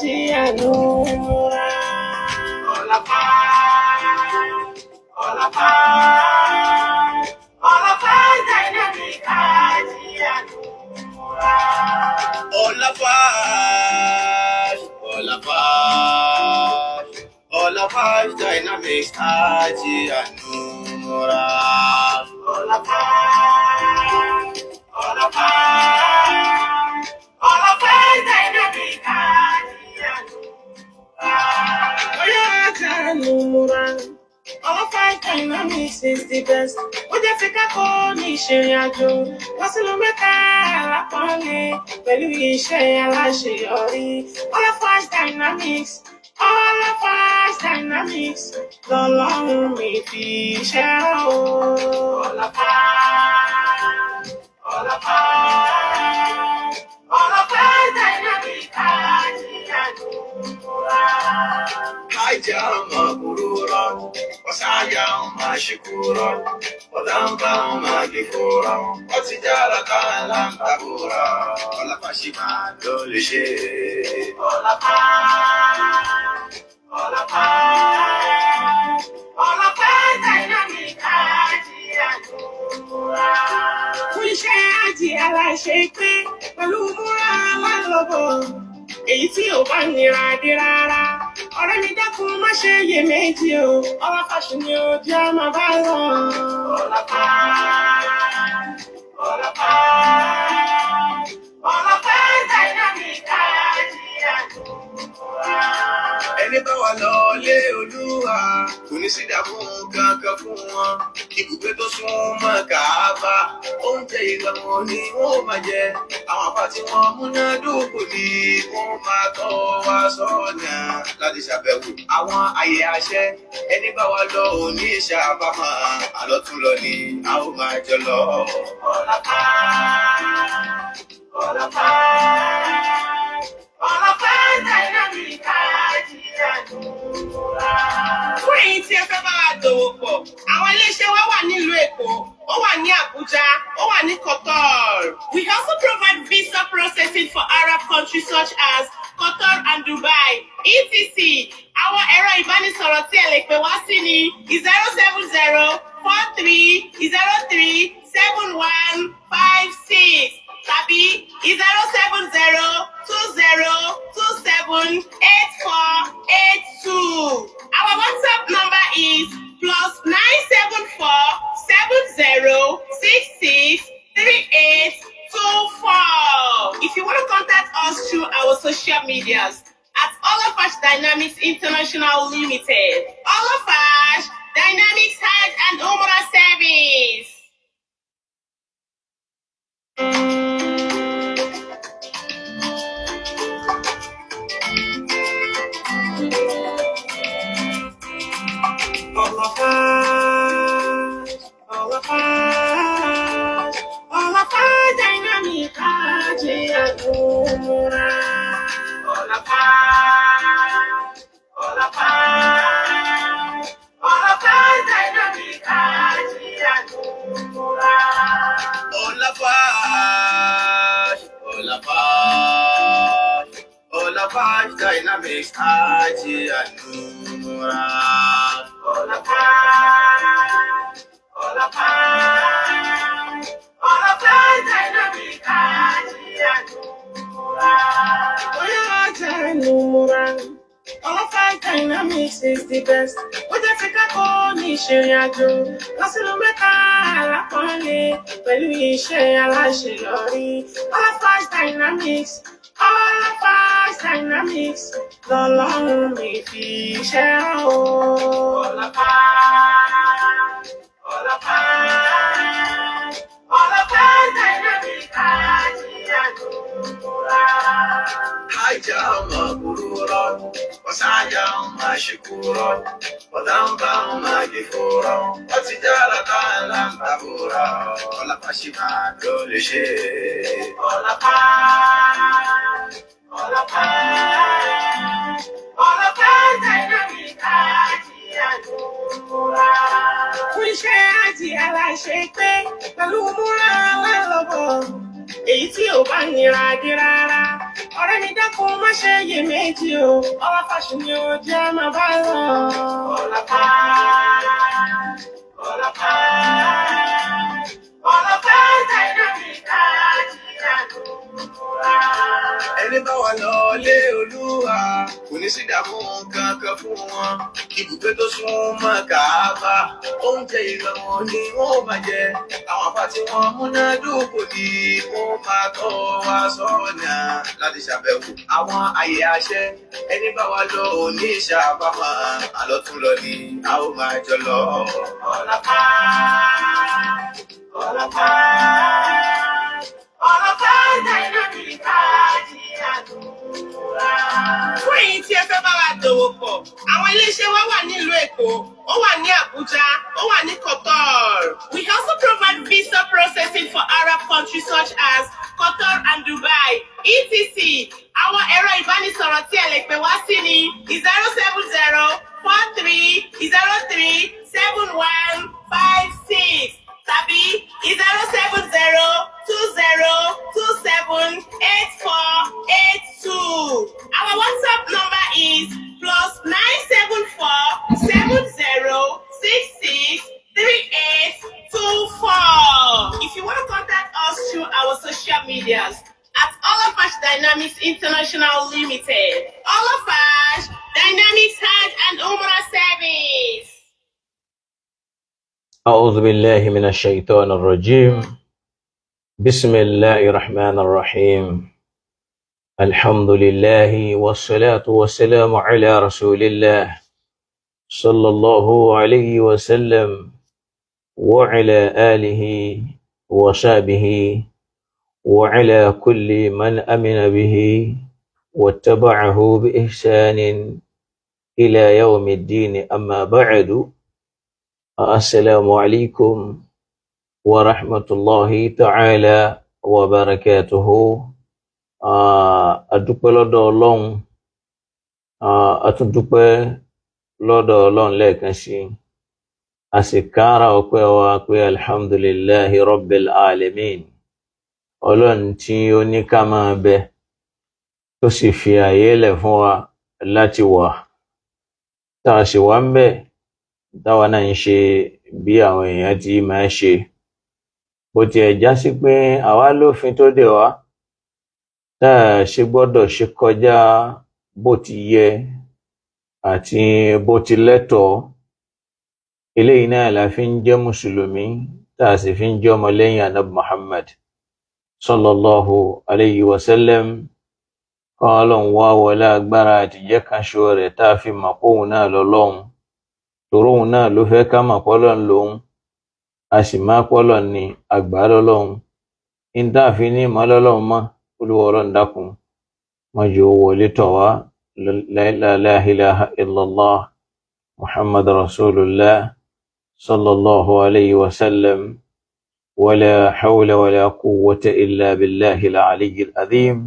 Ajianura. All of us, dynamic Ajianura. All of us, dynamic Ajianura. All of us, dynamic Ajianura. All of our dynamics is the best. Ó jẹ́ fi kákọ́ ní ìṣẹ̀rìn àjò. Wọ́n sì ló mẹ́ta alápọ̀nlé pẹ̀lú iṣẹ́ aláṣeyọrí. All of our dynamics. All of us dynamics. Lọ́lọ́run mi fi iṣẹ́ rán o. All of us dynamics Ajianura. Hajama burura, wasaya mashikura, wadamba magifura, watijara kalam tabura, wala pashima dolishe. All of us dynamic Ajianura. Fún iṣẹ́ àti aláṣẹ pé pẹ̀lú múra lálọ́bọ̀. Èyí tí ò bá nira dé rárá. Ọ̀rẹ́ mi dákun má ṣe yè méjì o. Ọlọ́fàṣù ni ó jẹ́ máa bá lọ. Ọlọ́pàá dynamic Ajianura. Ẹni bá wà lọ lé Olúwa, kò ní sí ìdààmú kankan fún wọn. Ibùgbé tó sún mọ́ Káàbà, oúnjẹ ìgbàmọ̀ ni wọ́n máa jẹ. Àwọn àpá tí wọ́n múnádóko ni wọ́n máa tọ́ wa sọ́nà láti ṣàbẹ̀wò àwọn àyè àṣẹ. Ẹni bá wà lọ òní ìṣàbámọ̀, àlọ́tún lọ ni a ó máa jọ lọ. Ọlọ́pàá dynamic Ajianura. Fún èyí tí ẹ fẹ́ bá wa dòwò pọ̀, àwọn iléeṣẹ́ wa wà nílùú Èkó, ó wà ní Abuja, ó wà ní Qatar. We also provide visa processing for Arab countries such as Qatar and Dubai, etc. Àwọn ẹ̀rọ ìbánisọ̀rọ̀ tí ẹ lè pè wá sí ni 070-4303-7156 tàbí 070-2027-8482. Our WhatsApp number is +974-7066-3824. If you want to contact us through our social medias at Olafash Dynamics International Limited, Olafash Dynamics Hajj and Umrah Service. All of us dynamic Ajianura. All of us dynamic Ajianura. All of us dynamic Ajianura. All of us dynamic Ajianura. All of our dynamics is the best. Ó jẹ́ fi kákọ́ ní ìṣẹ̀rìn àjò. Wọ́n sì ló mẹ́ta alápọ̀nlé pẹ̀lú iṣẹ́ aláṣeyọrí. All of our dynamics. All of us dynamics. Lọ́lọ́run mi fi iṣẹ́ rán o. All of us dynamic Ajianura. Hajama burura, wasaya mashikura, wadamba magifura, watijara kalam tabura, wala pashima dolishe. All of us dynamic Ajianura. Fún iṣẹ́ àti aláṣẹ pé pẹ̀lú múra lálọ́bọ̀. Èyí tí ò bá nira dé rárá. Ọ̀rẹ́ mi dákun má ṣe iyèméjì o, Ọlá Fashion ni ó jẹ́ máa bá lọ. Ọlá Fashion, Ọlá Fashion, Ọlá Fashion Dynamic àdúrà. Ẹni bá wà lọ́lé Olúwa, kò ní sí ìdààmú kankan fún wọn. Ibùgbé tó súnmọ́ Káàbà, oúnjẹ ìrọ̀rùn ni wọ́n máa jẹ. Àwọn àpá tí wọ́n múnádóko ni wọ́n máa tọ́ wa sọ́nà láti ṣàbẹ̀wò àwọn àyè àṣẹ. Ẹni bá wà lọ òní ìṣàbámọ̀, àlọ́ tún lọ ni a ó máa jọ lọ. Ọlá Fashion, Ọlá Fashion, Ọlá Fashion Dynamic àdúrà. Fún èyí tí ẹ fẹ́ bá wa dòwò pọ̀, àwọn iléeṣẹ́ wa wà nílùú Èkó, ó wà ní Àbújá, ó wà ní Qatar. We also provide visa processing for Arab countries such as Qatar and Dubai, etc. Àwọn ẹ̀rọ ìbánisọ̀rọ̀ tí ẹ lè pè wá sí ni 070-4303-7156 tàbí 070-2027-8482. Our WhatsApp number is +974-70663824. If you want to contact us through our social medias at Ọlá Fashion Dynamics International Limited, Ọlá Fashion Dynamics Hajj and Umrah Service. أعوذ بالله من الشيطان الرجيم. بسم الله الرحمن الرحيم. الحمد لله والصلاة والسلام على رسول الله صلى الله عليه وسلم وعلى آله وصحبه وعلى كل من أمن به واتبعه بإحسان إلى يوم الدين. أما بعد، السلام عليكم ورحمة الله تعالى وبركاته. Adúpẹ́ lọ́dọ̀ Ọlọ́run, atúndúpẹ́ lọ́dọ̀ Ọlọ́run lẹ́ẹ̀kan sí, a sì kára ọpẹ́ wa pé alhamdulillahi rabbil alamin. Ọlọ́run tí ó ní ká máa bẹ, tó sì fi àyè lẹ̀ fún wa láti wà, tá a sì wà ń bẹ̀, táwa náà ń ṣe bí àwọn èèyàn tí máa ṣe. Bó tiẹ̀ já sí pé àwa lófin tó dè wá, tá a ṣe gbọ́dọ̀ ṣe kọjá bó ti yẹ àti bó ti lẹ́tọ̀ọ́. Eléyìí náà la fi ń jẹ́ mùsùlùmí, tá a sì fi ń jẹ́ ọmọlẹ́yìn Ànábì Muhammad sallallahu alayhi wa sallam. Ọlọ́run wá wọlé agbára àti jẹ́ kan ṣo rẹ̀ tá a fi mọ̀ póun náà lọ́lọ́run. Toróhun náà ló fẹ́ ká mọ̀ pọ́lọ́run lòun, a sì máa pọ́lọ́run ní àgbà lọ́lọ́run. In tá a fi ní mọ́ lọ́lọ́run mọ́, Olúwa Ọlọ́run dákun má jẹ́ ó wọlé tọ̀ wá. La ilaha illallah Muhammad Rasulullah sallallahu alayhi wa sallam. Wala hawla wala quwwata illa billahi al-aliyyil azim.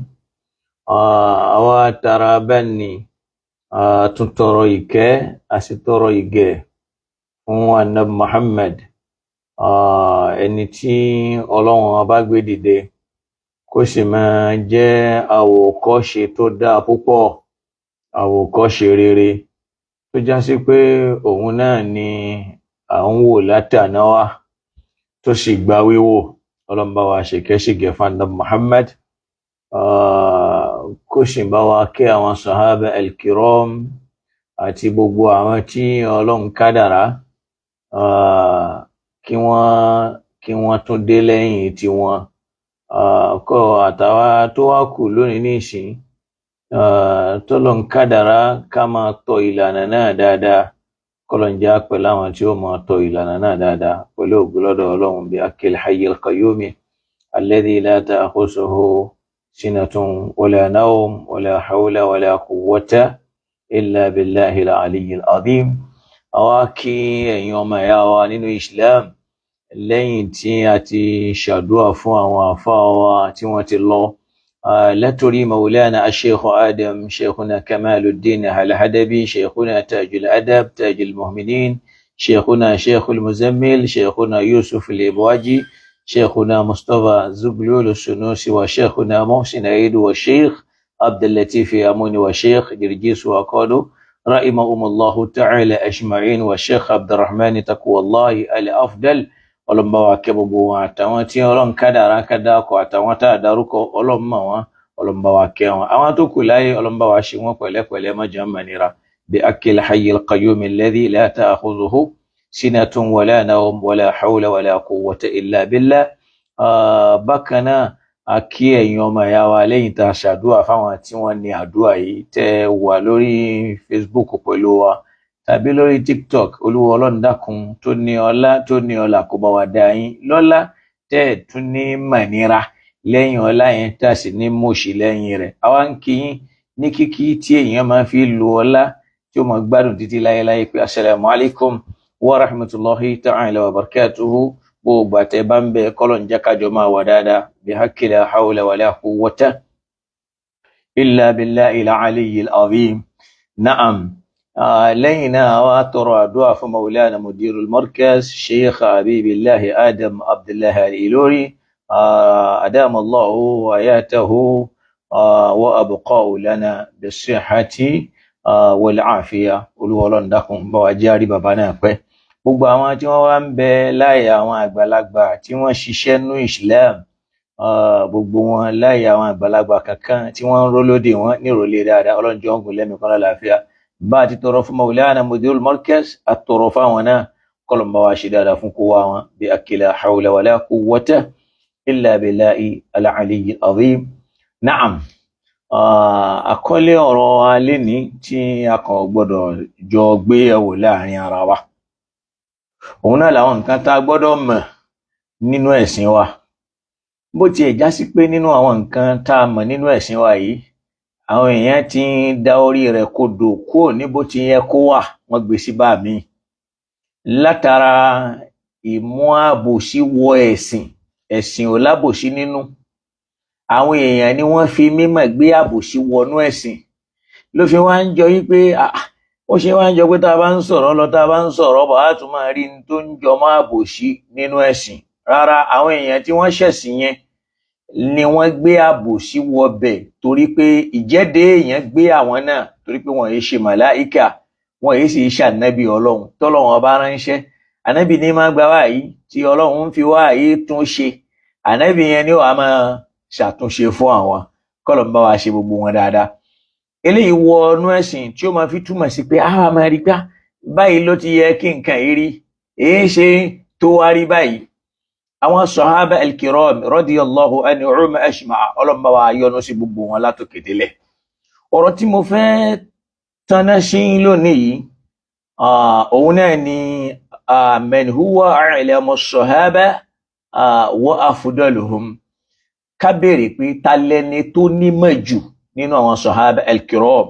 Àwa tara bẹ́ẹ̀ ni tún tọrọ ìkẹ́ àti tọrọ ìgẹ̀ fún Ànábì Muhammad, ẹni tí Ọlọ́run bá gbé dìde kó sì máa jẹ́ àwòkọ́ṣe tó dáa púpọ̀, àwòkọ́ṣe rere tó já sí pé òun náà ni à ń wò látàná wá tó sì gba wíwò. Ọlọ́run bá wa ṣèkẹ́ ṣìgẹ̀ fún Ànábì Muhammad, kó sì bá wa kẹ́ àwọn sàhábà al-kiram àti gbogbo àwọn tí Ọlọ́run kádàrá kí wọ́n tún dé lẹ́yìn tí wọ́n kọ́ àtàwà tó wá kù lónìí nísìn, tọ́lọ́run kádàrá ká máa tọ ìlànà náà dáadáa. Kọ́lọ́run jẹ́ pẹ̀lú àwọn tí ó máa tọ ìlànà náà dáadáa pẹ̀lú ògo lọ́dọ̀ Ọlọ́run bí akil hayyil qayyumi alladhi la ta'khusuhu sinatun wala nawm wala hawla wala quwwata illa billahi al-aliyyil azim. Àwa kí ẹ̀yin ọmọ ìyá wa nínú Islam, lẹ́yìn tí a ti ṣàdúrà fún àwọn àfáà wa tí wọ́n ti lọ, látòrí Maulana Sheikh Adam, Sheikhuna Kamaluddin Al-Hadabi, Sheikhuna Tajul Adab, Tajul Mu'minin, Sheikhuna Sheikhul Muzammil, Sheikhuna Yusuf Al-Ibwaji, شيخنا مصطفى زبلول السنوسي وشيخنا محسن عيد والشيخ عبد اللطيف ياموني وشيخ جرجيس وقالوا رحمهم الله تعالى أجمعين والشيخ عبد الرحمن تقوى الله الأفضل ọlọ́mọba wa kẹ́ gbogbo wọn àtàwọn tí ọlọ́run kádàrá kádàkọ̀ àtàwọn tá a dárúkọ ọlọ́mọ wọn ọlọ́mọba wa kẹ́ wọn àwọn tó kù láyé ọlọ́mọba wa ṣe wọn pẹ̀lẹ́pẹ̀lẹ́ mọ́jà mọ́nira bí akil hayyil qayyum alladhi la ta'khudhuhu sinatun wala nawm wala hawla wala quwwata illa billah. Bákan náà a kí ẹ̀yin ọmọ ìyá wa lẹ́yìn tá a ṣàdúrà fáwọn tí wọ́n ní àdúrà yìí tẹ́ wà lórí Facebook pẹ̀lú wa tàbí lórí TikTok. Olúwa Ọlọ́run dákun tó ní ọlá kó bá wa dá yín lọ́lá tẹ́ tún ní mànira lẹ́yìn ọlá yẹn tá sì ní mòṣì lẹ́yìn rẹ̀. Àwa ń kí yín ní kíkí tí èèyàn máa fi lu ọlá tí ó máa gbádùn títí láyéláyé pé assalamu alaikum wa rahmatullahi ta'ala wa barakatuhu. Gbogbo àtẹ bá ń bẹ kọ́lọ̀ ń jẹ́ kájọ máa wà dáadáa bí haqqi la hawla wala quwwata illa billahi al-aliyyil azim. Na'am. لين واترى دعاء فمولانا مدير المركز شيخ حبيب الله آدم عبد الله الإيلوري أدام الله حياته وأبقاه لنا بالصحة والعافية. Olúwa Ọlọ́run dákun bá wa jàre bàbá náà pẹ́. Gbogbo àwọn tí wọ́n wá ń bẹ láyé àwọn àgbàlagbà tí wọ́n ṣiṣẹ́ nú Islam, gbogbo wọn láyé àwọn àgbàlagbà kankan tí wọ́n ń rólódè wọn nírọ̀lẹ́ dáadáa Ọlọ́run jọ̀ọ́ gùn lẹ́mìí kan lálàáfíà. Bá a ti tọrọ fún Maulana Mudirul Markaz àtọrọ fáwọn náà kọlọm bá wa ṣe dáadáa fún kó wá wọn bí akila hawla wala quwwata illa billahi al-aliyyil azim. Na'am. Àkọlé ọ̀rọ̀ wa lénìí tí a kàn gbọ́dọ̀ jọ gbé yẹ̀wò láàrin ara wa, òun náà làwọn nǹkan tá a gbọ́dọ̀ mọ̀ nínú ẹ̀sìn wa. Bó tiẹ̀ já sí pé nínú àwọn nǹkan tá a mọ̀ nínú ẹ̀sìn wa yìí àwọn èèyàn ti ń dá orí rẹ̀ kodò kúrò ní bó ti yẹ kó wà, wọ́n gbé sí bá mi látara ìmú àbòsí wọ ẹ̀sìn ò lábòsí nínú. Àwọn èèyàn ni wọ́n fi mímọ̀ gbé àbòsí wọnú ẹ̀sìn ló fi wá ń jọ wípé ó ṣe wá ń jọ pé tá a bá ń sọ̀rọ̀ lọ tá a bá ń sọ̀rọ̀ bọ̀ á tún máa rí ní tó ń jọ mọ́ àbòsí nínú ẹ̀sìn. Rárá, àwọn èèyàn tí wọ́n ṣẹ̀sìn yẹn ni wọ́n gbé àbòsí wọbẹ̀ torí pé ìjẹ́dé èèyàn gbé àwọn náà torí pé wọ́n yìí ṣe màláìkà, wọ́n yìí sì ṣe ànábì Ọlọ́run tọ́lọ́run ọba ránṣẹ́. Ànábì ní máa gba wáyé tí Ọlọ́run ń fi wáyé tún ṣe, ànábì yẹn ni ó wá máa ṣàtúnṣe fún àwọn kọ́lọ̀ ń bá wa ṣe gbogbo wọn dáadáa. Eléyìí wọ inú ẹ̀sìn tí ó máa fi túmọ̀ sí pé àwa máa rí gbá báyìí ló ti yẹ kí nǹkan yìí rí, èé ṣe tó wá rí báyìí. Àwọn sahaba al-kiram radiyallahu anhum ajma'a Ọlọ́run bá wa yọ́nú sí gbogbo wọn látòkè délẹ̀. Ọ̀rọ̀ tí mo fẹ́ tanná sí lónìí yìí òun náà ni man huwa a'lamu as-sahaba wa afdaluhum. Ká béèrè pé ta lẹni tó nímọ̀ jù nínú àwọn sahaba al-kiram,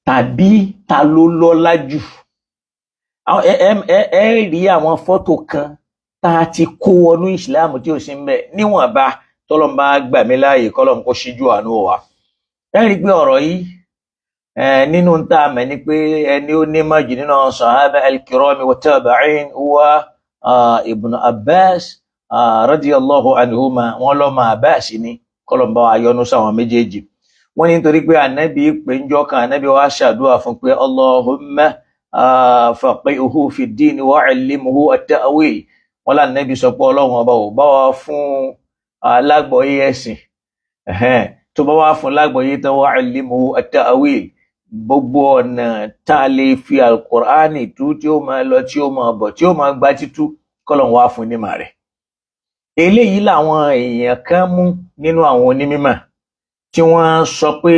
tàbí ta ló lọ́lá jù. Ẹ rí àwọn fọ́tò kan tá a ti kó wọnú ìsìláàmù tí ó sì ń bẹ níwọ̀nba tọ́lọ́n bá gbà mí láàyè kọ́lọ́n kó ṣíjú àánú wa. Ẹ rí pé ọ̀rọ̀ yìí nínú tá a mọ̀ ni pé ẹni ó nímọ̀ jù nínú àwọn sahaba al-kiram wa tabi'in huwa Ibn Abbas radiyallahu anhuma. Wọ́n lọ́mọ Abbas ni kọ́lọ́n bá wa yọ́nú sáwọn méjèèjì. Wọ́n ní nítorí pé ànábì pé ń jọ́ kan ànábì wa ṣàdúrà fún pé Allahumma faqihuhu fi ddin wa 'allimhu at-ta'wil. Wọ́n lànàbì sọ pé Ọlọ́run ọba ò bá wa fún lágbọ̀ọ́yé ẹ̀sìn, tó bá wá fún lágbọ̀ọ́yé tán wa 'allimhu at-ta'wil, gbogbo ọ̀nà tá a lè fi al-Qur'ani tú tí ó máa lọ tí ó máa bọ̀ tí ó máa gba títú kọ́lọ́run wá fún nímọ̀ rẹ̀. Eléyìí làwọn èèyàn kan mú nínú àwọn onímọ̀ tí wọ́n sọ pé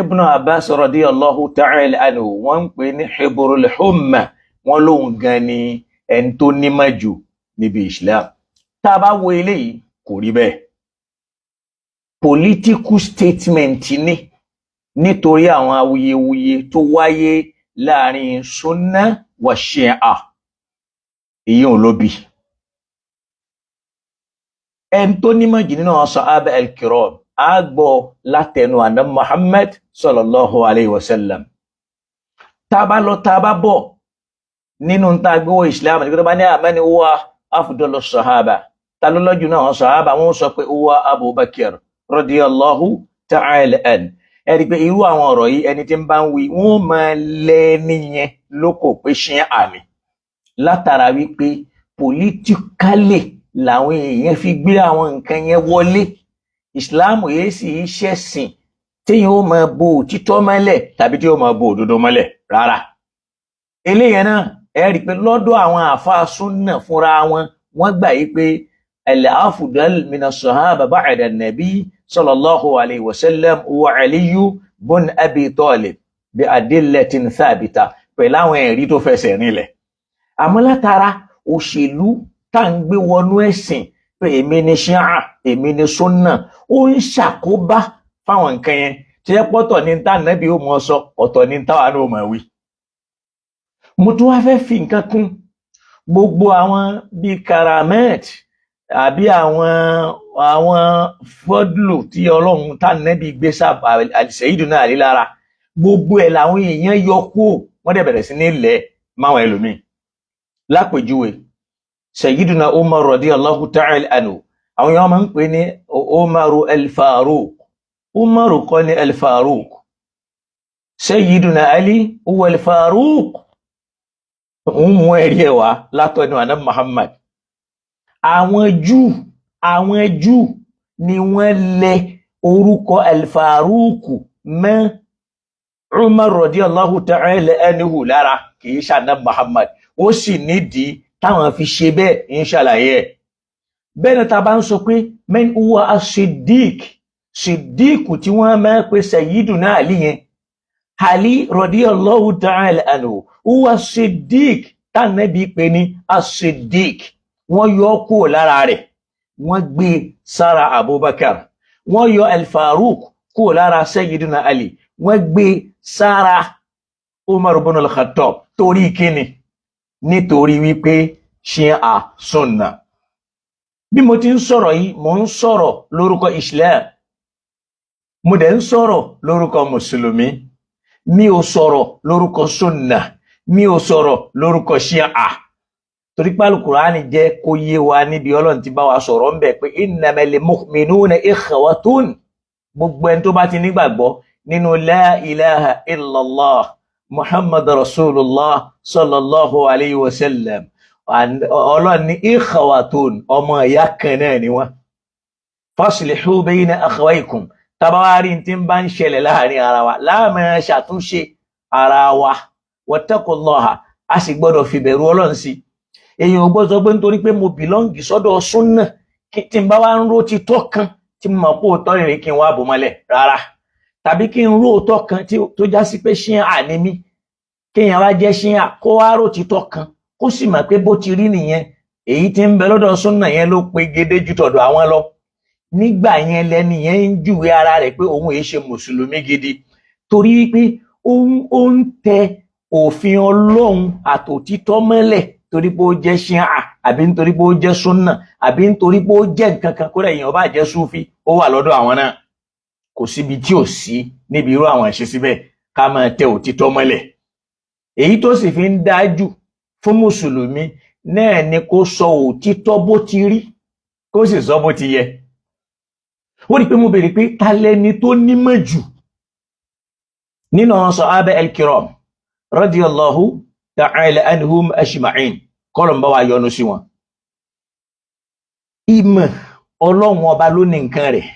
Ibn Abbas radiyallahu ta'ala anhu wọ́n ń pè ní hibrul humma, wọ́n lóun gan ni ẹni tó nímọ̀ jù níbi Islam. Tá a bá wo eléyìí kò rí bẹ́ẹ̀, political statement ni nítorí àwọn awuyewuye tó wáyé láàrin Sunna wa Shia. Èyí ò lóbi. Ẹni tó nímọ̀ jù nínú àwọn sahaba al-kiram á gbọ́ látẹnu ànábì Muhammad sallallahu alayhi wa sallam. Tá a bá lọ tá a bá bọ̀ nínú tá a gbọ́ Islam ní kí tó bá ní man huwa afdalu sahaba ta ló lọ́jú náà sahaba wọ́n sọ pé huwa Abubakar radiyallahu ta'ala an ẹ̀rí pé irú àwọn ọ̀rọ̀ yìí ẹni tí ń bá ń wí wọ́n máa lẹ́ni yẹn lóko pé ṣíà àmì látara wípé politically làwọn èèyàn fi gbé àwọn nǹkan yẹn wọlé. ìsìláàmù yìí sì í ṣẹ̀sìn téèyàn ó máa bo òtítọ́ mọ́lẹ̀ tàbí tí ó máa bo òdodo mọ́lẹ̀ rárá. eléyẹn náà ẹ rí i pé lọ́dọ̀ àwọn àáfàá súnnà fúnra wọn wọ́n gbà yí pé al-afdal mina sahaba ba'da an-nabi sallallahu alayhi wa sallam wa aliyu bun abi talib bi adillatin thabita pẹ̀lú àwọn ẹ̀rí tó fẹsẹ̀ rinlẹ̀. àmọ́ látara òṣèlú tá à ń gbé wọnú ẹ̀sìn pé èmi ni ṣíà èmi ni súnnà ó ń ṣàkóbá fáwọn nǹkan yẹn tí ẹ pọ́tọ̀ ní tá nàbí ó mọ̀ sọ ọ̀tọ̀ ní táwa náà mọ̀ wí. mo tún wá fẹ́ fi nǹkan kún gbogbo àwọn bíi karamet àbí àwọn fọdùlù tí ọlọ́run tá nàbí gbé sábà Sayyiduna Ali lára gbogbo ẹ̀ làwọn èèyàn yọ kúò wọ́n dẹ̀ bẹ̀rẹ̀ sí ní ilẹ̀ máwọn ẹlòmíì. lápèjúwe Sayyiduna Umar radiyallahu ta'ala anhu àwọn èèyàn máa ń pè ní Umaru al-Faruq. Umaru kọ́ ní al-Faruq, Sayyiduna Ali huwa al-Faruq. ń mú ẹ̀rí ẹ̀ wá látọ̀dọ̀ ànábì Muhammad. àwọn Júù ni wọ́n lẹ orúkọ al-Faruq mọ́ Umar radiyallahu ta'ala anhu lára kìí ṣànábì Muhammad. ó sì nídìí táwọn fi ṣe bẹ́ẹ̀ ń ṣàlàyé ẹ̀. bẹ́ẹ̀ ni ta bá ń sọ pé man huwa as-Siddiq Siddiq tí wọ́n máa pe Sayyiduna Ali yẹn Ali radiyallahu ta'ala anhu huwa Siddiq tánàbí pé ní as-Siddiq wọ́n yọ kúrò lára rẹ̀ wọ́n gbé sára Abubakar. wọ́n yọ al-Faruq kúrò lára Sayyiduna Ali wọ́n gbé sára Umar ibn al-Khattab. torí kíni? nítorí wípé ṣíà sunna. bí mo ti ń sọ̀rọ̀ yìí mo ń sọ̀rọ̀ lórúkọ Islam, mo dẹ̀ ń sọ̀rọ̀ lórúkọ mùsùlùmí, mi ò sọ̀rọ̀ lórúkọ sunna, mi ò sọ̀rọ̀ lórúkọ ṣíà. torí pé Al-Qur'ani jẹ́ kó yé wa níbi Ọlọ́run ti bá wa sọ̀rọ̀ ń bẹ̀ pé innamal mu'minuna ikhwatun. gbogbo ẹni tó bá ti nígbàgbọ́ nínú la ilaha illallah Muhammad rasulullah sallallahu alayhi wa sallam Ọlọ́run ní ikhwatun ọmọ ìyá kan náà ni wọ́n. faslihu bayna akhawaykum tabawari tí ń bá ń ṣẹlẹ̀ láàrin ara wa láàmú ṣàtúnṣe ara wa wattaqullaha a sì gbọ́dọ̀ fi bẹ̀rù Ọlọ́run sí. èèyàn ò gbọ́dọ̀ sọ pé nítorí pé mo bìlọ́ǹgì sọ́dọ̀ súnnà tí n bá wá ń ró ti tọ́ kan tí mo mọ̀ pé òótọ́ rìn kí n wá bò mọ́lẹ̀ rárá, tàbí kí n ró òótọ́ kan tó já sí pé ṣíà ní mí kéèyàn wá jẹ́ ṣíà kó wá ró ti tọ́ kan kó sì mọ̀ pé bó ti rí nìyẹn èyí tí ń bẹ lọ́dọ̀ súnnà yẹn ló pe gédé ju tọ̀dọ̀ àwọn lọ. nígbà yẹn lẹni yẹn ń júwe ara rẹ̀ pé òun èé ṣe mùsùlùmí gidi, torí pé ó ń tẹ òfin Ọlọ́run àtòtítọ́ mọ́lẹ̀ torí pé ó jẹ́ ṣíà àbí nítorí pé ó jẹ́ súnnà àbí nítorí pé ó jẹ́ nǹkan kan kódà èèyàn bá jẹ́ súfì ó wà lọ́dọ̀ àwọn náà. kò síbi tí ò sí níbi irú àwọn ìṣesí bẹ́ẹ̀ ká máa tẹ òtítọ́ mọ́lẹ̀. èyí tó sì fi ń dájú fún mùsùlùmí náà ni kó sọ òtítọ́ bó ti rí kó sì sọ bó ti yẹ. ó rí pé mo béèrè pé ta lẹni tó nímọ̀ jù nínú àwọn sàhábà al-kiram radiyallahu ta'ala anhum ajma'in kọ́lọ̀ ń bá wa yọ́nú sí wọn. ìmọ̀ Ọlọ́run ọba ló ní nǹkan rẹ̀,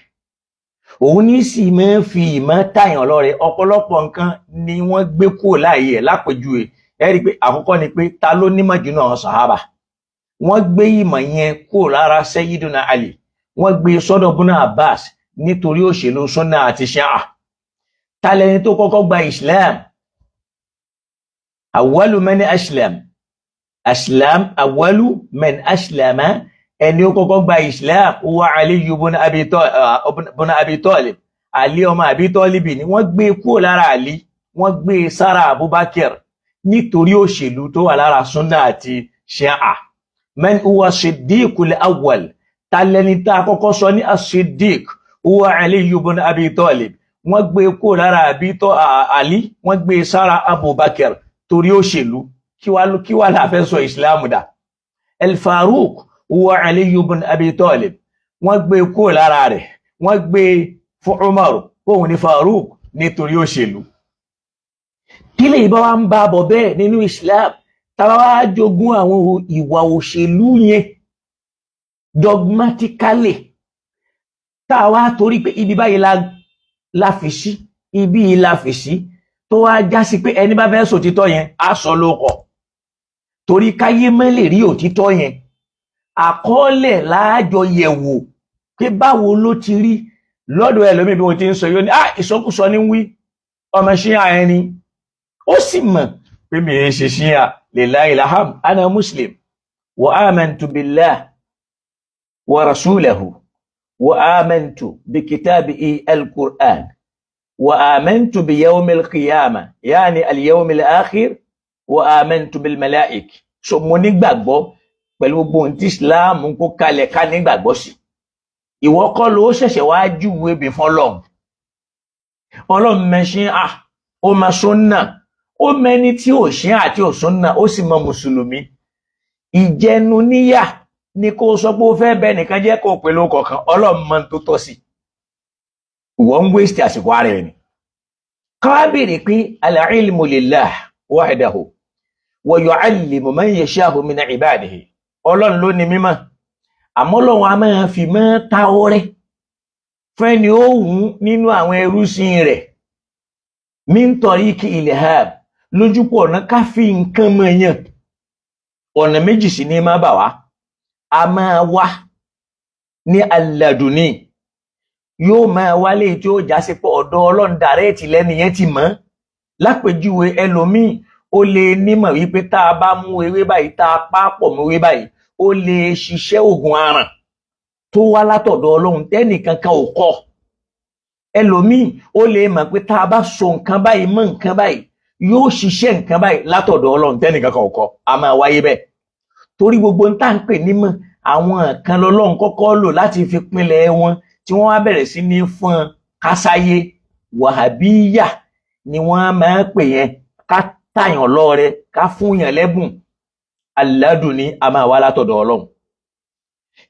òun ní sì máa ń fi ìmọ̀ tàyàn lọ́rẹ. ọ̀pọ̀lọpọ̀ nǹkan ni wọ́n gbé kúrò láàyè ẹ̀. lápèjúwe ẹ rí i pé àkọ́kọ́ ni pé ta ló nímọ̀ jù náà sàhábà? wọ́n gbé ìmọ̀ yẹn kúrò lára Sayyiduna Ali, wọ́n gbé sọ́dọ̀ Ibn Abbas nítorí òṣèlú sunna àti ṣíà. ta lẹni tó kọ́kọ́ gba Islam? awwalu man aslama ẹni ó kọ́kọ́ gba Islam huwa Ali ibn Abi Talib. Ali ọmọ Abi Talib ni wọ́n gbé kúrò lára Ali, wọ́n gbé sára Abubakar nítorí òṣèlú tó wà lára sunna àti ṣíà. man huwa Siddiqul awwal, ta lẹni tá a kọ́kọ́ sọ ní as-Siddiq huwa Ali ibn Abi Talib. wọ́n gbé kúrò lára Ali, wọ́n gbé sára Abubakar torí òṣèlú. kí wá la fẹ́ sọ Islam dà? al-Faruq huwa Ali ibn Abi Talib wọ́n gbé kúrò lára rẹ̀ wọ́n gbé fún Umar òun ní Farouk nítorí òṣèlú. Kí lè bá wa ń bá bọ̀ bẹ́ẹ̀ nínú Islam tàbá wá jogún àwọn ìwà òṣèlú yẹn dogmatically tàwa torí pé ibi báyìí la fi sí ibi la fi sí tó wá já sí pé ẹni bá fẹ́ sòtítọ́ yẹn á sọ lóko torí káyé mọ́ lè rí òtítọ́ yẹn àkọọ́lẹ̀ láàjọ yẹ̀wò pé báwo ló ti rí lọ́dọ̀ ẹlòmíì bí wọ́n ti ń sọ yóò ní ìsọkúsọ ní wí ọmọ ṣíà ẹni ó sì mọ̀ pé mi ń ṣe ṣíà lillahi alhamd ana muslim wa amantu billah wa rasulahu wa amantu bi kitabihi al-Qur'an wa amantu bi yawmil qiyamah yani al-yawmil akhir wa amantu bil malaik. So mo nígbàgbọ́ pẹ̀lú gbogbo ohun tí Islam ń kó kalẹ̀ ká nígbàgbọ́ sí. Ìwọ kọ́ ló ṣẹ̀ṣẹ̀ wá júwe bí fọ́lọ́run. Ọlọ́run mẹ́ṣin ó máa súnnà ó mẹ́ni tí ò ṣín àti ò súnnà ó sì mọ mùsùlùmí. Ìjẹnu níyà ni kó sọ pé ó fẹ́ bẹ nìkan jẹ́ kó pẹ̀lú kọ̀ọ̀kan Ọlọ́run mọ tó tọ́ sí. Ìwọ ń wéṣítì àsìkò ara ẹni. Ká béèrè pé al-ilmu lillah wahdahu wa yu'allimu man yasha'u min ibadihi. Ọlọ́run ló ní mímọ̀ àmọ́ Ọlọ́run a máa fi mọ́ ta ọrẹ fẹ́ni ó wù nínú àwọn ẹrúsìn rẹ̀ min tariqi ilham lójúpọ̀ ọ̀nà ká fi nǹkan mọ̀ yàn ọ̀nà méjì sí ní má bà wá a máa wá ní alladuni yóò máa wálé tí ó já sí pé ọ̀dọ̀ Ọlọ́run dàrẹ́ẹ̀tì lẹ́ni yẹn ti mọ̀ lápèjúwe ẹlòmíì ó lè nímọ̀ wípé tá a bá mú ewé báyìí tá a pápọ̀ mú ewé báyìí ó lè ṣiṣẹ́ ògùn aràn tó wá látọ̀dọ̀ Ọlọ́run tẹ́nìkankan ò kọ́. Ẹlòmíì ó lè mọ̀ pé tá a bá so nǹkan báyìí mọ́ nǹkan báyìí yóò ṣiṣẹ́ nǹkan báyìí látọ̀dọ̀ Ọlọ́run tẹ́nìkankan ò kọ́. A máa wáyé bẹ́ẹ̀ torí gbogbo ń tà ń pè nímọ̀ àwọn kan lọ́lọ́run kọ́kọ́ lò láti fi pinlẹ̀ wọn tí wọ́n wá bẹ̀rẹ̀ sí ní fún kásáyé. Wàhábíyà ni wọ́n máa ń pè yẹn ká tàyàn lọ́rẹ ká fún yàn lẹ́bùn. Aládùnní a máa wá látọ̀dọ̀ Ọlọ́run.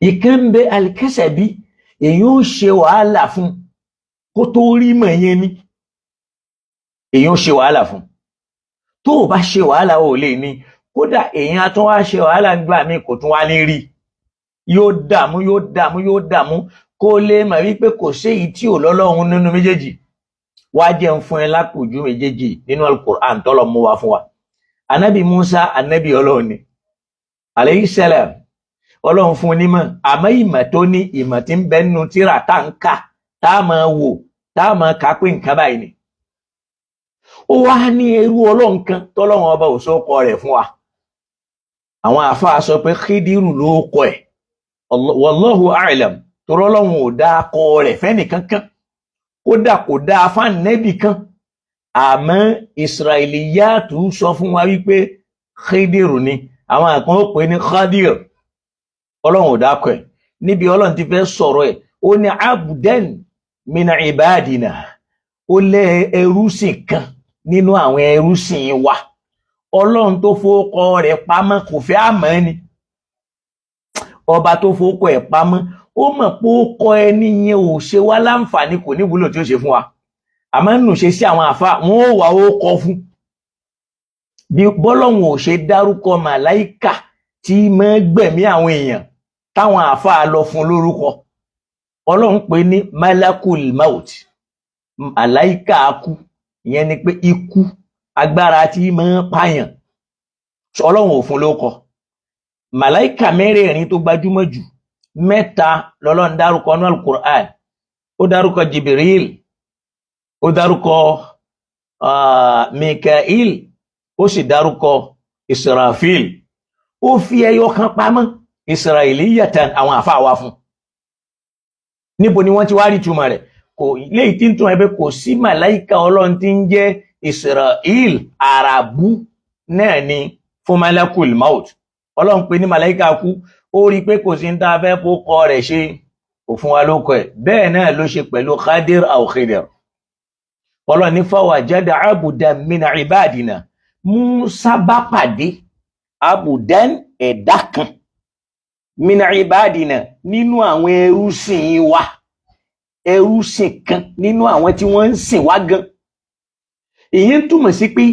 Ìkan ń bẹ Al-Kasabi èyí ó ṣe wàhálà fún kó tó rí mọ̀ yẹn ní èyí ó ṣe wàhálà fún tó o bá ṣe wàhálà ò lè ní kódà èyàn tó wá ṣe wàhálà ń gbà mí kò tún wá ní rí yóò dààmú kó lè mọ̀ wípé kò sí èyí tí ò lọ́lọ́run nínú méjèèjì. Wá jẹ́ ń fún ẹ lápòjú méjèèjì nínú Al-Qur'an tọ́lọ̀ mú wa fún wa. Ànábì Musa ànábì Ọlọ́run ni alayhi salam Ọlọ́run fún onímọ̀ àmọ́ ìmọ̀ tó ní ìmọ̀ tí ń bẹ nínú tírà tá ń kà tá a máa wò tá a máa kà pé nǹkan báyìí ni. Ó wá ní ẹrú Ọlọ́run kan tọ́lọ́run ọba ò sókọ rẹ̀ fún wa. Àwọn àfáà sọ pé Khidiru ló kọ ẹ̀ wallahu a'lam torí Ọlọ́run ò dá kọ rẹ̀ fẹ́nìkankan kódà kò dá fánẹ́bì kan àmọ́ Israiliyatu sọ fún wa wípé Khidiru ni àwọn kan ó pè ní Khadir. Ọlọ́run ò dákọ̀ ẹ̀ níbi Ọlọ́run ti fẹ́ sọ̀rọ̀ ẹ̀ ó ní abdan min ibadina ó lé ẹrúsìn kan nínú àwọn ẹrúsìn wa. Ọlọ́run tó fowókọ rẹ̀ pamọ́ kò fẹ́ àmọ́ ni ọba tó fowókọ ẹ̀ pamọ́ ó mọ̀ pé ó kọ ẹni yẹn ò ṣe wá láǹfààní kò ní wúlò tí ó ṣe fún wa àmọ́ nù ṣe sí àwọn àfa wọn ó wà ó kọ fún bí bọ́lọ́hun ò ṣe dárúkọ màláìkà tí máa gbẹ̀mí àwọn èèyàn táwọn àfa lọ fún lórúkọ. Ọlọ́run pè ní malakul maut màláìkà kú ìyẹn ni pé ikú agbára tí máa pààyàn Ọlọ́run ò fún lórúkọ. Màláìkà mẹ́rẹ̀ẹ̀rin tó gbajúmọ̀ jù mẹ́ta lọ́lọ́run dárúkọ ní Al-Qur'an. Ó dárúkọ Jibril ó dárúkọ Mikail ó sì dárúkọ Israfil. Ó fi ẹyọ kan pamọ́ Israiliyatan àwọn àfáà wá fún. Níbo ni wọ́n ti wá rí túmọ̀ rẹ̀ kò léyìí tí ń tún ẹbẹ́ kò sí màláìkà Ọlọ́run tí ń jẹ́ Israel àràbù náà ni fún malakul maut. Ọlọ́run pè ní màláìkà kú ó rí pé kò sí ń tá a fẹ́ fókọ rẹ̀ ṣe òfin wa lóko ẹ̀ bẹ́ẹ̀ náà ló ṣe pẹ̀lú Khadir aw Khidir. Ọlọ́run ní fawajada abudan min ibadina Musa bá pàdé abudan ẹ̀dá kan min ibadina nínú àwọn ẹrúsìn wa, ẹrúsìn kan nínú àwọn tí wọ́n ń sìn wá gan. Ìyẹn túmọ̀ sí pé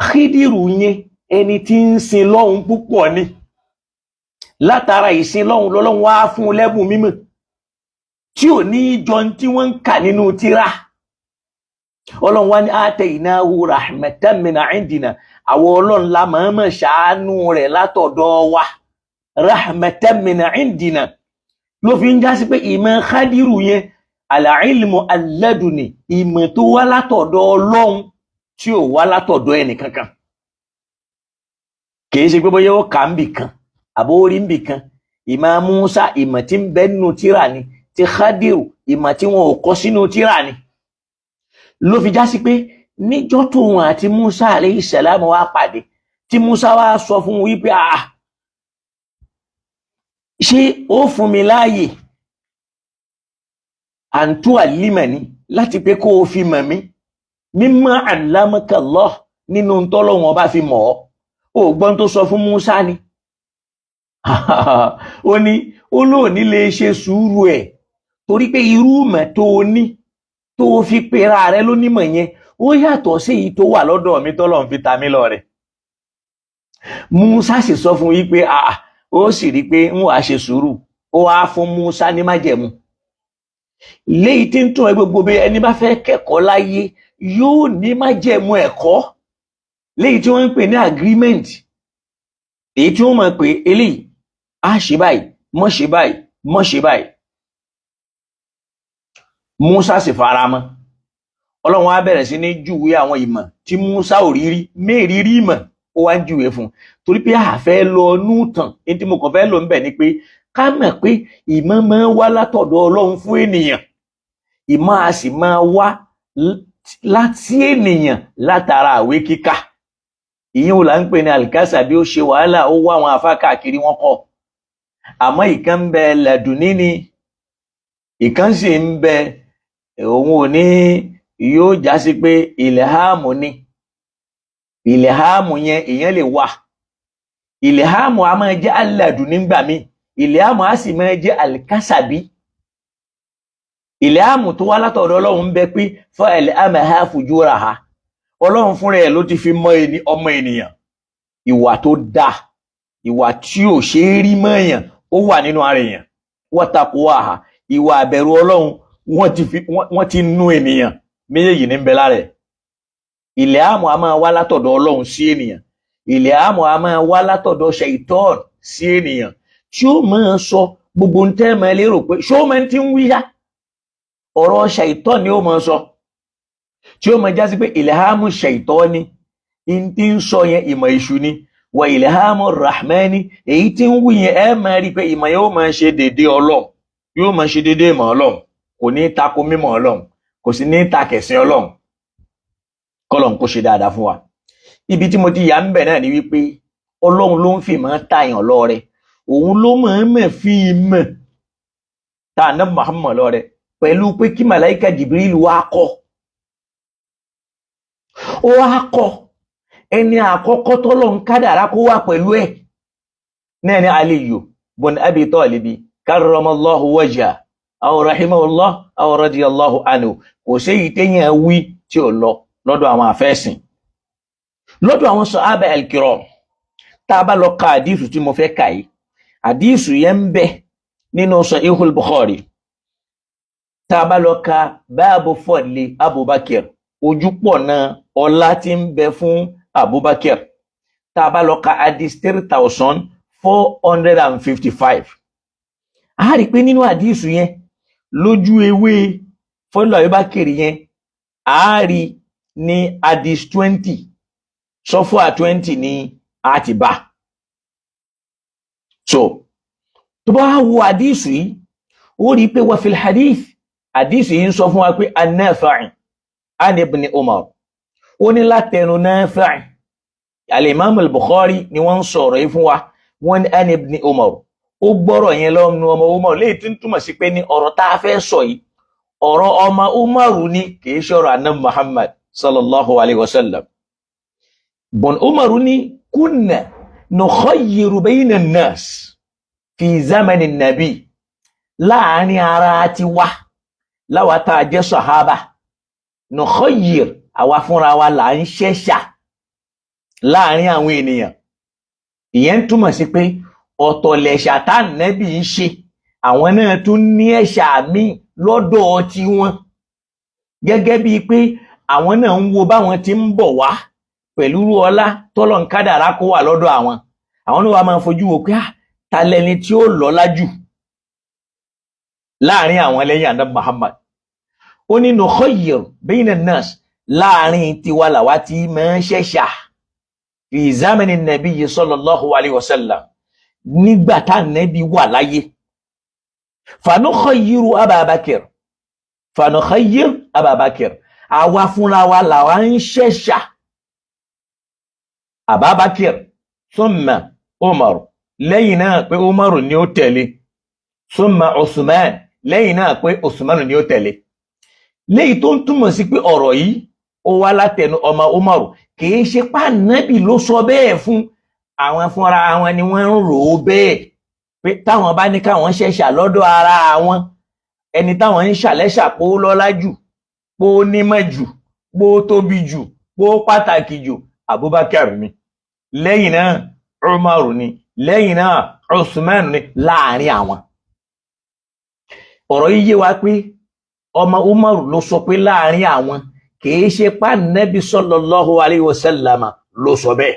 Khidiru yẹn ẹni tí ń sin lọ́hun púpọ̀ ni. Látara ìsìn lọ́hun lọ́lọ́hun wá fún un lẹ́bùn mímọ̀ tí ò ní jọ tí wọ́n ń kà nínú tírà. Ọlọ́run wá ní atainahu rahmatan min indina, àwọn ọlọ́run la mọ̀ọ́mọ̀ ṣàánú rẹ̀ látọ̀dọ̀ wa, rahmatan min indina. Ló fi ń já sí pé ìmọ̀ Khadiru yẹn al-ilmu alladuni, ìmọ̀ tó wá látọ̀dọ̀ Ọlọ́run tí ò wá látọ̀dọ̀ ẹnì kankan. Kìí ṣe pé bóyá ó kà ń bì kan àbó orí ń bì kan. Ìmọ̀ Musa ìmọ̀ tí ń bẹ nínú tírà ni, ti Khadiru ìmọ̀ tí wọn ò kọ sínú tírà ni. Ló fi já sí pé níjọ́ tóun àti Musa alayhi salam wá pàdé, tí Musa wá sọ fún wípé ṣé ó fún mi láàyè àǹtú àlímẹ̀ní láti pé kó o fi mọ̀ mí mimma allamaka Allah nínú tọ́lọ́wọ́n bá fi mọ̀ ọ́. Ògbọ́n tó sọ fún Musa ni. Ó ní olóòní lè ṣe sùúrù ẹ̀ torí pé irú mọ̀ tó o ní tó o fi pera rẹ lónímọ̀ yẹn ó yàtọ̀ sí èyí tó wà lọ́dọ̀ mi tọ́lọ́run fi ta mí lọ́rẹ. Musa sì sọ fún yí pé ó sì rí pé ń wàá ṣe sùúrù, ó wá fún Musa ní májẹ̀mú. Léyìí tí ń tún ẹ gbogbo bí ẹni bá fẹ́ kẹ́kọ̀ọ́ láyé yóò ní májẹ̀mú ẹ̀kọ́, léyìí tí wọ́n ń pè ní agreement, èyí tí wọ́n mọ̀ pé eléyìí á ṣe báyìí, mọ́ ṣe báyìí, mọ́ ṣe báyìí. Musa sì fara mọ́. Ọlọ́run á bẹ̀rẹ̀ sí ní júwe àwọn ìmọ̀ tí Musa ò rí rí, mẹ́rìírí ìmọ̀ ó wá ń júwe fún un. Torí pé àfẹ́ lọ nútàn, ní tí mo kàn fẹ́ lò ń bẹ̀ ni pé ká mọ̀ pé ìmọ̀ máa ń wá látọ̀dọ̀ Ọlọ́run fún ènìyàn, ìmọ̀ a sì máa wá láti ènìyàn látara àwé kíkà. Ìyẹn ò là ń pè ní àlìkásà bí ó ṣe wàhálà, ó wá àwọn àfá káàkiri wọn kọ́. Àmọ́ ìkan ń bẹ lẹ́dùnní ni, ìkan sì ń bẹ òun ò ní yóò já sí pé ìlẹ̀háàmù ni. Ìlẹ̀háàmù yẹn èèyàn lè wà. Ìlẹ̀háàmù a máa jẹ́ aládùnní nígbà míì, ìlẹ̀háàmù a sì máa jẹ́ àlìkásàbí. Ìlẹ̀háàmù tó wá látọ̀dọ̀ Ọlọ́run ń bẹ pé fa'alhamaha fujuraha, Ọlọ́run fúnra ẹ̀ ló ti fi mọ ọmọ ènìyàn ìwà tó dáa, ìwà tí ò ṣe é rí mọ́ èèyàn ó wà nínú ara èèyàn. Wa taqwaha, ìwà àbẹ̀rù Ọlọ́run wọ́n ti nú ènìyàn, méjèèjì ní ń bẹ lára ẹ̀. Ìlẹ̀háàmù a máa wá látọ̀dọ̀ Ọlọ́run sí ènìyàn, ìlẹ̀háàmù a máa wá látọ̀dọ̀ ṣàìtọ́n sí ènìyàn tí ó máa sọ gbogbo ń tẹ́ máa lérò pé ṣó máa ti ń wíyá ọ̀rọ̀ ṣàìtọ́n ni ó máa sọ, tí ó máa já sí pé ìlẹ̀háàmù ṣàìtọ́ni tí ń sọ yẹn ìmọ̀ èṣù ni, wà ìlẹ̀háàmù rahmani èyí tí ń wí yẹn ẹ máa rí pé ìmọ̀ yẹn ó máa ṣe déédéé Ọlọ́run, yóò máa ṣe déédéé ìmọ̀ Ọlọ́run, kò ní tako mímọ̀ Ọlọ́run, kò sì ní takẹ̀sìn Ọlọ́run. Kọ́lọ́run kó ṣe dáadáa fún wa. Ibi tí mo ti yà ń bẹ̀ náà ni wípé Ọlọ́run ló ń fi máa tàyàn lọ́rẹ, òun ló mọ̀ọ́mọ̀ fi mọ̀ ta Ànábì Muhammad lọ́rẹ pẹ̀lú pé kí màláíkà Jibril wá kọ́. Ó wá kọ́ ẹni àkọ́kọ́ tọ́lọ́run kádàrá kó wà pẹ̀lú ẹ̀ náà ni Aliyu bun Abi Talib karramallahu wajha aw rahimahullah aw radiyallahu anhu. Kò sí èyí téèyàn wí tí ò lọ lọ́dọ̀ àwọn àfẹ́sìn, lọ́dọ̀ àwọn sàhábà al-kiram. Tá a bá lọ ka àdísù tí mo fẹ́ kà yìí, àdísù yẹn ń bẹ nínú Sahihul Bukhari. Tá a bá lọ ka báàbù fadli Abubakar, ojúpọ̀ náà ọlá tí ń bẹ fún Abubakar. Tá a bá lọ ka àdís 3455, a rí pé nínú àdísù yẹn lójú ewé fadli Abubakar yẹn a rí ní àdís 20, sọ́fọ́ 20 ní a ti bá. So tó bá wo àdísù yìí ó rí pé wà fil hadith, àdísù yìí ń sọ fún wa pé an-Nafi' an ibn Umar, ó ní látẹnu Nafi', al-Imam al-Bukhari ni wọ́n ń sọ̀rọ̀ yìí fún wa, wọ́n ní an ibn Umar, ó gbọ́rọ̀ yẹn lọ́nu ọmọ Umar, léyìí tí ń túmọ̀ sí pé ní ọ̀rọ̀ tá a fẹ́ sọ yìí ọ̀rọ̀ ọmọ Umaru ni, kìí ṣọ̀rọ̀ Ànábì Muhammad sallallahu alaihi wasallam. Bun Umaru ni kunna nukhayyiru bayna an-nas, fi zamani nabi láàrin ara ti wá láwa tá a jẹ́ sàhábà nukhayyir àwa fúnra wa là ń ṣẹ̀ṣà láàrin àwọn ènìyàn. Ìyẹn túmọ̀ sí pé ọ̀tọ̀ lẹ̀ṣà tá nẹ́bì ń ṣe àwọn náà tún ní ẹ̀ṣà míì lọ́dọ̀ tiwọn, gẹ́gẹ́ bíi pé àwọn náà ń wo báwọn ti ń bọ̀ wá pẹ̀lú ọlá tọ́lọ̀ ń kádàrá kó wà lọ́dọ̀ àwọn náà wá máa fojú wo pé ta lẹni tí ó lọ́lá jù láàrin àwọn lẹ́yìn Ànábì Muhammad. Ó ní nukhayyir bayna nas láàrin tiwa làwa tí máa ń ṣẹ̀ṣà fi zamani nabiyyi sallallahu alayhi wa sallam nígbà tá nẹ́bí wà láyé. Fanukhayyiru Ababakir àwa fúnra wa làwa ń ṣẹ̀ṣà Ababakir thumma Umar lẹ́yìn náà pé Umar ni ó tẹ̀lé, thumma Usman lẹ́yìn náà pé Usman ni ó tẹ̀lé. Léyìí tó ń túmọ̀ sí pé ọ̀rọ̀ yìí ó wá látẹnu ọmọ Umar, kìí ṣe pá nábì ló sọ bẹ́ẹ̀ fún àwọn fúnra wọn ni wọ́n ń rò ó bẹ́ẹ̀ pé táwọn bá ní káwọn ṣẹ̀ṣà lọ́dọ̀ ara wọn ẹni táwọn ń ṣàlẹ́ṣà pó lọ́lá jù, pó nímọ̀ jù, pó tóbi jù, pó pàtàkì jù, Abubakar ni, lẹ́yìn náà Umar ni, lẹ́yìn náà Usman ni láàrin àwọn. Ọ̀rọ̀ yìí yé wa pé ọmọ Umar ló sọ pé láàrin àwọn, kìí ṣe pá Nabi sallallahu alayhi wa sallam ló sọ bẹ́ẹ̀.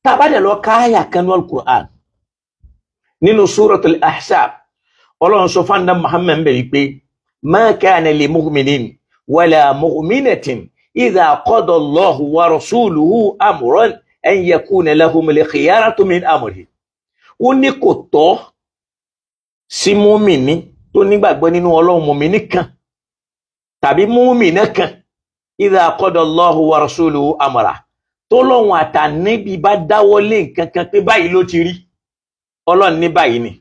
Tàbádẹ̀ lọ káyà kanú al-Qur'an nínú Suratul Ahzab, Ọlọ́run sọ fún Ànábì Muhammad bẹ̀ wípé ma kana li mu'minin wala mu'minatin idha qada Allahu wa rasuluhu amran an yakuna lahumul khiyaratu min amrihi. Ó ní kò tọ́ sí mùmínì tó nígbàgbọ́ nínú Ọlọ́run, mùmínì kan tàbí mùmínà kan idha qada Allahu wa rasuluhu amra tó lọ́hun àtànẹ́bí bá dáwọ́lé nǹkan kan pé báyìí ló ti rí, Ọlọ́run ní báyìí ni,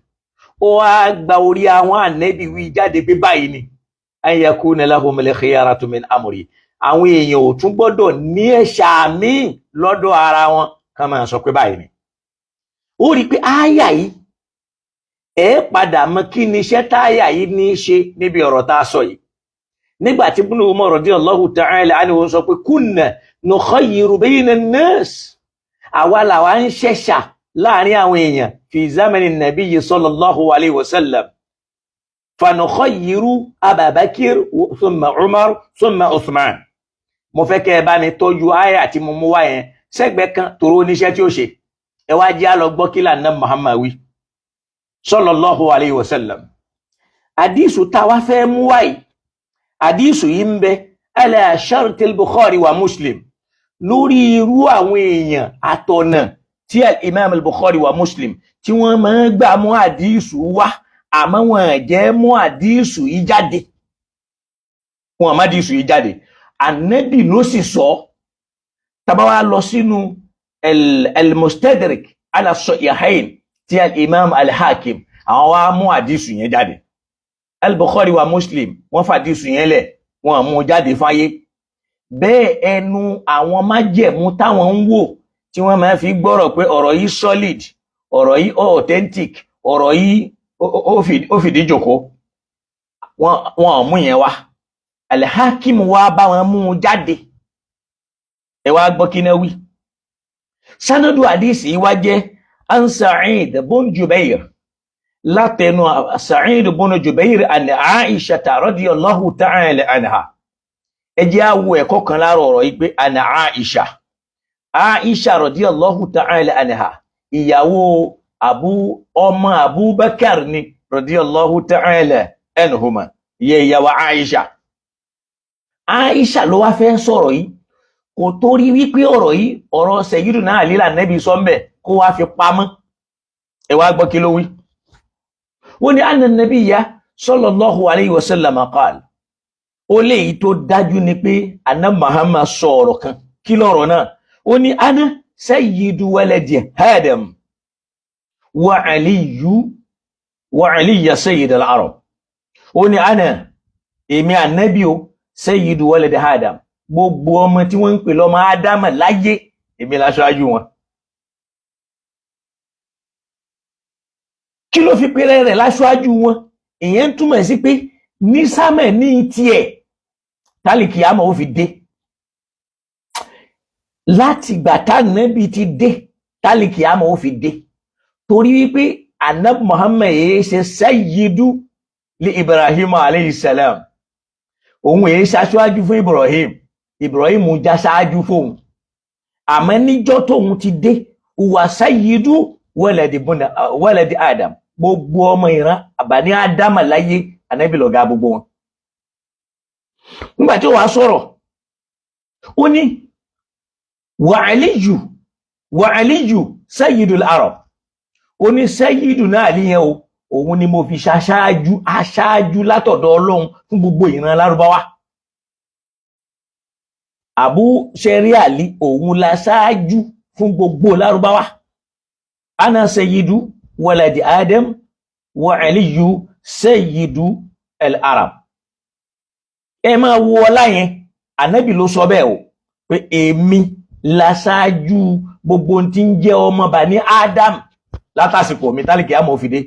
ó wá gba orí àwọn ànẹ́bí wí jáde pé báyìí ni, an yakuna lahumul khiyaratu min amri. Àwọn èèyàn ò tún gbọ́dọ̀ ní ẹ̀ṣà míì lọ́dọ̀ ara wọn ká máa sọ pé báyìí ni. Ó rí pé ááyà yìí padà mọ̀ kí ni iṣẹ́ tááyà yìí ní í ṣe níbi ọ̀rọ̀ tá a sọ yìí. Nígbà tí Ibn Umar radiyallahu ta'ala anhu sọ pé kunna nukhayyiru bayna an-nas, àwa làwa ń ṣẹ̀ṣà láàrin àwọn èèyàn fi zamani nabiyyi sallallahu alayhi wa sallam, fanukhayyiru Ababakir thumma Umar thumma Uthman. Mo fẹ́ kẹ́ ẹ bá mi tọ́jú àyà tí mo mú wá yẹn sẹ́gbẹ̀ẹ́ kan tòró oníṣẹ́ tí ó ṣe. Ẹ wá jẹ́ á lọ gbọ́ kí l'Ànábì Muhammad wí sallallahu alayhi wa sallam. Àdísù táwa fẹ́ mú wáyìí, àdísù yìí ń bẹ ala shartil Bukhari wa Muslim, lórí irú àwọn èèyàn àtọ̀nà tí al-Imam al-Bukhari wa Muslim tí wọ́n máa ń gbà mú àdísù wá, àmọ́ wọn jẹ́ mú àdísù yìí jáde. Wọn má àdísù yìí jáde. Ànábì ló sì sọ. Tá bá wá lọ sínú al-Mustadrak ala Sahihayn tí al-Imam al-Hakim, àwọn wá mú àdísù yẹn jáde. Al-Bukhari wa Muslim wọ́n fàdísù yẹn lẹ̀, wọ́n mú jáde fáyé. Bẹ́ẹ̀ ẹnu àwọn májẹ̀mú táwọn ń wò tí wọ́n máa fi gbọ́rọ̀ pé ọ̀rọ̀ yìí solid, ọ̀rọ̀ yìí authentic, ọ̀rọ̀ yìí ó fìdí jòkó, wọ́n mú yẹn wá. Al-Hakim wá bá wọn mú jáde. Ẹ wá gbọ́ kí náà wí. Sanadu hadisi yìí wá jẹ́ an Sa'id bun Jubair, látẹnu Sa'id bun Jubair an Aisha radiyallahu ta'ala anha. Ẹ jẹ́ á wo ẹ̀kọ́ kan lára ọ̀rọ̀ yìí pé an Aisha radiyallahu ta'ala anha, ìyàwó ọmọ Abubakar ni radiyallahu ta'ala anhuma, ìyàwó Aisha. Aisha ló wá fẹ́ sọ̀rọ̀ yìí, kò torí wípé ọ̀rọ̀ yìí ọ̀rọ̀ Sayyiduna Ali l'Ànábì sọ́mbẹ̀ kó wá fi pamọ́. Ẹ wá gbọ́ kí ló wí. Wọ́n ní anna nabiyya sallallahu alayhi wa sallam qala, ó léyìí tó dájú ni pé Ànábì Muhammad sọ̀rọ̀ kan. Kí lọ́rọ̀ náà? Ó ní ana sayyidu waladi Adam wa Aliyya sayyid al-Arab. Ó ní ana, èmi Ànábì o, sayyidu waladi Adam, gbogbo ọmọ tí wọ́n ń pè lọ́mọ Ádámà láyé, èmi láṣáájú wọn. kí ló fi pèrè rẹ̀ láṣáájú wọn ìyẹn túmọ̀ sí pé ní sámẹ̀ ní tiẹ̀ tálíkì àmọ́ ó fi dé láti ìgbà tánàbí ti dé tálíkì àmọ́ ó fi dé torí wípé Ànábì Muhammad yìí ṣe sayyidu li Ibrahim alayhi salam òun yìí ṣaṣáájú fún Ibrahim já ṣáájú fóun àmọ́ níjọ́ tóun ti dé wà sayyidu waladi Adam gbogbo ọmọ ìran àbáni Ádámà láyé Ànábì lọ̀gá gbogbo wọn nígbà tí ó wàá sọ̀rọ̀ ó ní wa aliyu sayyidul arab ó ní sayyidu náà líyẹn o òun ni mo fi aṣáájú látọ̀dọ̀ Ọlọ́run fún gbogbo ìran lárúbáwá Abu Sheri Ali òun la ṣáájú fún gbogbo lárúbáwá ana sayyidu waladi Adam wa aliyu sayyidu al-arab ẹ máa wo ọlá yẹn Ànábì ló sọ bẹ́ẹ̀ o pé èmi la ṣáájú gbogbo tí ń jẹ́ ọmọ Bani Adam látàsìkò mi tálíkì àmọ́ òfìdé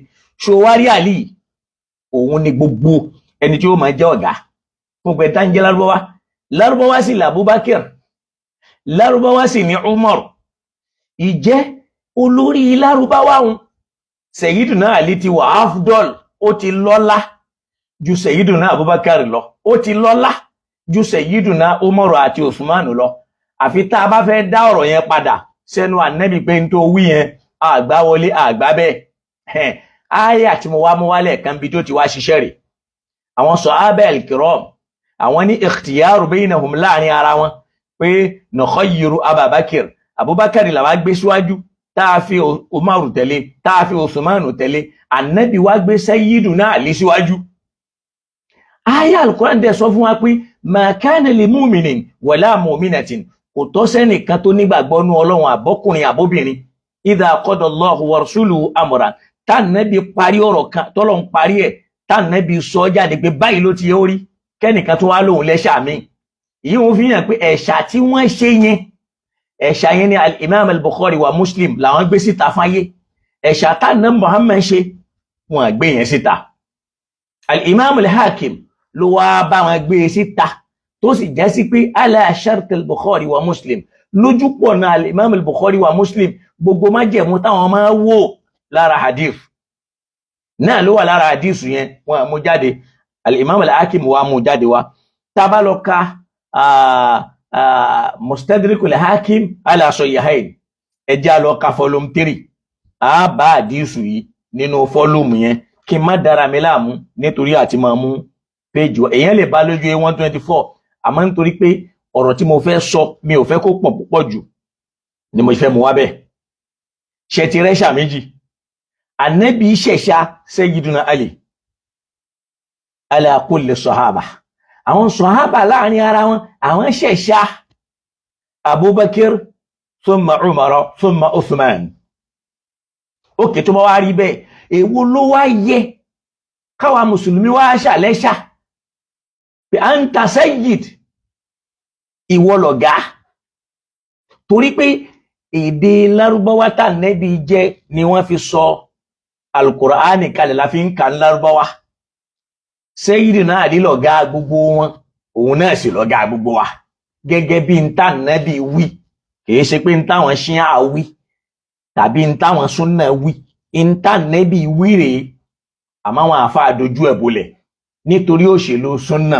ṣòwárí àlì òun ni gbogbo ẹni tí ó máa jẹ́ ọ̀gá gbogbo ẹ̀ta ń jẹ́ lárúbáwá sì ní Abubakar lárúbáwá sì ní Umar ìjẹ́ olórí lárúbáwá òun Sayyiduna Ali ti wà afdol ó ti lọ́lá ju Sayyiduna Abubakar lọ ó ti lọ́lá ju Sayyiduna Umar àti Usman lọ àfi tá a bá fẹ́ dá ọ̀rọ̀ yẹn padà sẹ́nu Ànábì pé n tó wí yẹn àgbá wọlé àgbá bẹ́ẹ̀ áyà tí mo wá mú wálẹ̀ kan bí tó ti wá ṣiṣẹ́ rẹ̀ àwọn sahaba al-kiram àwọn ní ikhtiyaru baynahum láàrin ara wọn pé nukhayyiru Abubakar làwá gbé síwájú tá a fi Umaru tẹ̀lé tá a fi Usmanu tẹ̀lé Ànábì wá gbé Sayyiduna Ali síwájú áyà al-Qur'an dẹ̀ sọ fún wa pé ma kana li mu'minin wala mu'minatin kò tọ́ sẹ́nìkan tó nígbàgbọ́ nú Ọlọ́run àbọ́kùnrin àbóbìnrin idha qada Allahu wa rasuluhu amran tánàbí parí ọ̀rọ̀ kan tọ́lọ̀ ń parí ẹ̀ tánàbí sọ jáde pé báyìí ló ti yẹ ó rí kẹ́nìkan tó wá lóhun lẹ́ṣà mi èyí wọn fi hàn pé ẹ̀ṣà tí wọ́n ṣe yẹn ẹ̀ṣà yẹn ni al-Imam al-Bukhari wa Muslim làwọn gbé síta fáyé ẹ̀ṣà tánà Muhammad ṣe wọn gbé yẹn síta al-Imam al-Hakim ló wá bá wọn gbé síta tó sì jẹ́ sí pé ala shart al-Bukhari wa Muslim lójú pọ̀ náà al-Imam al-Bukhari wa Muslim gbogbo májẹ̀mú táwọn máa wò lára hadith náà ló wà lára hadith yẹn wọn mú jáde al-Imam al-Hakim wa mú jáde wá tá bá lọ ka Mustadrik al-Hakim ala Sahihayn ẹ jẹ́ lọ ka volume 3 a bá hadith yìí nínú volume yẹn kí má dára mi láàmú nítorí àti máa mú page èyàn lè bá lójú 124 àmọ́ nítorí pé ọ̀rọ̀ tí mo fẹ́ sọ mi ò fẹ́ kó pọ̀ púpọ̀ jù ni mo fẹ́ mú wá bẹ́ẹ̀ ṣe ti rẹ́ṣà méjì Ànábì ṣẹ̀ṣà Sayyiduna Ali ala kulli sahaba àwọn sahaba láàrin ara wọn àwọn ṣẹ̀ṣà Abubakar thumma Umar thumma Uthman òkè tó bá wá rí bẹ́ẹ̀ èwo ló wá yẹ káwa mùsùlùmí wá ṣàlẹ́ṣà pé anta sayyid ìwọ lọ̀gá torí pé èdè lárúbáwá tá Ànábì jẹ́ ni wọ́n fi sọ Al-Qur'ani kalẹ̀ la fi ń kà lárúbáwá Sayyidina Ali lọ̀gá gbogbo wọn òun náà sì lọ̀gá gbogbo wa gẹ́gẹ́ bí n tá Ànábì wí kìí ṣe pé n táwọn Ṣíà wí tàbí n táwọn Súnnà wí n tá Ànábì wí rèé àmọ́ àwọn àfáà dojú ẹ̀ bolẹ̀ nítorí òṣèlú Súnnà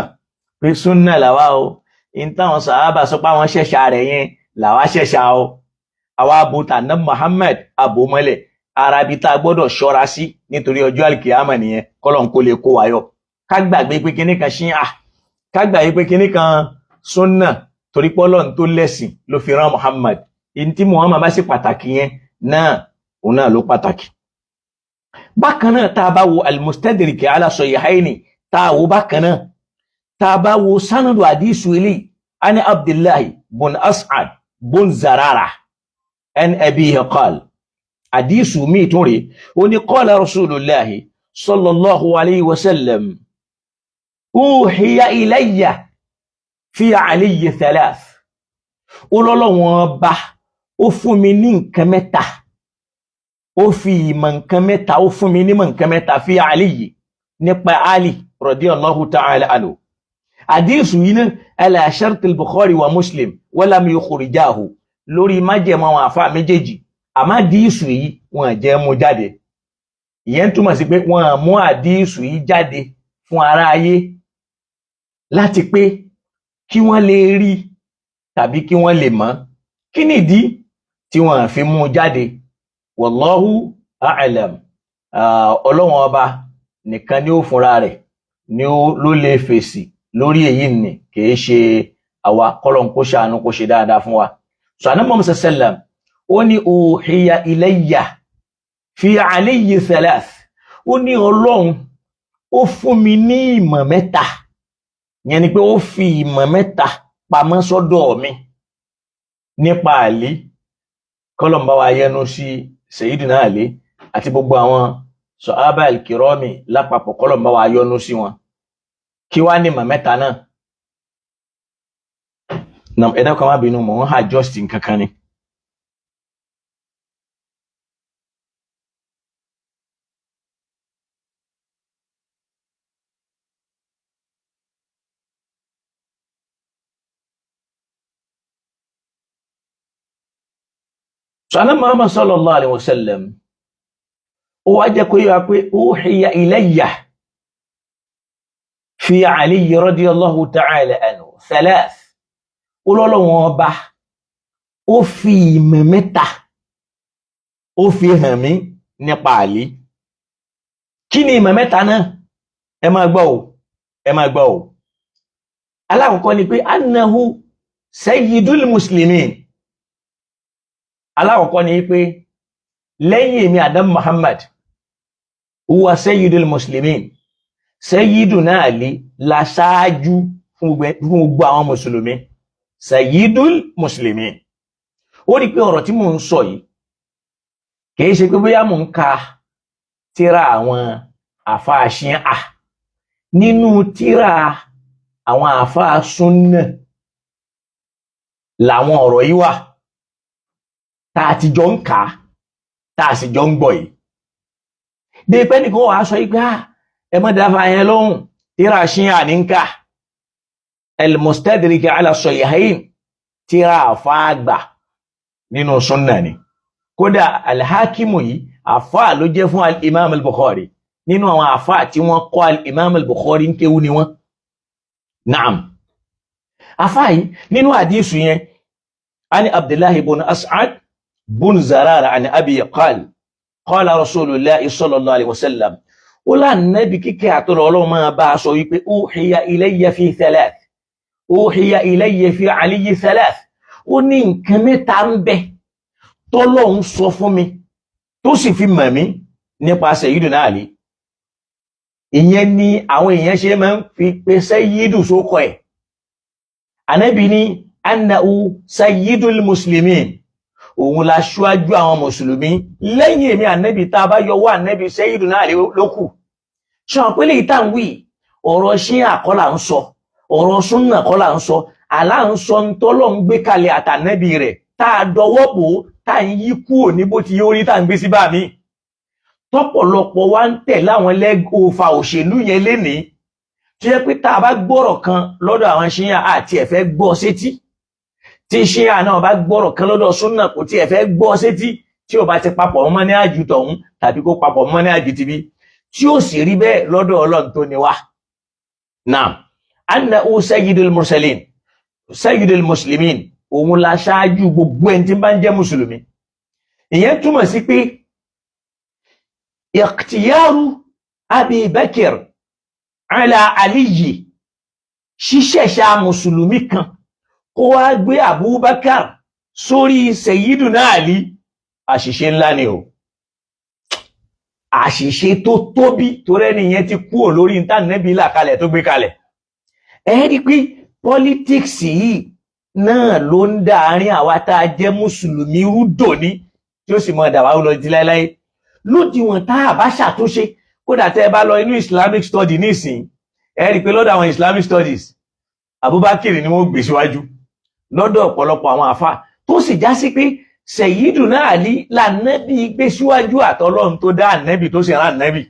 pé Súnnà làwa o n táwọn sàhábà sọ pé àwọn ṣẹ̀ṣà rẹ̀ yẹn làwa ṣẹ̀ṣà o àwa àbúta ná Muhammad abomọ́lẹ̀ arabi tá a gbọ́dọ̀ ṣọ́ra sí nítorí ọjọ́ alkiyama nìyẹn kọ́lọ̀n kó lè kó wáyọ̀ ká gbàgbé pé kíní kan Ṣíà ká gbàgbé pé kíní kan Súnnà torí pọ́lọ́n tó lẹ́sìn ló fi rán Muhammad in tí Muhammad bá sì pàtàkì yẹn náà òun náà ló pàtàkì bákan náà tá a bá wo al-Mustadrik ala Sahihayn tá a wo bákan náà tá a bá wo sanadu hadisu ilé ani Abdullahi bun As'ad bun Zarara an abihi qala hadisu mi tún rè ó ní qala Rasulullahi sallallahu alayhi wa sallam uhiya ilayya fi aliyi thalath olólọ́wọ́n bá ó fún mi ní nǹkan mẹ́ta ó fi ìmọ̀ nǹkan mẹ́ta ó fún mi nímọ̀ nǹkan mẹ́ta fi Ali yìí nípa Ali radiyallahu ta'ala anhu. Àdíìsù yìí náà ala shart al-Bukhari wa Muslim wa lam yukhrijahu lórí májẹ̀mú àwọn àfáà méjèèjì, àmọ́ àdíìsù yìí wọ́n jẹ́ mú jáde. Ìyẹn túmọ̀ sí pé wọ́n mú àdíìsù yìí jáde fún ará ayé láti pé kí wọ́n lè rí tàbí kí wọ́n lè mọ̀. Kí nìdí tí wọ́n fi mú jáde? Wallahu a'lam. Ọlọ́run ọba nìkan ni ó fúnra rẹ̀ ni ló lè fèsì lórí èyí ni, kìí ṣe àwa. Kọ́lọ́n kó ṣàánú kó ṣe dáadáa fún wa. So Ànábì Muhammad sallam ó ní uhiya ilayya fi alayhi thalath. Ó ní Ọlọ́run ó fún mi ní ìmọ̀ mẹ́ta, yẹn ni pé ó fi ìmọ̀ mẹ́ta pamọ́ sọ́dọ̀ mi nípa Àlí. Kọ́lọ́n bá wa yọ́nú sí Sayyidina Àlí àti gbogbo àwọn Sahaba al-Kirami lápapọ̀, kọ́lọ́n bá wa yọ́nú sí wọn. Kí wá ní ìmọ̀ mẹ́ta náà? Ẹ̀dá kan má bínú, mò ń adjust nǹkan kan ni. Ànábì Muhammad sallallahu alaihi wasallam ó wá jẹ́ kó yíwa pé uhiya ilayya fi Ali radiyallahu ta'ala anhu thalath. Ọlọ́run ọba ó fi ìmọ̀ mẹ́ta ó fi hàn mí nípa Àlí. Kí ni ìmọ̀ mẹ́ta náà? Ẹ máa gbọ́ o, ẹ máa gbọ́ o. Alákọ̀ọ́kọ́ ni pé annahu sayyidul muslimin. Alákọ̀ọ́kọ́ ni pé lẹ́yìn èmi Adam Muhammad huwa sayyidul muslimin. Sayyiduna Ali la ṣáájú fún gbogbo àwọn mùsùlùmí. Sayyidul muslimin. Ó rí pé ọ̀rọ̀ tí mò ń sọ yìí kìí ṣe pé bóyá mò ń ka tírà àwọn àfáà Ṣíà. Nínú tírà àwọn àfáà Súnnà làwọn ọ̀rọ̀ yìí wà, tá a ti jọ ń kà á, tá a sì jọ ń gbọ́ yìí. Dé pé nìkan wà á sọ yìí pé ẹ má dáfà yẹn lóhùn, tírà Ṣíà ní ń kà. Al-Mustadrik ala Sahihayn tírà àfáà àgbà nínú Súnnà ni. Kódà Al-Hakimu yìí àfáà ló jẹ́ fún al-Imam al-Bukhari. Nínú àwọn àfáà tí wọ́n kọ́ al-Imam al-Bukhari ń kéwú ni wọ́n. Naam. Àfáà yìí nínú àdísù yẹn, ani Abdullahi ibn As'ad bun Zarara ani Abi qala qala Rasulullahi sallallahu alaihi wasallam. Ó lá Nábì kíkẹ́ àtọ́lọ́ Ọlọ́run máa bá a sọ wípé uhiya ilayya fi thalath. Uhiya ilayya fi Ali thalath. Ó ní nǹkan mẹ́ta ń bẹ tọ́lọ́run sọ fún mi tó sì fi mọ̀ mí nípa Sayyiduna Ali. Ìyẹn ni àwọn èèyàn ṣe máa ń fi pe Sayyidu sókọ ẹ̀. Ànábì ní annahu sayyidul muslimin. Òun la ṣíwájú àwọn mùsùlùmí. Lẹ́yìn èmi Ànábì tá a bá yọwọ́ Ànábì Sayyiduna Ali lókù. Ṣọ́n pé lè tá ń wí ọ̀rọ̀ Ṣíà kọ́ là ń sọ, ọ̀rọ̀ Súnnà kọ́ là ń sọ. Àlá ń sọ ń tọ́lọ́ ń gbé kalẹ̀ àtànábì rẹ̀ tá a dọwọ́ bò tá ń yí kúrò ní bó ti yóò rí tá ń gbé sí bá mi. Tọ́pọ̀lọpọ̀ wá ń tẹ̀ láwọn lẹ́gọ̀ọ́fà òṣèlú yẹn lénìí, tí yẹ pé tá a bá gbọ́rọ̀ kan lọ́dọ̀ àwọn Ṣíà àti ẹ̀fẹ́ gbọ́ sétí, tí Ṣíà náà bá gbọ́rọ̀ kan lọ́dọ̀ Súnnà kò tí ẹ̀fẹ́ gbọ́ sétí, tí ó bá ti papọ̀ mọ́ ní àjù tọ̀hún tàbí kó papọ̀ mọ́ ní àjù tibí, tí ó sì rí bẹ́ẹ̀ lọ́dọ̀ Ọlọ́run tó ní wá. Naam, annahu sayyidul mursalin, sayyidul muslimin. Òun la ṣáájú gbogbo ẹni tí bá ń jẹ́ mùsùlùmí. Ìyẹn túmọ̀ sí pé ikhtiyaru Abi Bakr ala Aliyi, ṣíṣẹ̀ṣà mùsùlùmí kan kó wá gbé Abubakar sórí Sayyiduna Ali, àṣìṣe ńlá ni o. Àṣìṣe tó tóbi tó rẹ́ni yẹn ti kúrò lórí ìtànẹ́bí làkalẹ̀ tó gbé kalẹ̀. Ẹ rí pé politics yìí náà ló ń dá àárín àwa tá a jẹ́ mùsùlùmí rúdò ní, tí ó sì mọ̀ dàwà lọ di láíláí. Lódiwọ̀n tá a bá ṣàtúnṣe, kódà tẹ́ ẹ bá lọ inú Islamic study nísìn, ẹ rí pé lọ́dọ̀ àwọn Islamic studies Abubakar ni wọ́n gbé síwájú lọ́dọ̀ ọ̀pọ̀lọpọ̀ àwọn àfà, tó sì já sí pé Sayyiduna Ali lànẹ́bí gbé síwájú àtọlọ́run tó dá ànẹ́bí tó sì rán ànẹ́bí.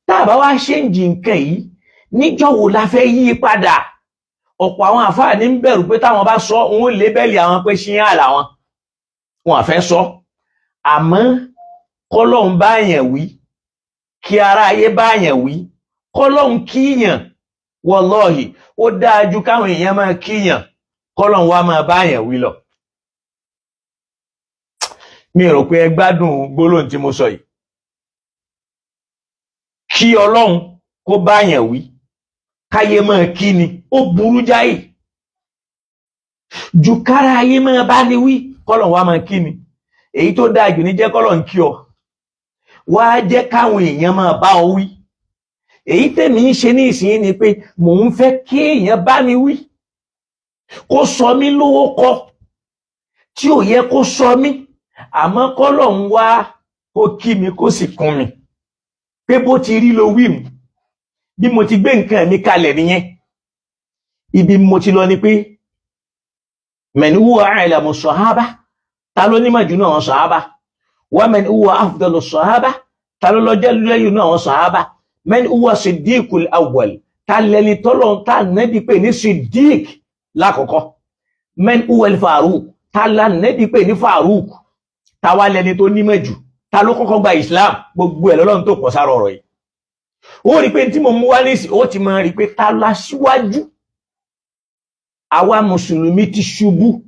Tá a bá wá ṣéǹjì nǹkan yìí níjọ́ wo la fẹ́ yí padà? Ọ̀pọ̀ àwọn àfáà ní ń bẹ̀rù pé táwọn bá sọ wọn ó lébẹ́lì àwọn pé ṣíyàn làwọn, wọn àfẹ́ sọ. Àmọ́ kọ́lọ́hún bá yẹn wí, kí ara ayé bá yẹn wí, kọ́lọ́hún kíyàn, wallahi ó dáa ju káwọn èèyàn máa kíyàn kọ́lọ́hún wá máa bá yẹn wí lọ. Mi rò pé ẹ gbádùn gbólóhùn tí mo sọ yìí. Kí Ọlọ́hun kó bá yẹn wí, káyé máa kí ni, ó burú jáì. Ju kára ayé máa bá ní wí, kọ́lọ́hún wá máa kí ni. Èyí tó dáa jù ní jẹ́ kọ́lọ́hún kí ọ, wá jẹ́ káwọn èèyàn máa bá ọ wí. Èyí tèmi ń ṣe ní ìsìn ni pé mò ń fẹ́ kí èèyàn bá mi wí, kó sọ mí lówó kọ tí ò yẹ kó sọ mí, àmọ́ kọ́lọ́hún wá kó kí mi kó sì kún mi pé bó ti rí ló wí mi, bí mo ti gbé nǹkan mi kalẹ̀ nìyẹn. Ibi mo ti lọ ni pé man huwa a'lamu sahaba, ta ló nímọ̀ jù náà àwọn sàhábà? Wa man huwa afdalu sahaba, ta ló lọ́jọ́ lẹ́yìn náà àwọn sàhábà? Man huwa siddiqul awwal, ta lẹni tọ́lọ̀ ta nẹ́bí pé ní siddiq lákọ̀ọ́kọ́? Man huwa al-faruq, ta la nẹ́bí pé ní faruq? Ta wá lẹni tó nímọ̀ jù? Ta ló kọ́kọ́ gba Islam? Gbogbo ẹ̀ lọ́lọ́run tó pọ̀ sára ọ̀rọ̀ yìí. Ó rí pé tí mo mú wá nísìn, ó ti máa rí pé ta la síwájú. Àwa mùsùlùmí ti ṣubú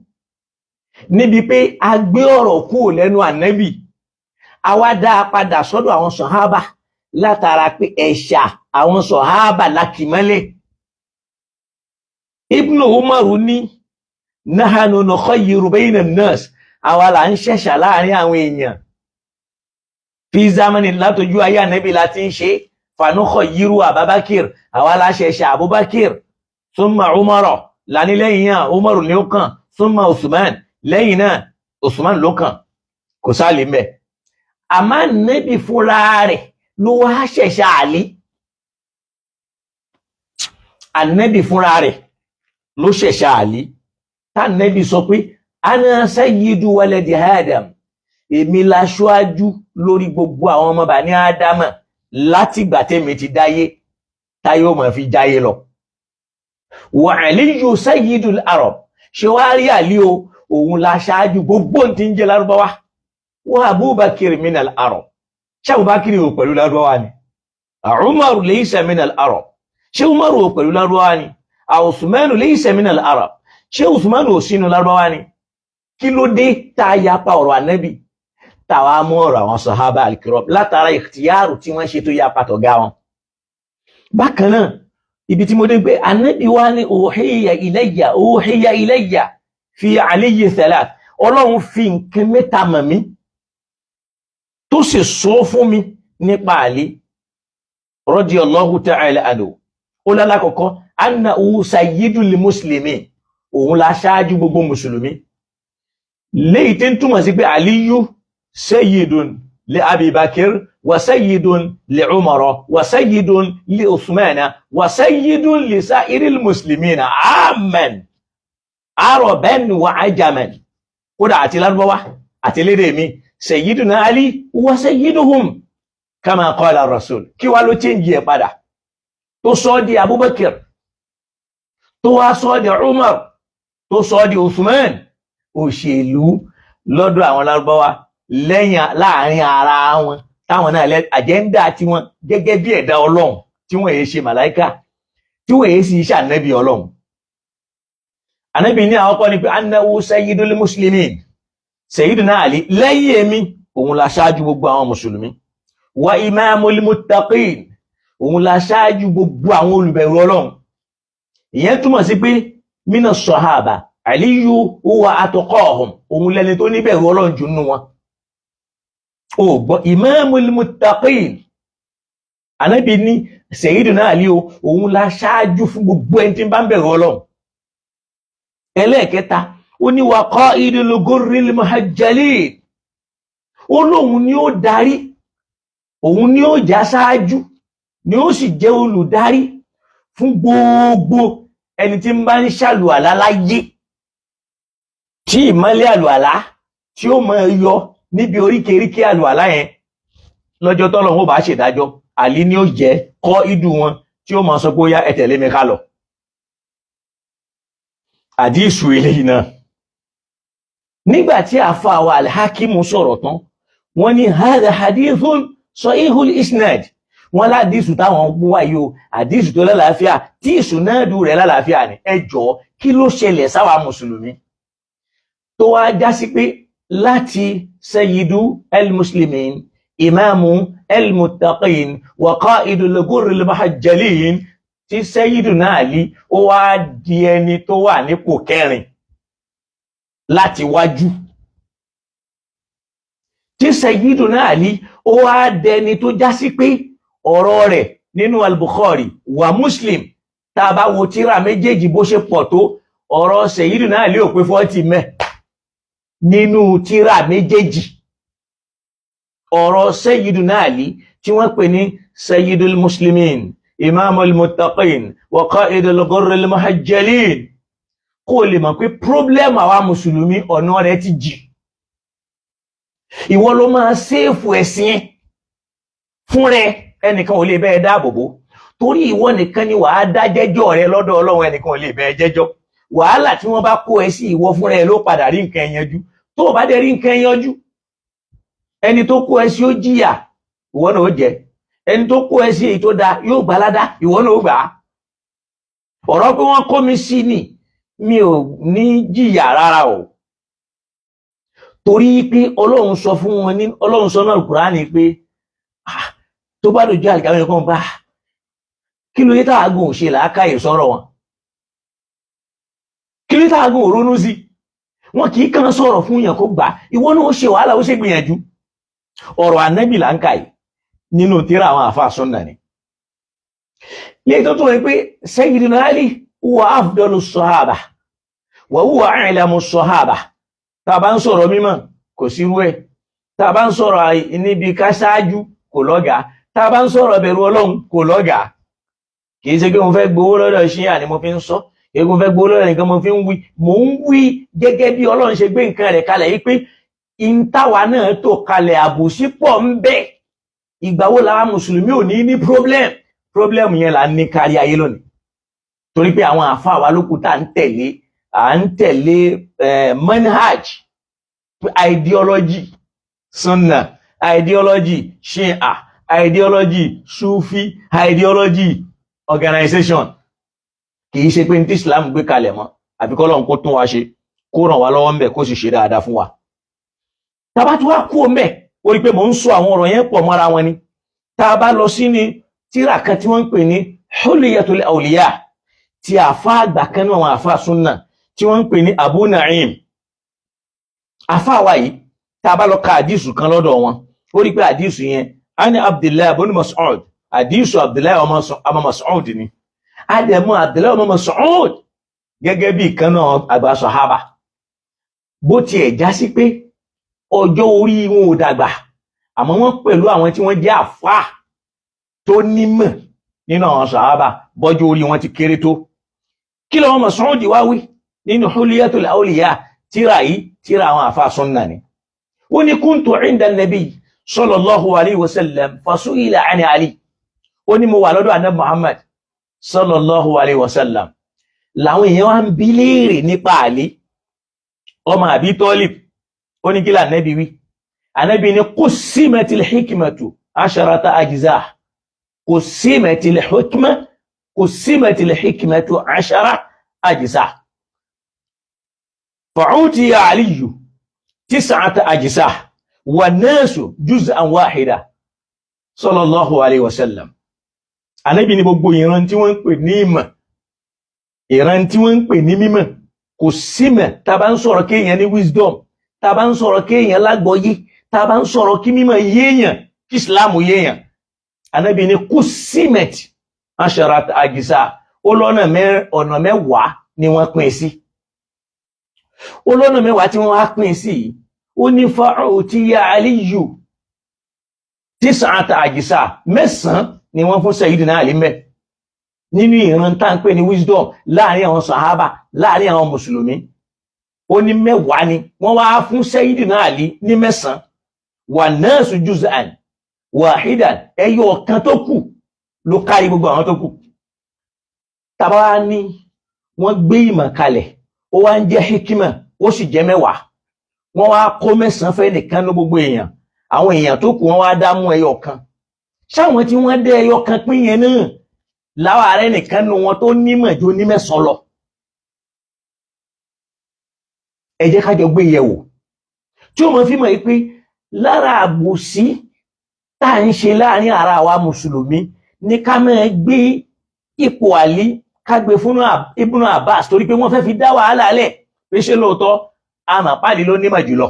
níbi pé a gbé ọ̀rọ̀ kúrò lẹ́nu ànábì, àwa dá a padà sọ́dọ̀ àwọn sàhábà látara pé ẹ̀ṣà àwọn sàhábà lákìmọ́lẹ̀. Ibnu Umaru ní nahanu nukhayyiru bayna an-nas, àwa là ń ṣẹ̀ṣà láàrin àwọn èèyàn. Fi zamani látọjú ayé ànábì láti ń ṣe, fanukhayyiru Abubakar, àwa la ṣẹ̀ṣà Abubakar, thumma Umara, lání lẹ́yìn náà Umaru ní ó kàn, thumma Usman, lẹ́yìn náà Usman ló kàn, kò sáàlì mẹ́. Àmá nẹ́bí fúnra rẹ̀ ló wá ṣẹ̀ṣà Àlí. Ànẹ́bí fúnra rẹ̀ ló ṣẹ̀ṣà Àlí. Tá nẹ́bí sọ pé ana sayyidu waladi Adam, èmi la ṣáájú lórí gbogbo àwọn ọmọ Bani Ádámà láti ìgbà tẹ́mi ti dáyé táyé ó máa fi jáyé lọ. Wa Aliyu sayyidul Arab, ṣe wá rí Àlí o, òun la ṣáájú gbogbo tí ń jẹ́ Lárúbáwá. Wa Abubakar minal Arab, ṣé Abubakar ò pẹ̀lú Lárúbáwá ni? Umar laysa minal Arab, ṣé Umar ò pẹ̀lú Lárúbáwá ni? Usman laysa minal Arab, ṣé Usman ò sínú Lárúbáwá ni? Kí ló dé tá a yapa ọ̀rọ̀ ànábì táwa mú ọ̀rọ̀ àwọn sàhábà al-kiram látara ìkhtiyáàrù tí wọ́n ṣe tó yapa tọ̀gá wọn? Bákan náà, ibi tí mo dé pé ànábì wá ní uhiya ilayya fi Aliyi thalath, Ọlọ́run fi nǹkan mẹ́ta mọ̀ mí tó sì sọ fún mi nípa Àlí radiyallahu ta'ala anhu. Ó lálákọ̀ọ́kọ́ annahu sayyidul muslimin, òun la ṣáájú gbogbo mùsùlùmí. Léyìí tí ń túmọ̀ sí pé Àlíyú sayyidun li Abi Bakr wa sayyidun li Umar wa sayyidun li Uthman wa sayyidun li sa'iril muslimina amman araban wa ajaman. Kódà àti Lárúbáwá àti lédè mi, sayyiduna Ali wa sayyiduhum kama qala Rasul. Kí wá ló change ẹ̀ padà tó sọ di Abubakar, tó wá sọ di Umar, tó sọ di Uthman? Òṣèlú lọ́dọ̀ àwọn Lárúbáwá lẹ́yìn láàrin ara wọn, táwọn náà àjẹ́ndà tí wọ́n gẹ́gẹ́ bí ẹ̀dá Ọlọ́run, tí wọ́n èé ṣe màláíkà, tí wọ́n èé sì ṣe ànábì Ọlọ́run. Ànábì ní àwọn kọ́ ni pé annahu sayyidul muslimin, sayyiduna Ali lẹ́yìn èmi òun la ṣáájú gbogbo àwọn mùsùlùmí. Wa imamul muttaqin, òun la ṣáájú gbogbo àwọn olùbẹ̀rù Ọlọ́run. Ìyẹn túmọ̀ sí pé mina sahaba Aliyu huwa atqahum, òun lẹni tó níbẹ̀rù Ọlọ́run jù nínú wọn. Ó gbọ́ imamul muttaqin, Ànábì ní sayyiduna Ali òun la ṣáájú fún gbogbo ẹni tí ń bá ń bẹ̀rù Ọlọ́run. Ẹlẹ́ẹ̀kẹta, ó ní wa qa'idul ghurril muhajjalin, ó lóun ni ó darí, òun ni ó já ṣáájú, ni ó sì jẹ́ olùdarí fún gbogbo ẹni tí ń bá ń ṣàlùwàlá láyé tí ìmọ́lẹ̀ àlùàlá tí ó máa yọ níbi oríkèéríkèé àlùàlá yẹn lọ́jọ́ tọ́lọ́run ó bá ṣèdájọ́ Àlí ni ó jẹ́ kọ́ ìdù wọn tí ó máa sọ pé ó yá ẹ tẹ̀lé mi ká lọ. àdísù eléyìí náà nígbà tí àfa wa Al-Hakim sọ̀rọ̀ tán wọ́n ní hadha hadithun sahihul isnad, wọ́n ládìsù táwọn mú wáyé o àdìsù tó lálàáfíà tí ìsúnádù rẹ̀ lálàáfíà ni. ẹ jọ̀ọ́ kí ló ṣẹlẹ̀ sáwà mùsùlùmí tó wá já sí pé láti sayyidu al-muslimin imamu al-muttaqin wa qa'idul ghurril muhajjalin tí Sayyiduna Ali ó wá di ẹni tó wà nípò kẹrin láti wájú, tí Sayyiduna Ali ó wá dẹni tó já sí pé ọ̀rọ̀ rẹ̀ nínú al-Bukhari wa Muslim tá a bá wo tírà méjèèjì bó ṣe pọ̀ tó ọ̀rọ̀ Sayyiduna Ali ò pé 40 mẹ́ nínú tírà méjèèjì. ọ̀rọ̀ Sayyiduna Ali tí wọ́n pè ní Sayyidul Muslimin Imamul Muttaqin wa Qa'idul Ghurril Muhajjalin kó lè mọ̀ pé problem àwa mùsùlùmí ọ̀nà rẹ̀ ti jì. ìwọ ló máa ṣèfù ẹ̀sìn fún rẹ, ẹnìkan ò lè bẹ́ẹ̀ dáàbòbò torí ìwọ nìkan ni wàá dá jẹ́jọ́ rẹ lọ́dọ̀ Ọlọ́run, ẹnìkan ò lè bẹ́ẹ̀ jẹ́jọ́. wàhálà tí wọ́n bá kó ẹ sí ìwọ fúnra ẹ ló padà rí nǹkan yanjú. tó o bá dé rí nǹkan yanjú, ẹni tó kó ẹ sí ó jìyà, ìwọ náà ó jẹ. ẹni tó kó ẹ sí èyí tó dáa yóò gbà ládá, ìwọ náà ó gbà á. ọ̀rọ̀ pé wọ́n kó mi sí ni mi ò ní jìyà rárá o, torí pé Ọlọ́run sọ fún wọn ní Ọlọ́run sọ náà Kùránì pé tó bá dojú àlìkàwé nìkan bá kí ló yẹ táàgùn ò ṣe làákàyè sọ̀rọ̀ wọn, kí ló yẹ táàgùn ò ronú sí wọn, kì í kàn sọ̀rọ̀ fún yàn kó gbà, ìwọ náà ó ṣe wàhálà ó ṣe gbìyànjú. ọ̀rọ̀ Ànábì là ń kà yìí nínú tírà àwọn àfa Sunnah ni. lẹ́yìn tó tún wọ́n pé Sayyidina Ali huwa afdalu sahaba wa huwa a'lamu sahaba. tá a bá ń sọ̀rọ̀ mímọ́ kò sí irú ẹ̀, tá a bá ń sọ̀rọ̀ níbi ká ṣáájú kò lọ́gàá, tá a bá ń sọ̀rọ̀ bẹ̀rù Ọlọ́run kò lọ́gàá. kì í ṣe pé mo fẹ́ gbowó lọ́dọ̀ ṣíyà ni mo fi ń sọ, kì í ṣe pé mo fẹ́ gbowó lọ́dọ̀ nǹkan mo fi ń wí, mò ń wí gẹ́gẹ́ bí Ọlọ́run ṣe gbé nǹkan rẹ̀ kalẹ̀ yìí pé ìntàwá náà tó kalẹ̀ àbòsí pọ̀ ń bẹ. ìgbà wo làwọn mùsùlùmí ò ní problem yẹn là ń ní kárí ayé lónìí, torí pé àwọn àfa wa lókù tá à ń tẹ̀lé manhaj, ideology Sunnah, ideology Shia, ideology Sufi, ideology organization. kì í ṣe pé ní tí Islam gbé kalẹ̀ mọ́ àbí k'Ọlọ́run kó tún wa ṣe, kó ràn wá lọ́wọ́ ńbẹ̀, kó sì ṣe dáadáa fún wa. tàbá tí wàá kú ńbẹ̀ ó rí pé mò ń sọ àwọn ọ̀rọ̀ yẹn pọ̀ mọ́ra wọn ni. tá a bá lọ sí ní tírà kan tí wọ́n ń pè ní Hulyatul Awliya ti àfa àgbà kan náà àwọn àfa Sunnah tí wọ́n ń pè ní Abu Na'im. àfa wa yìí tá a bá lọ ka àdìsù kan lọ́dọ̀ wọn ó rí pé àdìsù yẹn ani Abdullahi ibn Mas'ud, àdìsù Abdullahi ọmọ Mas'ud ni. Adẹ̀mọ́ Abdullahi ọmọ Mas'ud gẹ́gẹ́ bí ìkan náà àgbà sàhábà, bó tiẹ̀ já sí pé ọjọ́ orí wọn ò dàgbà, àmọ́ wọ́n pẹ̀lú àwọn tí wọ́n jẹ́ àfáà tó nímọ̀ nínú àwọn sàhábà bọ́jọ́ orí wọn ti kéré tó. kí ló ọmọ Mas'ud wá wí nínú Hulyatul Awliya tírà yìí, tírà àwọn àfáà Sunnah ni. ó ní kuntu inda an-nabi sallallahu alayhi wa sallam fasu'ila an Ali. ó ní mo wà lọ́dọ̀ Ànábì Muhammad sallallahu alayhi wa sallam, làwọn èèyàn wá ń bi léèrè nípa Àlí ọmọ Abi Talib. ó ní kí l'Ànábì wí? Ànábì ní qussimatil hikmatu 10 ajza, qussimatil hikmatu 10 ajza, fa'utiya Aliyyu 9 ajza wan nasu juz'an wahida sallallahu alayhi wa sallam. Ànábì ní gbogbo ìran tí wọ́n ń pè ní ìmọ̀, ìran tí wọ́n ń pè ní mímọ̀, kò símọ̀ tá bá ń sọ̀rọ̀ kéèyàn ní wisdom, tá bá ń sọ̀rọ̀ kéèyàn lágbọ́yé, tá bá ń sọ̀rọ̀ kí mímọ̀ yéèyàn, kí Islam yéèyàn. Ànábì ní qussimat 10 ajza, ó lọ́nà ọ̀nà mẹ́wàá ni wọ́n pín sí. ó lọ́nà mẹ́wàá tí wọ́n á pín sí, ó ní fa'utiya Aliyyu 9 ajza, 9 ni wọ́n fún Sayyidina Ali mẹ́ nínú ìran tá ń pè ní wisdom láàrin àwọn sàhábà, láàrin àwọn mùsùlùmí. ó ní 10 ni wọ́n wá fún Sayyidina Ali ní 9 wà nasu juz'an wahidan ẹyọ kan tó kù ló kárí gbogbo àwọn tó kù. Tàbá ní wọ́n gbé ìmọ̀ kalẹ̀ ó wá ń jẹ́ hikima ó sì jẹ́ 10 wọ́n wá kó 9 fẹ́ nìkan ní gbogbo èèyàn, àwọn èèyàn tó kù wọ́n wá dá mú ẹyọ kan. Ṣáwọn tí wọ́n dé ẹyọ kan pín yẹn náà láwa rẹ̀ nìkan nínú wọn tó nímọ̀ jó ní 9 lọ. Ẹ jẹ́ ká jọ gbé yẹ̀wò tí ó mọ̀ fi mọ̀ pé lára àbòsí tá à ń ṣe láàrin ara wa mùsùlùmí ní ká máa gbé ipò Àlí ká gbé fún Ibn Abbas torí pé wọ́n fẹ́ fi dá wàhálà lẹ̀ pé ṣé lóòótọ́ àmọ́ pàdé ló nímọ̀ jùlọ.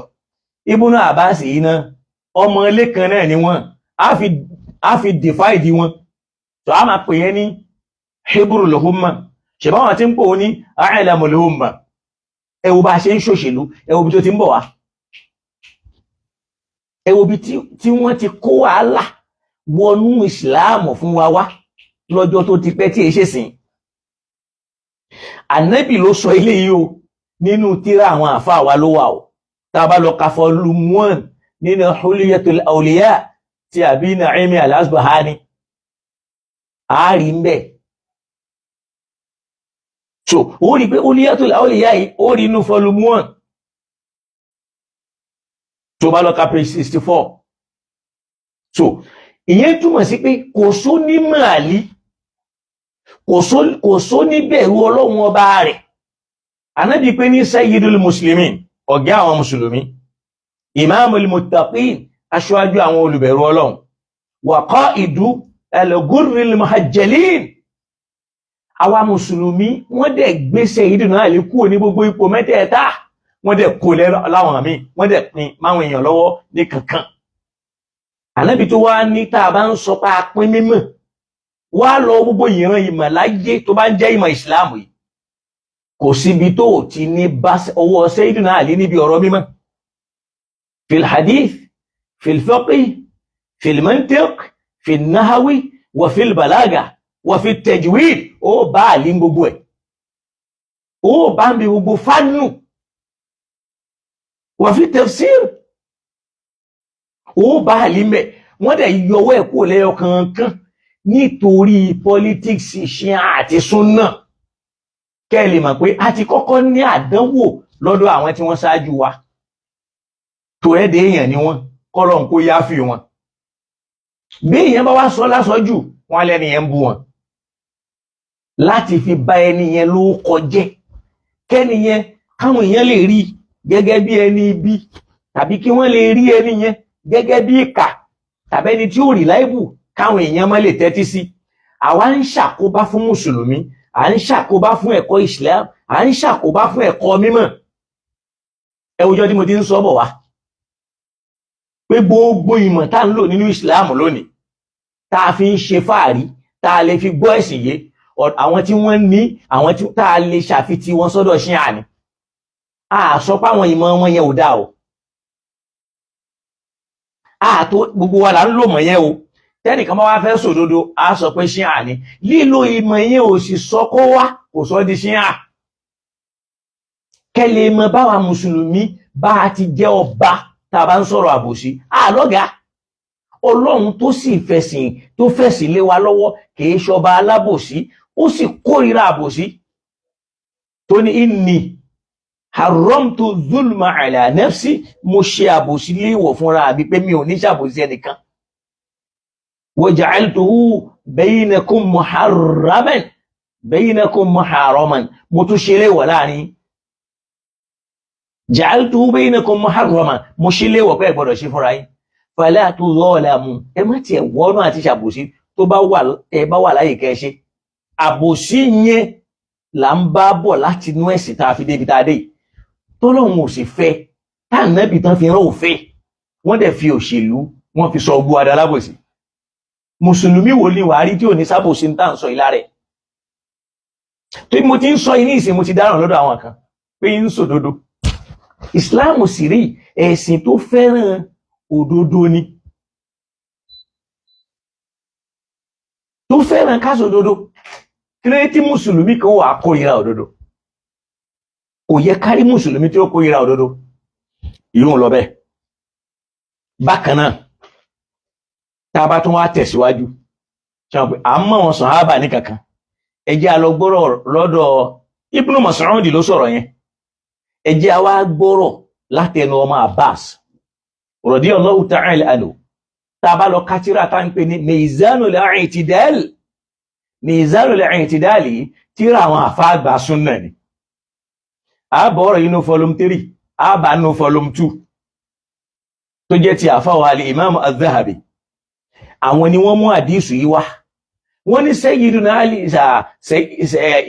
Ibn Abbas yìí náà ọmọ ilé kan náà ni wọ́n á fi divide wọn tó a máa pè yẹn ní Hibrul Umma ṣùgbọ́n àwọn tí ń pò ní A'lamul Umma. Ẹ wo bá ṣe ń ṣòṣèlú, ẹ wo bí tó ti ń bọ̀ wá, ẹ wo bí tí wọ́n ti kó wàhálà wọnú ìsìláàmù fún wa wá lọ́jọ́ tó ti pẹ́ tí èṣe sìn. Ànábì ló sọ ilé yìí o nínú tírà àwọn àfáà wa ló wà o. Tá a bá lọ ka volume 1 nínú Hulyatul Awliya ti Abi Na'im al-Asbahani a rí ń bẹ̀. So ó rí pé Hulyatul Awliya yìí ó rí inú volume 1 tó bá lọ ka page 64. So ìyẹn túmọ̀ sí pé kò só ní màálí kò só ní bẹ̀rù Ọlọ́run ọba rẹ̀. Ànábì pé ní Sayyidul Muslimin ọ̀gá àwọn mùsùlùmí, Imamul Muttaqin aṣáájú àwọn olùbẹ̀rù Ọlọ́run, wa qa'idu al-ghurril muhajjalin. Àwa mùsùlùmí wọ́n dẹ̀ gbé Sayyidina Ali kúrò ní gbogbo ipò mẹ́tẹ̀ẹ̀ta, wọ́n dẹ̀ kó láwọn àmì, wọ́n dẹ̀ pín máwọn èèyàn lọ́wọ́ ní kankan. Ànábì tó wá ní tá a bá ń sọ pa pín mímọ̀ wá lọ gbogbo ìran ìmọ̀ láyé tó bá ń jẹ́ ìmọ̀ ìsìláàmù yìí kò síbi tó ti ní bá ọwọ́ Sayyidina Ali níbi ọ̀rọ̀ mímọ̀. Fil hadith, fil fiqh, fil mantiq, fil nahawi, wa fil balaga, wa fil tajwid, ó bá Ali gbogbo ẹ̀. Ó bá ń bí gbogbo fánù, wa fil tafsir, ó bá Ali mẹ́. Wọ́n dẹ̀ yọwọ́ ẹ̀ kúrò lẹ́yọ kankan nítorí politics Ṣíà àti Súnnà. Kẹ́ lè mọ̀ pé a ti kọ́kọ́ ní àdánwò lọ́dọ̀ àwọn tí wọ́n ṣáájú wa. Tó ẹ̀dẹ̀ èèyàn ni wọ́n, kọ́lọ́hun kó yááfì wọn. Bí èèyàn bá wá sọ lásọjù, wọ́n lẹ́ni yẹn ń bú wọn. Láti fi bá ẹni yẹn ló kọjẹ́. Kẹ́ni yẹn káwọn èèyàn lè rí gẹ́gẹ́ bí ẹni ibi, tàbí kí wọ́n lè rí ẹni yẹn gẹ́gẹ́ bí ìkà, tàbí ẹni tí ó reliable káwọn èèyàn má lè tẹ́tí sí. Àwa ń ṣàkóbá fún mùsùlùmí, à ń ṣàkóbá fún ẹ̀kọ́ Islam, à ń ṣàkóbá fún ẹ̀kọ́ mímọ̀. Ẹ wòjọ́ tí mo ti ń sọ bọ̀ wá pé gbogbo ìmọ̀ tá ń lò nínú Islam lónìí tá a fi ń ṣe fáàrí, tá a lè fi gbọ́ ẹ̀sìn yé, àwọn tí wọ́n ní, àwọn tí tá a lè ṣàfitì wọn sọ́dọ̀ Ṣíà ni. A sọ pé àwọn ìmọ̀ wọn yẹn ò dáa o. A tó gbogbo wa là ń lò mọ̀ yẹn o. Tẹ́nìkan bá wá fẹ́ sòdodo, a sọ pé Ṣíà ni. Lílo ìmọ̀ yẹn ò sì sọ kó wá, kò sọ di Ṣíà. Kẹ́lẹ̀ mọ̀ báwa mùsùlùmí bá a ti jẹ́ ọba tá a bá ń sọ̀rọ̀ àbòsí. Àlọ́gà Ọlọ́run tó sì fẹ̀sìn lé wa lọ́wọ́ kìí ṣọba alábòsí, ó sì kórìíra àbòsí. Tó ní inni haramtu zulma ala nafsi, mo ṣe àbòsí léèwọ̀ fúnra mi pé mi ò ní ṣàbòsí ẹnìkan. وجعلته بينكم محرما متشلي ولاني جعلته بينكم محرما مشلي وبẹ gbọ́dọ̀ ṣe fúnra yín فلا تظالموا ẹ má tiẹ̀ wọnú àti ṣàbòsí tó bá wà láyé kẹ́ ṣe. Àbòsí yẹn là ń bá bọ̀ láti inú ẹ̀sìn tá a fi débi tá a dé tọ́lọ́run ò sì fẹ́ tá Ànábì tán fi rán òfin wọ́n dẹ̀ fi òṣèlú wọ́n fi sọ ogun adálábòsí. Mùsùlùmí wo ni wàá rí tí ò ní sábòsí ń tà ń sọ ìlà rẹ̀? Tó mo ti ń sọ yìí ní ìsìn mo ti dáràn lọ́dọ̀ àwọn kan pé ń sòdodo. Ìsìláàmù sì rí ẹ̀sìn tó fẹ́ràn òdodo ni. Tó fẹ́ràn ká sòdodo. Kí ló dé tí mùsùlùmí kan wà kórìíra òdodo? kò yẹ kárí mùsùlùmí tí ó kórìíra òdodo ìyóò lọ bẹ́ẹ̀. Bákan náà tá a bá tún wá tẹ̀síwájú ṣe pé à ń mọ̀ wọn sàhábà ní kankan, ẹ jẹ́ a lọ gbọ́rọ̀ lọ́dọ̀ Ibn Mas'ud ló sọ̀rọ̀ yẹn, ẹ jẹ́ a wá gbọ́rọ̀ látẹnu ọmọ Abbas radiyallahu ta'ala anhu. Tá a bá lọ kátírà tá ń pè ní Mizanul I'tidal, Mizanul I'tidal yìí tíra àwọn àfáàgbà súnnà ni. Àbọ̀rọ̀ inú volume 3, àbá nínú volume 2 tó jẹ́ ti àfáwà al-Imam al-Dhahabi. Àwọn ni wọ́n mú àdísù yìí wá. Wọ́n ní Sayyiduna Ali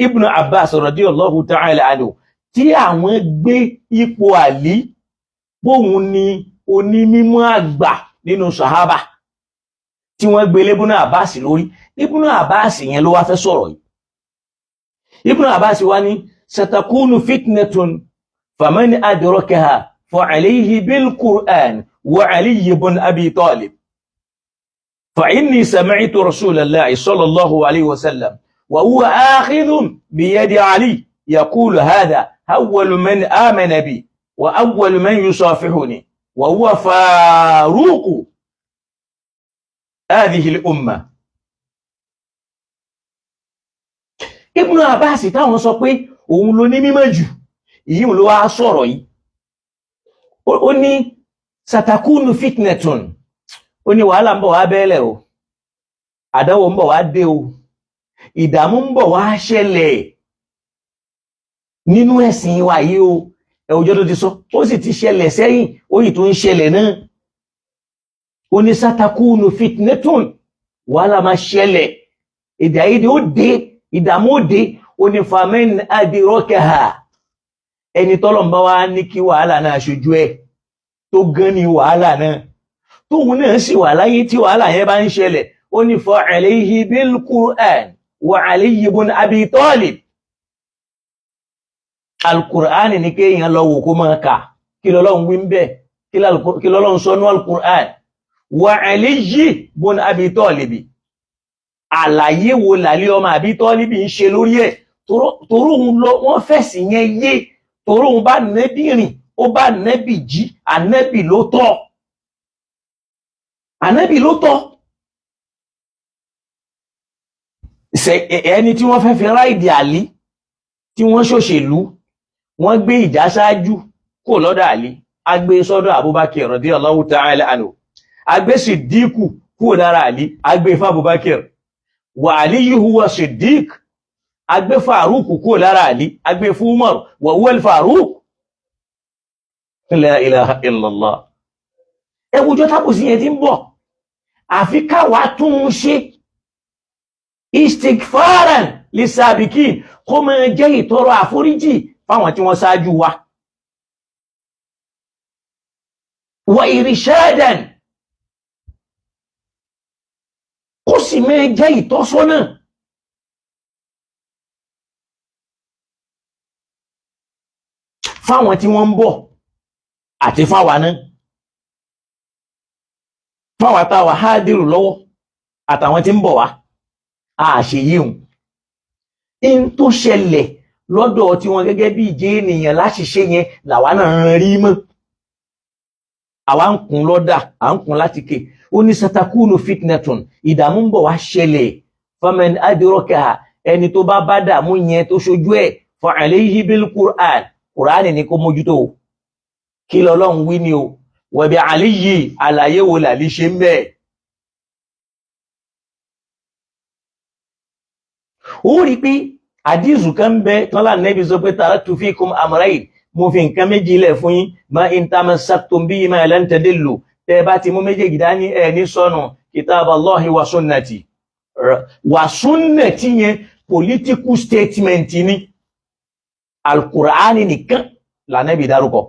Ibn Abbas radiyallahu ta'ala anhu tí àwọn gbé ipò Àlí bóhun ni onímímọ́ àgbà nínú sàhábà, tí wọ́n gbé Ibn Abbas lórí. Ibn Abbas yẹn ló wá fẹ́ sọ̀rọ̀ yìí. Ibn Abbas wá ní satakunu fitnatun faman adrakaha fa alayhi bil Qur'an wa Ali ibn Abi Talib. فإني سمعت رسول الله صلى الله عليه وسلم وهو آخذ بيد علي يقول هذا أول من آمن بي وأول من يصافحني وهو فاروق هذه الأمة. Ibn Abbas táwọn sọ pé òun ló ní mímọ́ jù yìí ló wá sọ̀rọ̀ yìí. Ó ní satakunu fitnatun, ó ní wàhálà ń bọ̀ wá bẹ́ẹ̀lẹ̀ o, àdánwò ń bọ̀ wá dé o, ìdààmú ń bọ̀ wá ṣẹlẹ̀ nínú ẹ̀sìn wa yìí o. Ọjọ́ tó ti sọ ó sì ti ṣẹlẹ̀ sẹ́yìn, ó yìí tó ń ṣẹlẹ̀ náà. Ó ní satakunu fitnatun, wàhálà máa ṣẹlẹ̀, èdè-àìyedè ó dé, ìdààmú ó dé. Ó ní faman adrakaha, ẹni tọ́lọ̀ ń bá wá ní kí wàhálà náà ṣojú ẹ̀ tó gan ni wàhálà náà, tóun náà sì wà láyé tí wàhálà yẹn bá ń ṣẹlẹ̀, ó ní fa alayhi bil Qur'an wa Ali ibn Abi Talib. Al-Qur'an ní kéèyàn lọ wò kó máa kà, kí lọ́lọ́run wí ń bẹ̀, kí lọ́lọ́run sọ ní Al-Qur'an. Wa Ali ibn Abi Talib, àlàyé wo làlí ọmọ Abi Talib ń ṣe lórí ẹ̀, toróhun lọ wọ́n fẹ̀sì yẹn yé, toróhun bá nẹ́bì rìn, ó bá nẹ́bì jí, ànẹ́bì ló tọ́. Ànábì ló tọ́. Ẹni tí wọ́n fẹ́ fi ráìdì Àlí, tí wọ́n ṣòṣèlú, wọ́n gbé ìjà ṣáájú kò lọ́dọ̀ Àlí, a gbé sọ́dọ̀ Abubakar radiyallahu ta'ala anhu, a gbé Siddiqu kò lára Àlí, a gbé fún Abubakar. Wa Aliyu huwa Siddiq, a gbé Faruq kò lára Àlí, a gbé fún Umar wa huwa al-Faruq. La ilaha illallah. Ẹwùjọ́ tábùsí yẹn ti ń bọ̀, àfi káwà tún ń ṣe istighfaran lisabikin, kó máa jẹ́ ìtọrọ àforíjì fáwọn tí wọ́n ṣáájú wa. Wa irshadan, kó sì máa jẹ́ ìtọ́sọ́nà fáwọn tí wọ́n ń bọ̀ àti fáwa náà, fáwọn táwa hádìrù lọ́wọ́ àtàwọn tí ń bọ̀ wá. Àṣẹ yíhun in tó ṣẹlẹ̀ lọ́dọ̀ tí wọ́n gẹ́gẹ́ bí ìjẹ́ ènìyàn láṣìṣe yẹn làwa náà rí mọ́. Àwa ń kún lọ́dà, à ń kún láti ké. Ó ní satakunu fitnatun, ìdààmú ń bọ̀ wá ṣẹlẹ̀. Faman adrakaha, ẹni tó bá dààmú yẹn tó ṣojú ẹ̀, fa alayhi bil Qur'an, Qur'an ni kó mójútó. Kí lọ́lọ́run wí ni o. Wa bi Aliyi, àlàyé wo làlí ṣe ń bẹ́ẹ̀. Ó rí pé àdísù kan ń bẹ tán lá Nẹ́bí sọ pé taraktu fikum amrayn, mo fi nǹkan méjì lẹ̀ fún yín, ma in tamassaktum bihima lan tadillu, tẹ́ bá ti mú méjèèjì dání ẹ̀ ní sọnù, kitaballahi wa sunnati. Wa sunnati yẹn political statement ni, Al-Qur'ani nìkan là Nẹ́bí dárúkọ.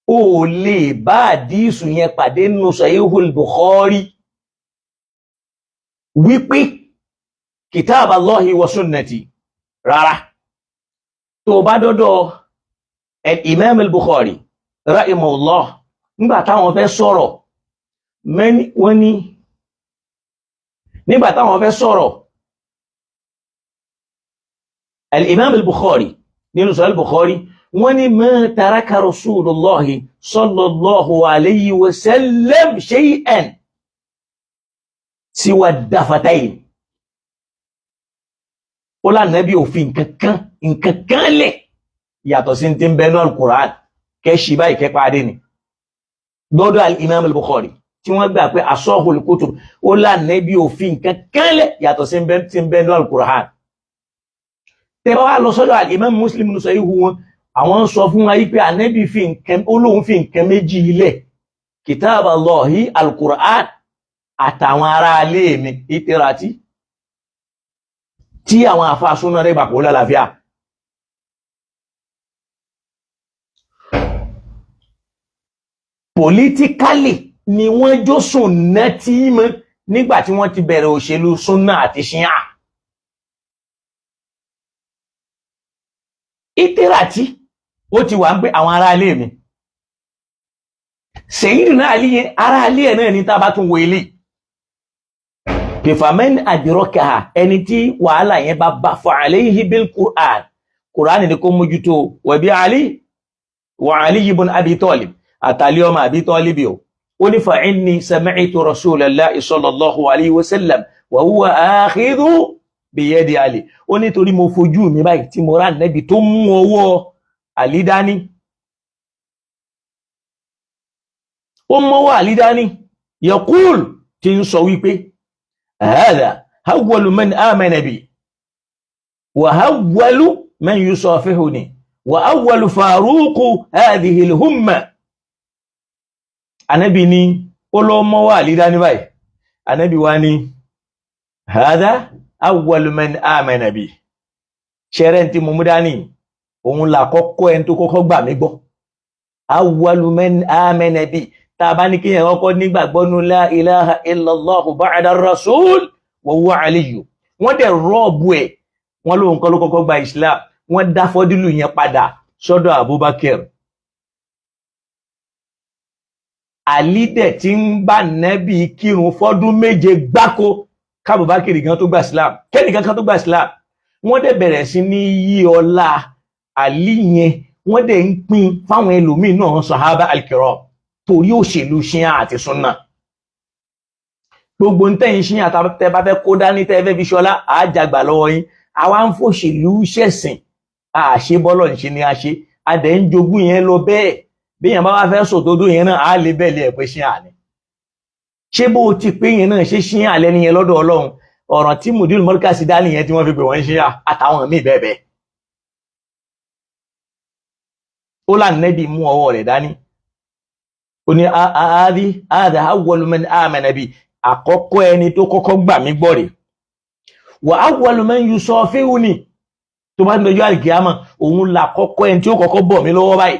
Ó lè bá àdísù yẹn pàdé nínú Sahihul Bukhari wípé kitab Allahi wa sunnati rárá. Tó bá dọ́dọ̀ Imam al-Bukhari rahimahullah, nígbà táwọn fẹ́ sọ̀rọ̀, wọ́n ní nígbà táwọn fẹ́ sọ̀rọ̀, al-Imam al-Bukhari nínú Sahih Bukhari wọ́n ní ma taraka Rasulullahi sallallahu alayhi wa sallam shay'an siwa dafatayn. Ó l'Ànábì òfin nǹkan kan lẹ̀ yàtọ̀ sí tí ń bẹ nínú al-Qur'an kẹ́ ṣì báyìí kẹ́ pàdé ni lọ́dọ̀ al-Imam al-Bukhari tí wọ́n gbà pé asahul kutub. Ó l'Ànábì òfin nǹkan kan lẹ̀ yàtọ̀ sí tí ń bẹ nínú al-Qur'an. Tẹ́ bá wá lọ sọ́dọ̀ al-Imam Muslim nínú Sahih wọn, àwọn sọ fún wa yí pé Ànábì Ọlọ́hun fi nǹkan méjì ilẹ̀, kitab Allahi al-Qur'an àtàwọn ará alé mi ìtẹ́ratí tí àwọn àfáàsúná rẹ̀ bàpọ̀ lálàáfíà. Politically ni wọ́n jó súnnà tí mọ́ nígbà tí wọ́n ti bẹ̀rẹ̀ òṣèlú súnnà àti ṣíà. Ìtẹ́ratí ó ti wà ń pé àwọn ará alé mi. Sayyidina Ali ará alé ẹ̀ náà ní tá bá tún wo ilé. Kìfàmẹ́n àdìrọ́kà ẹni tí wàhálà yẹn bá bá fa alayhi bil Qur'an. Qur'an ni kó mójútó wa bí wa Ali ibn Abi Talib àtàlí ọmọ Abi Talib o. Ó ní fa inni sami'tu Rasulallahi sallallahu alayhi wa sallam wa huwa akhidhu bi yadi Ali. Ó ní torí mo fojú mi báyìí tí mo rá Nábì tó mú ọwọ́ Ali dání. Ó mú ọwọ́ Ali dání. Yaqul tí ń sọ wípé هذا أول من آمن بي وأول من يصافحني وأول فاروق هذه الأمة. Ànábì ní olóòmọ́ wà lídání báyìí. Ànábì wá ní هذا أول من آمن بي. Ṣẹ́rẹ́ tí mo mú dání òun là kọ́kọ́ ẹni tó kọ́kọ́ gbà mí gbọ́. أول من آمن بي. Tàbá ní kí yẹn kọ́kọ́ nígbàgbọ́ nú la ilaha illallahu ba'da rasul wa huwa Aliyu. Wọ́n dẹ̀ rọ́ọ̀bù ẹ̀, wọ́n lóhun kọ́ ló kọ́kọ́ gba Islam, wọ́n dá fọ́dílù yẹn padà sọ́dọ̀ Abubakar. Ali dẹ̀ ti ń bá Nábì kírun fọ́dún 7 gbáko kábùbákìrì gan tó gba Islam, kẹ́nìkan kan tó gba Islam. Wọ́n dẹ̀ bẹ̀rẹ̀ sí ní yí ọlá Ali yẹn, wọ́n dẹ̀ ń pín fáwọn ẹlòmíì náà sàhábà al-kiram torí òṣèlú ṣíà àti súnnà. Gbogbo ntẹ́yìn ṣíà tẹ́ bá fẹ́ kó dání tẹ́ fẹ́ fi ṣọlá àjàgbà lọ́wọ́ yín. Àwa ń fòṣèlú ṣẹ̀sìn àṣẹ bọ́lọ̀ ń ṣe ni a ṣe, adẹ̀ ń jogún yẹn lọ bẹ́ẹ̀. Bí yẹn bá wá fẹ́ sòdodo yẹn náà á lè bẹ́ẹ̀lì ẹ̀ pé ṣíà ni. Ṣé bó ti pé yẹn náà ṣe ṣíà lẹ́ni yẹn lọ́dọ̀ Ọlọ́run? Ọ̀ràn tí Mudir Markaz dání yẹn tí wọ́n fi pè wọ́n ṣíà àtàwọn míì bẹ́ẹ̀ bẹ́ẹ̀. Ó l'Ànábì mú ọwọ́ rẹ̀ dání. Ó ní àádá awwalu man amana bi. Àkọ́kọ́ ẹni tó kọ́kọ́ gbà mí gbọ́ rẹ̀. Wa awwalu man yusafihuni. Tó bá ń dọjọ́ àlìkìyámà òun là kọ́kọ́ ẹni tí ó kọ́kọ́ bọ̀ mí lọ́wọ́ báyìí.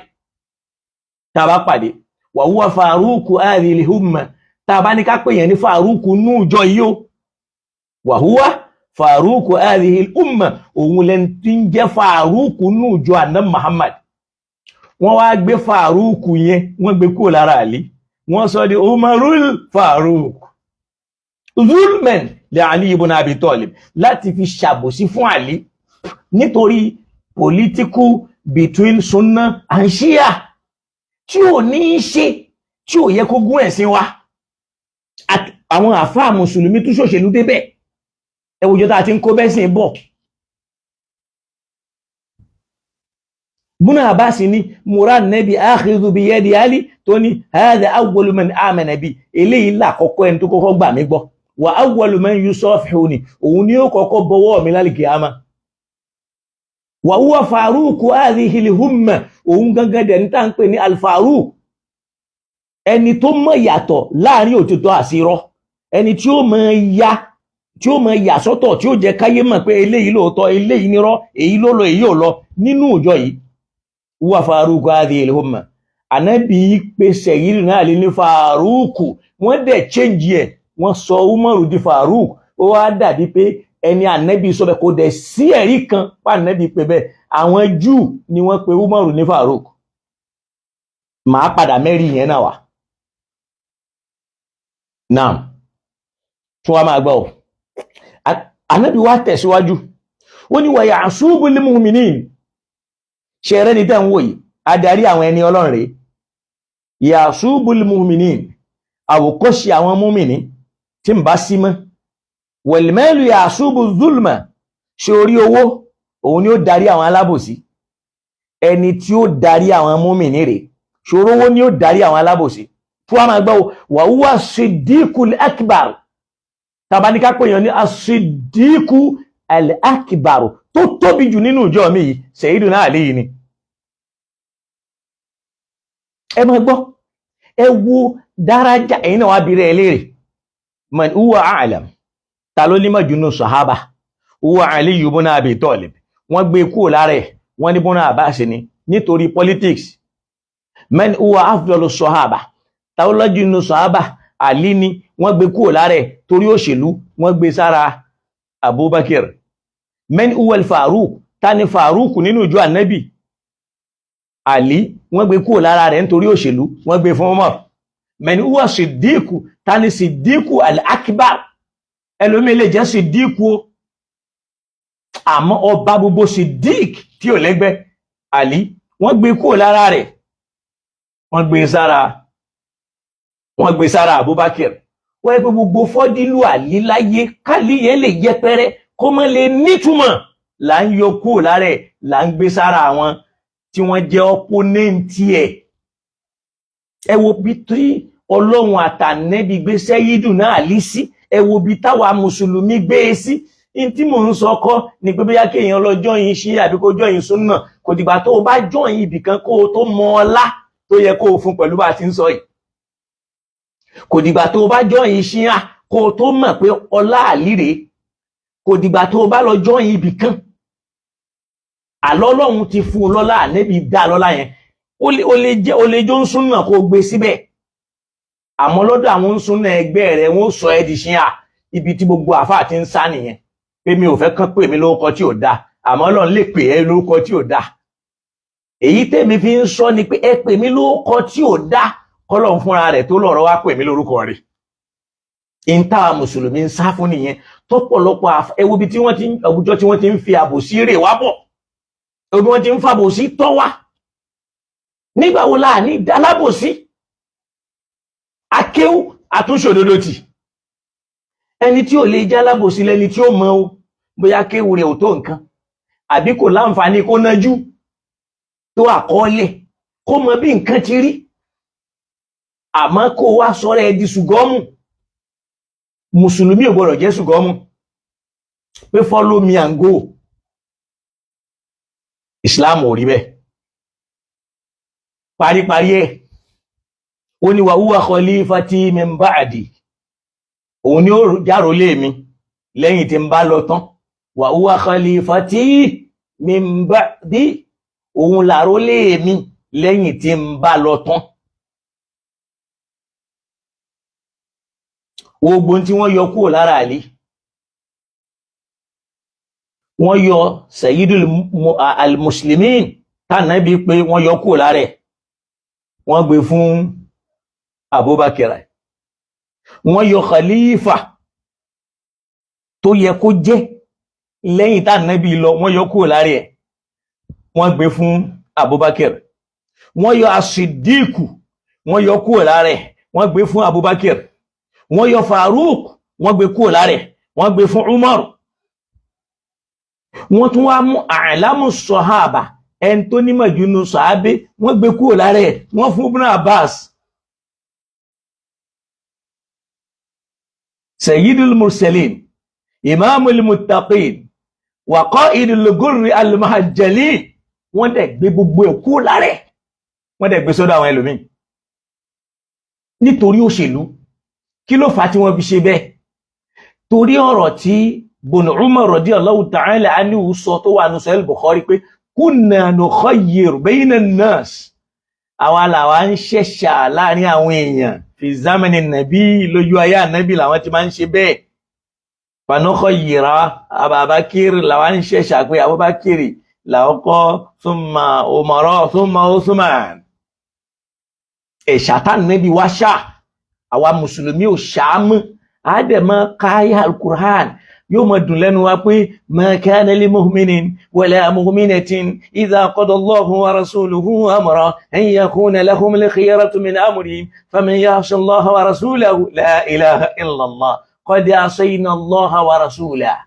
Tá bá pàdé. Wa huwa faruqu hadhihi al-umma. Tá bá ní ká pè yẹn ní faruqu nú ìjọ yìí o. Wa huwa faruqu hadhihi al-umma. Òun lẹni tí ń jẹ́ faruqu nú ìjọ Ànábì Muhammad. Wọ́n wá gbé Fàrúkù yẹn, wọ́n gbé kúrò lára Àlí. Wọ́n sọ di Umarul Faruq. Zulman li Ali ibn Abi Talib láti fi ṣàbòsí fún Àlí nítorí political between Sunna and Shia tí ò ní ṣe tí ò yẹ kó gún ẹ̀sìn wa. Àwọn àfáà Mùsùlùmí tún ṣòṣèlú débẹ̀. Ẹ wòjọ́ tá a ti ń kó bẹ́sìn bọ̀. Ibn Abbas ní mura Nábì akhidhu bi yadi Ali tó ní hadha awwalu man amana bi. Eléyìí là kọ́kọ́ ẹni tó kọ́kọ́ gbà mí gbọ́. Wa awwalu man yusafihuni. Òun ni ó kọ́kọ́ bọwọ́ mi lálìkìyámà. Wa huwa faruqu hadhihi al-umma. Òun gangan dẹ̀ ní tá ń pè ní al-Faruq. Ẹni tó mọ̀ yàtọ̀ láàrin òtítọ́ àti irọ́. Ẹni tí ó mọ̀ yà sọ́tọ̀ tí ó jẹ́ káyé mọ̀ pé eléyìí lóòótọ́, eléyìí nírọ́, èyí ló lọ, èyí ò lọ nínú ìjọ yìí. Huwa faruqu hadhihi al-umma. Ànábì pé Sayyidina Ali ní Faruqu. Wọ́n dẹ̀ change ẹ̀, wọ́n sọ Umaru di Faruq. Ó wá dàbí pé ẹni Ànábì sọ bẹ́ẹ̀ kò dẹ̀ sí ẹ̀rí kan pa Ànábì pé bẹ́ẹ̀. Àwọn Júù ni wọ́n pe Umaru ní Faruq. Màá padà mẹ́rin yẹn náà wá. Naam. Tún wá máa gbọ́ ọ̀. Ànábì wá tẹ̀síwájú. Ó ní wa ya'subu lil mu'minin. ṣe rẹ́ni tẹ́ ń wò yìí adarí àwọn ẹni ọlọ́run rèé yasubul mu'minin àwòkọ́ṣe àwọn múmìnì tí ń bá sí mọ́ wal-malu yasubu zulma ṣe orí owó òun ni ó darí àwọn alábòsí ẹni tí ó darí àwọn múmìnì rèé ṣòro owó ni ó darí àwọn alábòsí fún àwọn àgbà wa huwa siddiqul akbar tàbáníká pèèyàn ní as-siddiqu al-akbar tó tóbi jù nínú ìjọ mi yìí Sayyiduna Ali yìí ni ẹ máa gbọ́ ẹ wo dárájà ẹ̀yin náà wá bí rẹ̀ léèrè man huwa a'lam ta ló ní mọ̀júnú sahaba huwa Ali ibn Abi Talib wọ́n gbé kúrò lára ẹ̀ wọ́n ní bọ́nà Abbas ni nítorí politics man huwa afdalu sahaba ta ló lọ́júnú sahaba Ali ni wọ́n gbé kúrò lára ẹ̀ torí òṣèlú wọ́n gbé sára Abubakar man huwa al-Faruq ta ni Faruq nínú ìjọ Ànábì Ali wọ́n gbé kúrò lára rẹ̀ nítorí òṣèlú wọ́n gbé fún Umar man huwa Siddiqu ta ni Siddiqu al-Akbar ẹlòmí lè jẹ́ Siddiqu àmọ́ ọba gbogbo Siddiq tí ò lẹ́gbẹ́ Ali wọ́n gbé kúrò lára rẹ̀ wọ́n gbé sára Abubakar wọ́n gbé gbogbo fọ́dílù Ali láyé kálí yẹn lè yẹpẹrẹ kó mọ́ lè nítumọ̀ là ń yọ kúrò lára ẹ̀ là ń gbé sára àwọn tí wọ́n jẹ́ ọ́pónẹ́ǹtì ẹ̀ ẹ wo bí tí ọlọ́run àtànẹ́bí gbé Sayyiduna Ali sí ẹ wo bí táwa mùsùlùmí gbé e sí in tí mò ń sọ kọ́ ni pé bóyá kéèyàn lọ jọyìn ṣí àbí kó jọyìn súnà kò dìgbà tó o bá jọyìn ibìkan kó o tó mọ ọlá tó yẹ kó o fún pẹ̀lú bá a ti ń sọ yìí kò dìgbà tó o bá jọyìn ṣíà kó o tó mọ̀ pé ọlá àlírè kò dìgbà tó o bá lọ jọyìn ibìkan àlọ́ Ọlọ́run ti fún un lọ́lá ànẹ́bí dá lọ́lá yẹn ó lè jó ń súnà kó gbé síbẹ̀ àmọ́ lọ́dọ̀ àwọn ń súnà ẹgbẹ́ rẹ̀ wọ́n sọ ẹ́ di ṣíà ibi tí gbogbo àfáà ti ń sá nìyẹn pé mi ò fẹ́ kán pè mí lórúkọ tí ò dáa àmọ́ Ọlọ́run lè pè ẹ́ lórúkọ tí ò dáa èyí tèmi fi ń sọ ni pé ẹ pè mí lórúkọ tí ò dáa kọ́lọ́run fúnra rẹ̀ tó lọ́rọ̀ wá pè mí lórúkọ rẹ̀ ìntà mùsùlùmí ń sá fún nìyẹn tọ́pọ̀lọpọ̀ ẹwú bí tí wọ́n ti àwùjọ tí wọ́n ti ń fi àbòsí rè wá bọ̀ obi wọ́n ti ń fàbòsí tọ́ wá nígbà wo la ní dalábòsí akéwú àtúnṣòdodo tì ẹni tí ò lè jẹ́ alábòsí lẹ́ni tí ó mọ̀ o bóyá kéwú rẹ̀ ò tó nǹkan àbí kò láǹfààní kó nájú tó àkọọ́lẹ̀ kó mọ bí nǹkan ti rí àmọ́ kó wá sọ̀rọ̀ ẹ di ṣùgọ́mù mùsùlùmí ò gbọ́dọ̀ jẹ́ ṣùgọ́mù pé follow me and go Islam ò rí bẹ́ẹ̀ paríparí ẹ̀ ó ní wa huwa khalifati min ba'di òun ni ó járólé mi lẹ́yìn tí ń bá lọ tán wa huwa khalifati min ba'di òun làrólé mi lẹ́yìn tí ń bá lọ tán gbogbo tí wọ́n yọ kúrò lára Àlí wọ́n yọ Sayyidul al-Muslimin tánàbí pé wọ́n yọ kúrò lára ẹ̀ wọ́n gbé fún Abubakar wọ́n yọ khalifa tó yẹ kó jẹ́ lẹ́yìn tánàbí lọ wọ́n yọ kúrò lára ẹ̀ wọ́n gbé fún Abubakar wọ́n yọ as-Siddiqu wọ́n yọ kúrò lára ẹ̀ wọ́n gbé fún Abubakar wọ́n yọ Faruq wọ́n gbé kúrò lára ẹ̀ wọ́n gbé fún Umar wọ́n tún wá mú a'lamu sahaba ẹni tó nímọ̀ jù nínú sàábé wọ́n gbé kúrò lára ẹ̀ wọ́n fún Ibn Abbas Sayyidul Mursalin Imamul Muttaqin wa Qa'idul Ghurri al-Muhajjalin wọ́n dẹ̀ gbé gbogbo ẹ̀ kúrò lára ẹ̀ wọ́n dẹ̀ gbé sọ́dọ̀ àwọn ẹlòmíì nítorí òṣèlú kí ló fà á tí wọ́n fi ṣe bẹ́ẹ̀ torí ọ̀rọ̀ tí Ibn Umar radiyallahu ta'ala anhu sọ tó wà nínú Sahih Bukhari pé kunna nukhayyir bayna an-nas àwọn làwa ń ṣẹ̀ṣà láàrin àwọn èèyàn fi zamani nàbí lójú ayé ànábì làwọn ti máa ń ṣe bẹ́ẹ̀ fa nukhayyira Abubakar làwa ń ṣẹ̀ṣà pé Abubakar làwọn kọ́ thumma Umar thumma Uthman ẹ̀ṣà tá nàbí wá ṣá àwa mùsùlùmí ò ṣàmú àdẹ̀mọ́ káyà al-Qur'an yóò mọ dùn lẹ́nu wa pé ma kana li mu'minin wala mu'minatin idha qada Allahu wa rasuluhu amran an yakuna lahumul khiyaratu min amrihim faman ya'si Allaha wa rasulahu la ilaha illa Allah qad asayna Allaha wa rasulahu.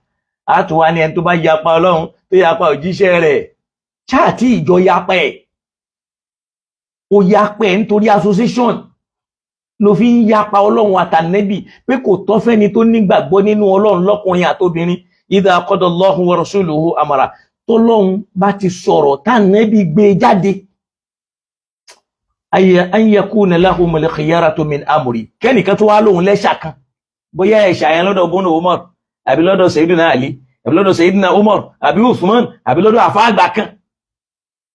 àtúwá ni ẹni tó bá yapa Ọlọ́run tó yapa òjíṣẹ́ rẹ̀ ṣáàtì ìjọ yapa ẹ̀ ó yapa ẹ̀ nítorí association ló fi ń yapa Ọlọ́run àtànẹ́bì pé kò tọ́ fẹ́ni tó nígbàgbọ́ nínú Ọlọ́run lọ́kùnrin àtobìnrin idha qada Allahu wa rasuluhu amara tọ́lọ́run bá ti sọ̀rọ̀ tànẹ́bì gbé jáde an yakuna lahumul khiyaratu min amri kẹ́nìkan tó wá lóhun lẹ́ṣà kan bóyá ẹ̀ṣà yẹn lọ́dọ̀ bọ́nà Umar àbí lọ́dọ̀ Sayyidina Ali àbí lọ́dọ̀ Sayyidina Umar àbí Uthman àbí lọ́dọ̀ àfáàgbà kan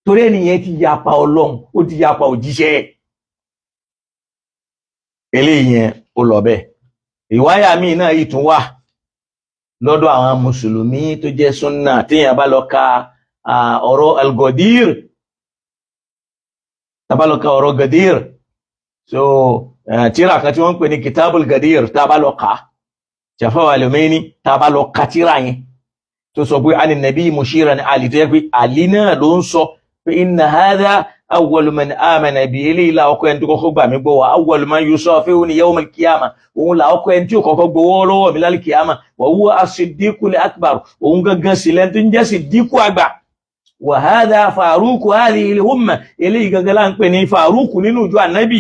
torí ẹnìyẹn ti yapa Ọlọ́run ó ti yapa òjíṣẹ́ eléyẹn ó lọ bẹ́ẹ̀. ìwáyà míì náà yìí tún wà lọ́dọ̀ àwọn mùsùlùmí tó jẹ́ súnnà téèyàn bá lọ ka ọ̀rọ̀ al-Ghadir tàbá lọ ka ọ̀rọ̀ Ghadir so tíra kan tí wọ́n ń pè ní kitabul Ghadir tàbá lọ ka Shafa'i al-Khomeini tàbá lọ ka tíra yẹn tó sọ pé ani nabi mushiran Ali tó yẹ pé Ali náà ló ń sọ pé inna hadha awwal man amana bi ilé ìlà ọkọ̀ ẹni tó kọ́kọ́ gbà mí gbọ́ wa awwal man yusafihuni yawm al-qiyamah òun là ọkọ̀ ẹni tí ó kọ́kọ́ gbowó lọ́wọ́ mi lálẹ́ kìyàmà wa huwa as-siddiqul akbar òun gangan sí lẹ́ni tó ń jẹ́ siddiqu àgbà wa hadha faruqu hadhihi al-umma eléyìí gangan là ń pè ní faruqu nínú ìjọ ànábì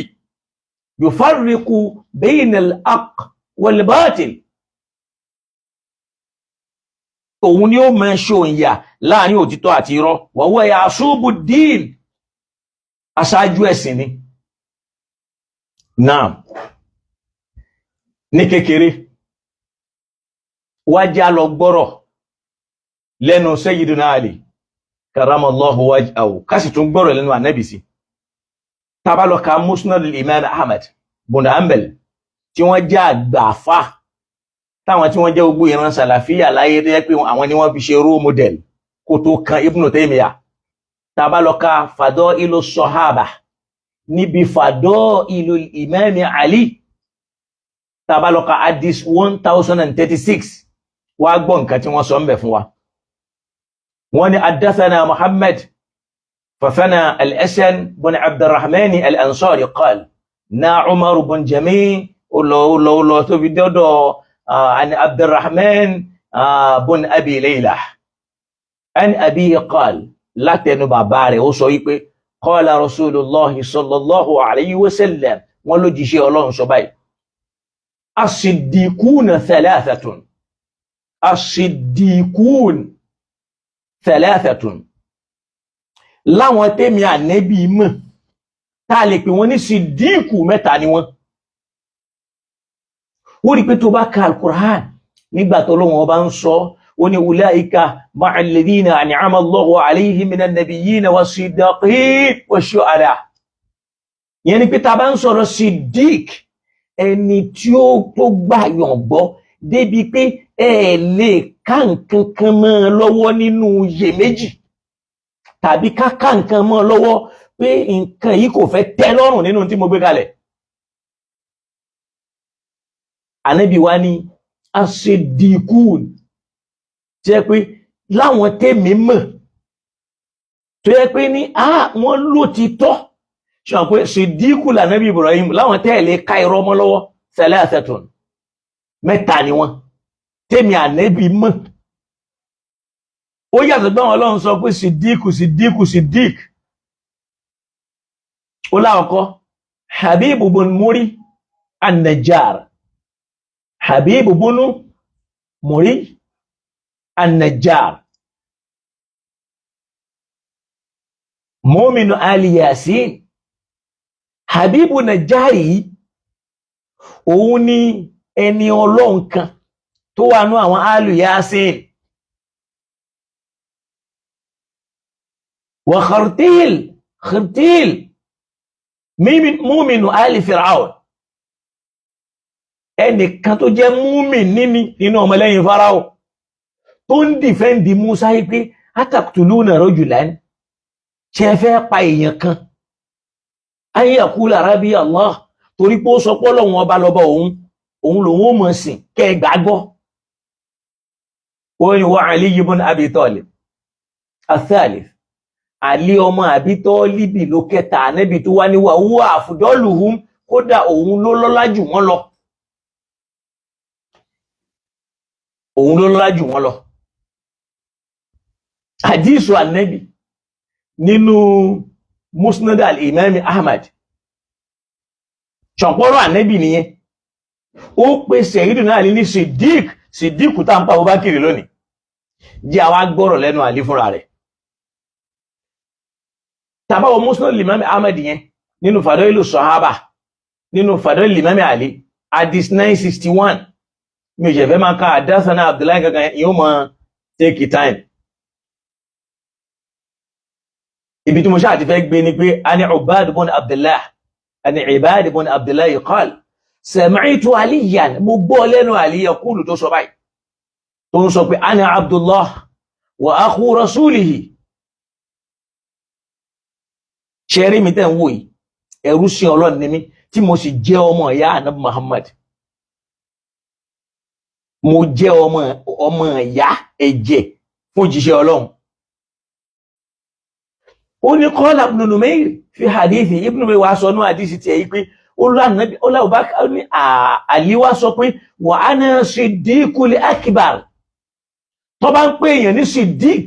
yufarriqu bayna al-haqq wal-batil òun ni ó máa ṣòyà láàrin òtítọ́ àti irọ́ wa huwa ya'subu ad-din aṣáájú ẹ̀sìn ni. Náà ní kékeré wájá lọ gbọ́rọ̀ lẹ́nu Sayyidina Ali karamallahu wajhahu kásì tún gbọ́rọ̀ lẹ́nu ànábì sí. Tàbá lọ ka Musnad al-Imam Ahmad bin Hanbal tí wọ́n jẹ́ àgbàfà táwọn tí wọ́n jẹ́ gbogbo ìran sàlàfíà láyé tó yẹ pé àwọn ni wọ́n fi ṣe role model kó tó kan Ibn Taymiyyah. Tàbá lọ ka Fadailu Sahaba níbi Fadailu Imam Ali tàbá lọ ka hadith 1036 wá gbọ́ nǹkan tí wọ́n sọ ń bẹ̀ fún wa. wọ́n ní haddathana Muhammad fafana al-Hasan bin Abdurrahman al-Ansari qala na Umar bin Jami' ulo tó fi dọ́dọ̀ an Abdurrahman bin Abi Layla an Abi qala látẹnu bàbá rẹ̀ ó sọ wípé qala Rasulullahi sallallahu alayhi wa sallam wọ́n ló jíṣẹ́ Ọlọ́run sọ báyìí as-siddiquna thalathatun as-siddiqun thalathatun láwọn tẹ́mi ànẹ́bí mọ̀ tá a lè pè wọ́n ní siddiqu mẹ́ta ni wọ́n. ó rí pé tó bá ka al-Qur'an nígbà tó lọ́wọ́ bá ń sọ ó ní ulaika ma'a alladhina an'ama Allahu alayhim minan nabiyyina was-siddiqin wash-shuhada. yẹn ni pé tá a bá ń sọ̀rọ̀ siddiq ẹni tí ó tó gbàyàn gbọ́ débi pé ẹ lè ká nǹkan kan mọ́ ọ lọ́wọ́ nínú iyèméjì tàbí ká nǹkan mọ́ ọ lọ́wọ́ pé nǹkan yìí kò fẹ́ tẹ́ lọ́rùn nínú tí mo gbé kalẹ̀. Ànábì wa ní as-siddiqun jẹ́ pé láwọn tèmi mọ̀ tó yẹ pé ní wọ́n ló ti tọ́ ṣùgbọ́n pé siddiqu l'Ànábì Ibrahim láwọn tẹ́ẹ̀lé ká irọ́ mọ́ lọ́wọ́ thalathatun mẹ́ta ni wọ́n tèmi ànẹ́bí mọ̀. ó yàtọ̀ gbọ́n Ọlọ́run sọ pé siddiq ó láwọ̀kọ́ Habib bin Muri an-Najjar Habib bin Muri an-Najjar Mu'minu Ali Yasin. Habibu Najjari òun ni ẹni Ọlọ́run kan tó wà ní àwọn Alu Yasin. wa Khartil Mu'minu Ali Fir'aun ẹnìkan tó jẹ́ múmin nínú ọmọlẹ́yìn Fáráò tó ń dìfẹ́ndì Musa yìí pé ataqtuluna rajulan ṣe fẹ́ pa èèyàn kan ayakula rabi Allah torí pé ó sọ pé Ọlọ́run ọba lọ́ba òun lòun ó mọ̀ sìn kẹ́ gbàgbọ́. ó ní wa Ali ibn Abi Talib athalith, Ali ọmọ Abi Talib ló kẹta ànábì tó wá ní wa huwa afdaluhum, kódà òun ló lọ́lá jù wọ́n lọ, òun ló lọ́lá jù wọ́n lọ. Hadithu ànábì nínú Musnad al-Imam Ahmad, ṣọ̀pọ̀rọ̀ ànábì nìyẹn. Ó pe Sayyidina Ali ní Siddiq tá ń pa Abubakar lónìí. Jẹ́ àwa gbọ́rọ̀ lẹ́nu Ali fúnra rẹ̀. Tàbáwọ̀ Musnad al-Imam Ahmad yẹn nínú Fadailu Sahaba, nínú Fadailu Imam Ali, hadith 961. Mi ò jẹ́ fẹ́ máa ka Hadathana Abdullahi gangan, yóò máa take time. Ibi tí mo ṣáà ti fẹ́ gbé ni pé ani Ubad ibn Abdullah, ani Ibad ibn Abdullah qal sami'tu Aliyan, mo gbọ́ lẹ́nu Ali yaqulu tó sọ báyìí, tó ń sọ pé ana Abdullah wa akhu rasulihi. Ṣẹ́rí mi tẹ́ ń wò yìí, ẹrú sí Ọlọ́run ni mí tí mo sì jẹ́ ọmọ ìyá Ànábì Muhammad. Mo jẹ́ ọmọ ìyá ẹ̀jẹ̀ fún òjíṣẹ́ Ọlọ́run. Ó ní qala Ibn Numayr fi hadithi, Ibn Numayr wá sọ ní hadithi tí èyí pé Abubakar ní Ali wá sọ pé wa ana Siddiqul akbar. Tó bá ń pè èèyàn ní Siddiq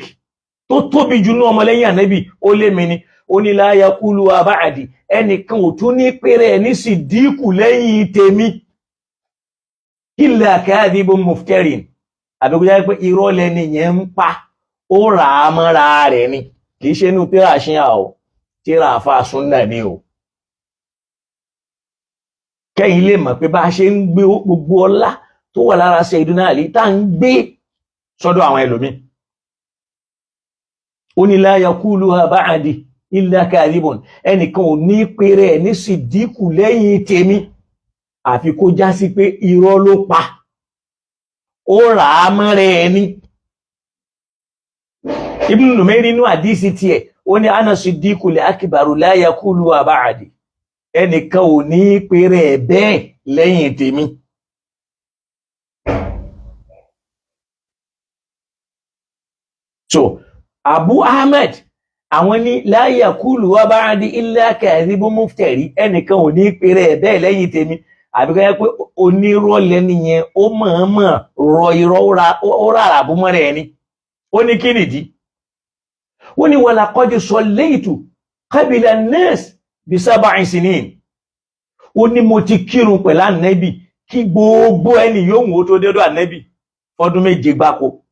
tó tóbi jù ní ọmọlẹ́yìn Ànábì, ó lé mi ni. Ó ní la yaqulu wa ba'di, ẹnìkan ò tún ní pèrè ní Siddiq lẹ́yìn tèmi illa kadhibun muftarin, àbí kó jẹ́ pé irọ́ lẹ́ni yẹn ń pa, ó rà á mọ́ra rẹ̀ ni, kìí ṣe inú tíra ṣíyà o, tíra àfa súnnà ni o. Kẹ́yìn lè mọ̀ pé bá a ṣe ń gbé gbogbo ọlá tó wà lára Sayyidina Ali tá ń gbé sọ́dọ̀ àwọn ẹlòmí. Ó ní la yaquluha ba'di illa kadhibun, ẹnìkan ò ní pèrè ní Siddiq lẹ́yìn tèmi àfi kó já sí pé irọ́ ló pa, ó rà á mọ́rẹ̀ ẹni. Ibn Numayr nínú àdísì tiẹ̀, ó ní ana Siddiqul akbaru la yaquluha ba'di, ẹnìkan ò ní pèrè bẹ́ẹ̀ lẹ́yìn tèmi. So Abu Ahmed àwọn ní la yaquluha ba'di illa kadhibun muftari, ẹnìkan ò ní pèrè bẹ́ẹ̀ lẹ́yìn tèmi àbí kó jẹ́ pé onírọ́ lẹ́ni yẹn ó mọ̀ọ́mọ̀ rọ irọ́ ó rárá bú mọ́rẹ̀ ẹni. Ó ní kí nìdí? Ó ní wa laqad sallaytu qabla an-nas bi 7 sinin. Ó ní mo ti kírun pẹ̀lú Ànábì kí gbogbo ẹni yóò wò tó dédọ́ Ànábì fọdún 7 gbáko.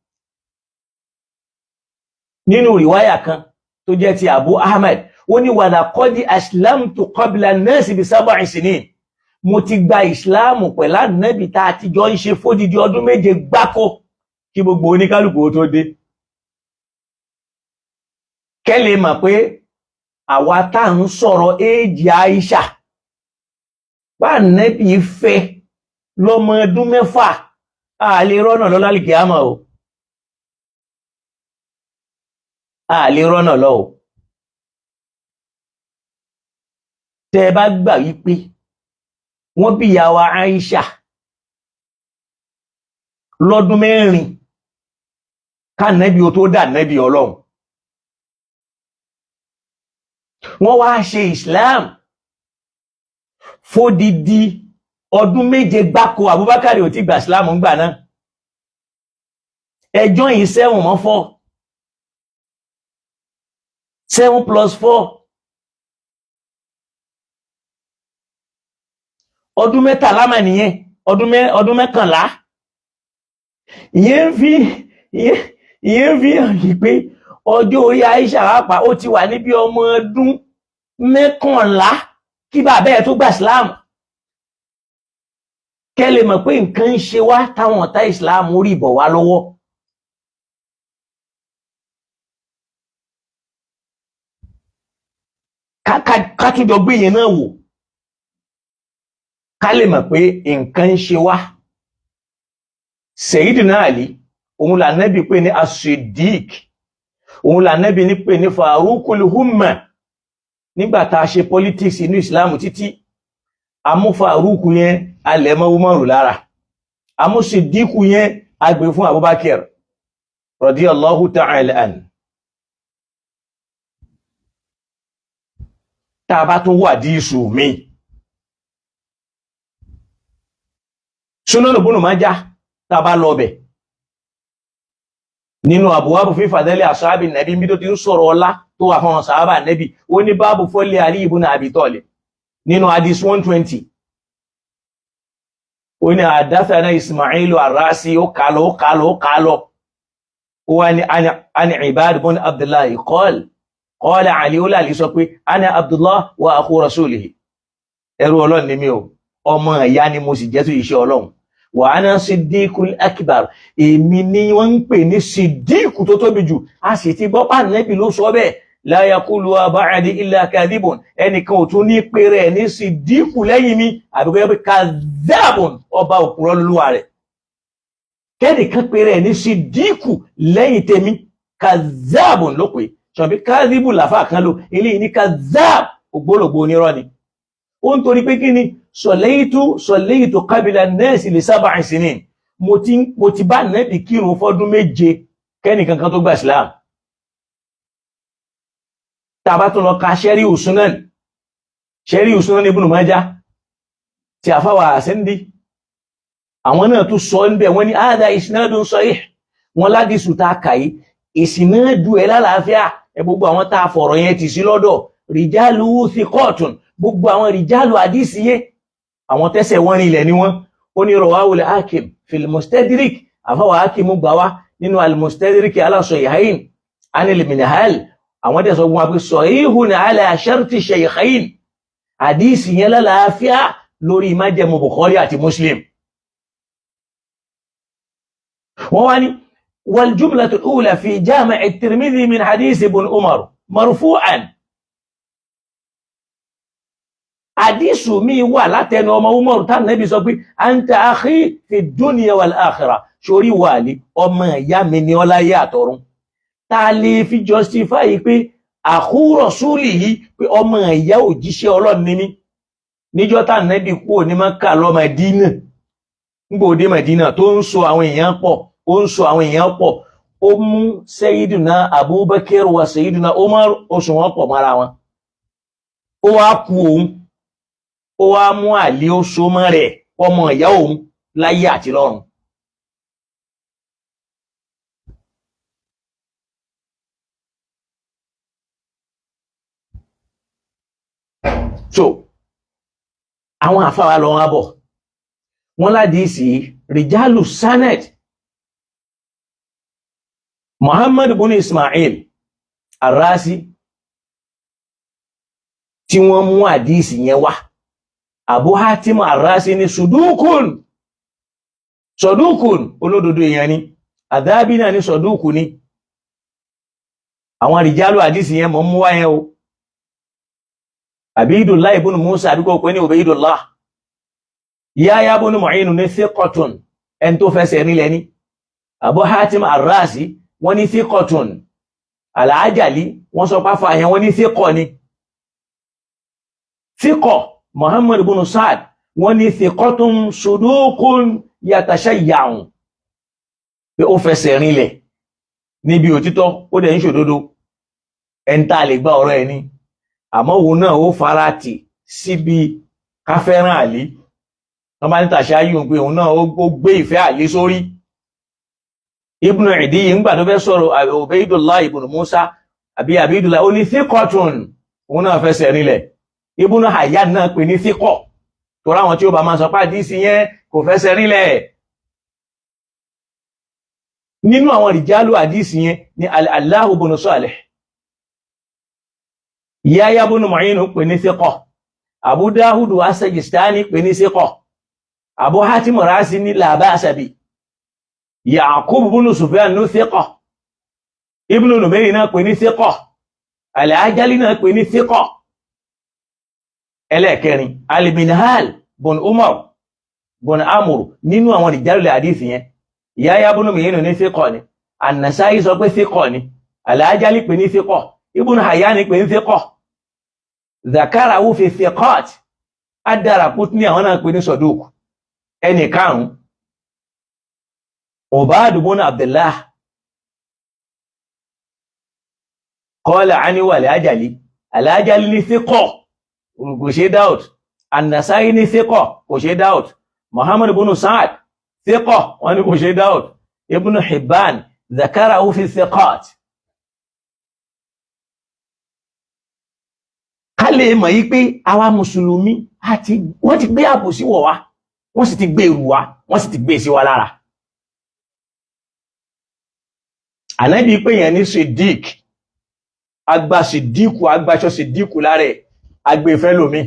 Nínú rìwáyà kan tó jẹ́ ti Abu Ahmed, ó ní wa laqad aslamtu qabla an-nas bi 7 sinin. Mo ti gba ìsìláàmù pẹ̀lú Ànábì tá a ti jọ ń ṣe fódìdí ọdún 7 gbáko kí gbogbo oníkálùkù ó tó dé. Kẹ́lẹ̀ mọ̀ pé àwa tá ń sọ̀rọ̀ éèjì Aisha, bá Ànábì fẹ́ lọ́mọ ọdún 6, a lè rọ́nà lọ lálìkíyámà o. A lè rọ́nà lọ o. Tẹ́ bá gbà wípé wọ́n bí ìyá wa Aisha lọ́dún 4 ká Ànábì ó tó dà Ànábì Ọlọ́run. Wọ́n wá ṣe Islam fódìdí ọdún 7 gbáko. Abubakar ò ti gba Islam ń gbà náà. Ẹjọ́ yìí 7 mọ́ 4. 7 + 4. Ọdún 13 mà nìyẹn, ọdún 11. Ìyẹn fi hàn yí pé ọjọ́ orí Aisha wápa ó ti wà níbi ọmọ ọdún 11 kí bàbá ẹ̀ tó gba Islam. Kẹ́lẹ̀ mọ̀ pé nǹkan ń ṣe wá táwọn ọ̀tá Islam rí bọ̀ wá lọ́wọ́. Ká tún jọ gbé yẹn náà wò, ká lè mọ̀ pé nǹkan ń ṣe wá. Sayyidina Ali, òun l'Ànábì pè ní as-Siddiq, òun l'Ànábì ní pè ní Faruqul Umma. Nígbà tá a ṣe politics inú Islam títí, amú Faruq yẹn alẹ̀ mọ́ Umaru lára, amú Siddiq yẹn agbè fún Abubakar, radiyallahu ta'ala anhu. Tá a bá tún wà díìsù mi Sunan Ibn Majah tá a bá lọ bẹ̀ nínú abwabu fi fadali ashabi nabi mi tó ti ń sọ̀rọ̀ ọlá tó wà fún sahaba nabi ó ní báàbù fọ́lẹ̀ Ali ibn Abi Talib nínú hadith 120 ó ní hadathana Ismailu Ar-Rasi ó kálọ ó wá ní ani Ibad ibn Abdullah qala Ali ó lálẹ́ sọ pé ana Abdullah wa akhu rasulihi ẹrú Ọlọ́run ni mi o ọmọ ìyá ni mo sì jẹ́ tó iṣẹ́ Ọlọ́run wa ana Siddiqul Akbar èmi ni wọ́n ń pè ní Siddiq tó tóbi jù a sì ti gbọ́ pa Nábì ló sọ bẹ́ẹ̀ la yaqulu ba'di illa kadhibun ẹnìkan ò tún ní pé rẹ̀ ní Siddiq lẹ́yìn mi àbíkọ́ yẹ pé kadhabun ọba òpùrọ́ lólúwa rẹ̀ kẹ́nìkan pé rẹ̀ ní Siddiq lẹ́yìn tèmi kadhabun ló pé ṣọ̀bí kadhibu làfà kan lò ilé ní kadhab ògbólògbò onírọ́ ni ó ń torí pé kí ni sọ̀lẹ́yìtò qabila nẹ́ẹ̀sì li 7 sinin mo ti bá Nábì kírun fọ́dún 7 kẹ́nìkan kan tó gba Islam tàbá tó lọ ka Sharh Sunan Ibn Majah tí a fáwà Sindi àwọn náà tó sọ níbẹ̀ wọ́n ní hadha isnadun sahih wọn láti sùta kàí ìsìnàdù ẹ̀ lálàáfíà ẹ gbogbo àwọn tá a fọ̀rọ̀ yẹn ti sí lọ́dọ̀ rijalu thiqatun gbogbo àwọn rijalu àdísì yẹn àwọn tẹ́sẹ̀ wọ́n rí ilẹ̀ ni wọ́n ó ní rawahul Hakim fil Mustadrik àfáwà Hakim gbà wá nínú al-Mustadrik ala Sahihayn anil Minhal àwọn dẹ̀ sọ wọn pé sahihun ala sharti shaykhayn àdísì yẹn lálàáfíà lórí májẹ̀mú Bukhari àti Muslim wọ́n wá ní wal jumlatu al-ula fi jami' at-Tirmidhi min hadith ibn Umar marfu'an àdísù mi wà látẹnu ọmọ Umar tá Nábì sọ pé anta akhi fi dunya wal akhirah sórí wàlí ọmọ ìyá mi ní ọláyé àtọ̀run ta lè fi justify pé akhu rasulihi pé ọmọ ìyá òjíṣẹ́ Ọlọ́run ni mí níjọ́ tá Nábì kúrò ní Mákà lọ Mádínà ngbòdé Mádínà tó ń so àwọn èèyàn pọ̀ ó mú Sayyiduna Abubakar wa Sayyiduna Umar ó so wọ́n pọ̀ mọ́ra wọn ó wá kú òun ó wá mú Àlí ó so mọ́ rẹ̀ ọmọ ìyá òun láyé àti lọ́run so àwọn àfáwà lọ wọ́n bọ̀ wọ́n ládìísì rijalu sanad Muhammad ibn Ismail Ar-Rasi tí wọ́n mú àdísì yẹn wá Abu Hatim Ar-Rasi ní sọdúkùn olódodo èèyàn ni Adhabi náà ní sọdúkù ni àwọn rijalu àdísì yẹn mọ́ mú wá yẹn o Abidullah ibn Musa àbíkọ́ pé ní Ubaydullah Yahya ibn Mu'in ní thiqatun ẹni tó fẹsẹ̀ nílẹ̀ ní Abu Hatim Ar-Rasi wọ́n ní thiqatun Al-Ajali wọ́n sọ páfà yẹn wọ́n ní thiqọ ni thiqọ Muhammad ibn Sa'd wọ́n ní thiqatun suduqun yatashayya'un pé ó fẹsẹ̀ rinlẹ̀ níbi òtítọ́ ó dẹ̀ ń ṣòdodo ẹni tá lè gba ọ̀rọ̀ ẹ̀ ni àmọ́ òun náà ó farati síbi káfẹ́ràn Àlí wọ́n bá ní tàṣáyù pé òun náà ó gbé ìfẹ́ Àlí sórí Ibn Idiyy ńgbà tó fẹ́ sọ̀rọ̀ Ubaydullah ibn Musa àbí Abidullah ó ní thiqatun òun náà fẹsẹ̀ rinlẹ̀ Ibn Hayyan náà pè ní thiqọ tó ráwọn tí ó bá máa sọ pé àdísì yẹn kò fẹsẹ̀ rinlẹ̀ nínú àwọn rijalu àdísì yẹn ni Al-Allahu ibn Salih Yahya ibn Mu'in pè ní thiqọ Abu Dawud as-Sijistani pè ní thiqọ Abu Hatim Ar-Razi ní la ba'sa bi Ya'qub ibn Sufyan ní thiqọ Ibn Numayr náà pè ní thiqọ Al-Ajali náà pè ní thiqọ ẹlẹ́ẹ̀kẹrin Al-Minhal bun Umar bun Amr nínú àwọn rijalul hadith yẹn Yahya ibn Mu'in ní thiqọ ni An-Nasa'i sọ pé thiqọ ni Al-Ajali pè ní thiqọ Ibn Hayyan pè ní thiqọ Zakarahu fi thiqat Ad-Daraqutni àwọn náà pè ní saduq ẹni karùn-ún Ubad ibn Abdullah qala ani wal ajali al-ajali ní thiqa kò ṣe doubt, an-Nasa'i ní thiqa kò ṣe doubt, Muhammad ibn Sa'ad thiqa wọ́n ní kò ṣe doubt, Ibn Hibban dhakarahu fi thiqat. Ká lè mọ̀ yí pé àwa mùsùlùmí wọ́n ti gbé àbòsí wọ̀ wá, wọ́n sì ti gbé ìrù wá, wọ́n sì ti gbé sí wa lára. Ànábì pé yẹn ní Siddiq, agba Siddiqu, agbaṣọ Siddiqu lára agbé fẹ́ lómi.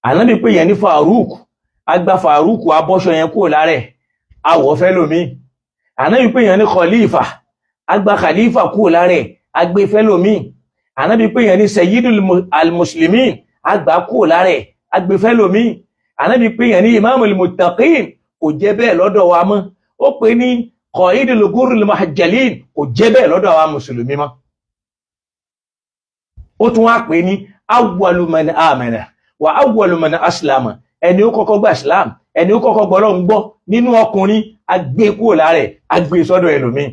Ànábì pé yẹn ní Faruk, agba Faruk abọ́ṣọ yẹn kúrò lára àwọ̀ fẹ́ lómi. Ànábì pé yẹn ní Khalifa, agba Khalifa kúrò lára agbé fẹ́ lómi. Ànábì pé yẹn ní Sayyidul al-Muslimin, agba kúrò lára agbé fẹ́ lómi. Ànábì pé yẹn ní Imamul Muttaqin, kò jẹ́ bẹ́ẹ̀ lọ́dọ̀ wa mọ́. Ó pè ní Qaidul Ghurril Muhajjalin, kò jẹ́ bẹ́ẹ̀ lọ́dọ̀ wa mùsùlùmí mọ́. Ó tún wá pè ní awwalu man amana wa awwalu man aslama, ẹni ó kọ́kọ́ gba Islam, ẹni ó kọ́kọ́ gbọ́ Ọlọ́run gbọ́ nínú ọkùnrin, agbé kúrò lára agbé sọ́dọ̀ ẹlòmíì.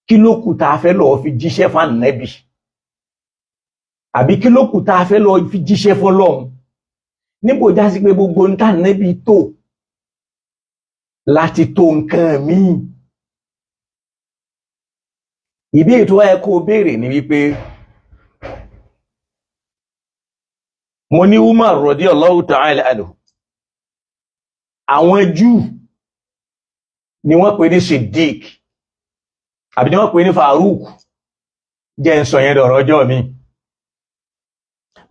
Kí ló kù tá a fẹ́ lọ fi jíṣẹ́ fún Ànábì? Àbí kí ló kù tá a fẹ́ lọ fi jíṣẹ́ fún Ọlọ́run? Níbo já sí pé gbogbo ń tà Ànábì tó láti tó nǹkan míì. Ìbéèrè tó wáyé kó béèrè ni wípé mo ní Umar radiyallahu ta'ala anhu, àwọn Júù ni wọ́n pè ní Siddiq àbí ni wọ́n pè ní Faruk, jẹ́ ń sọ yẹn dọ̀rọ̀ ọjọ́ mi.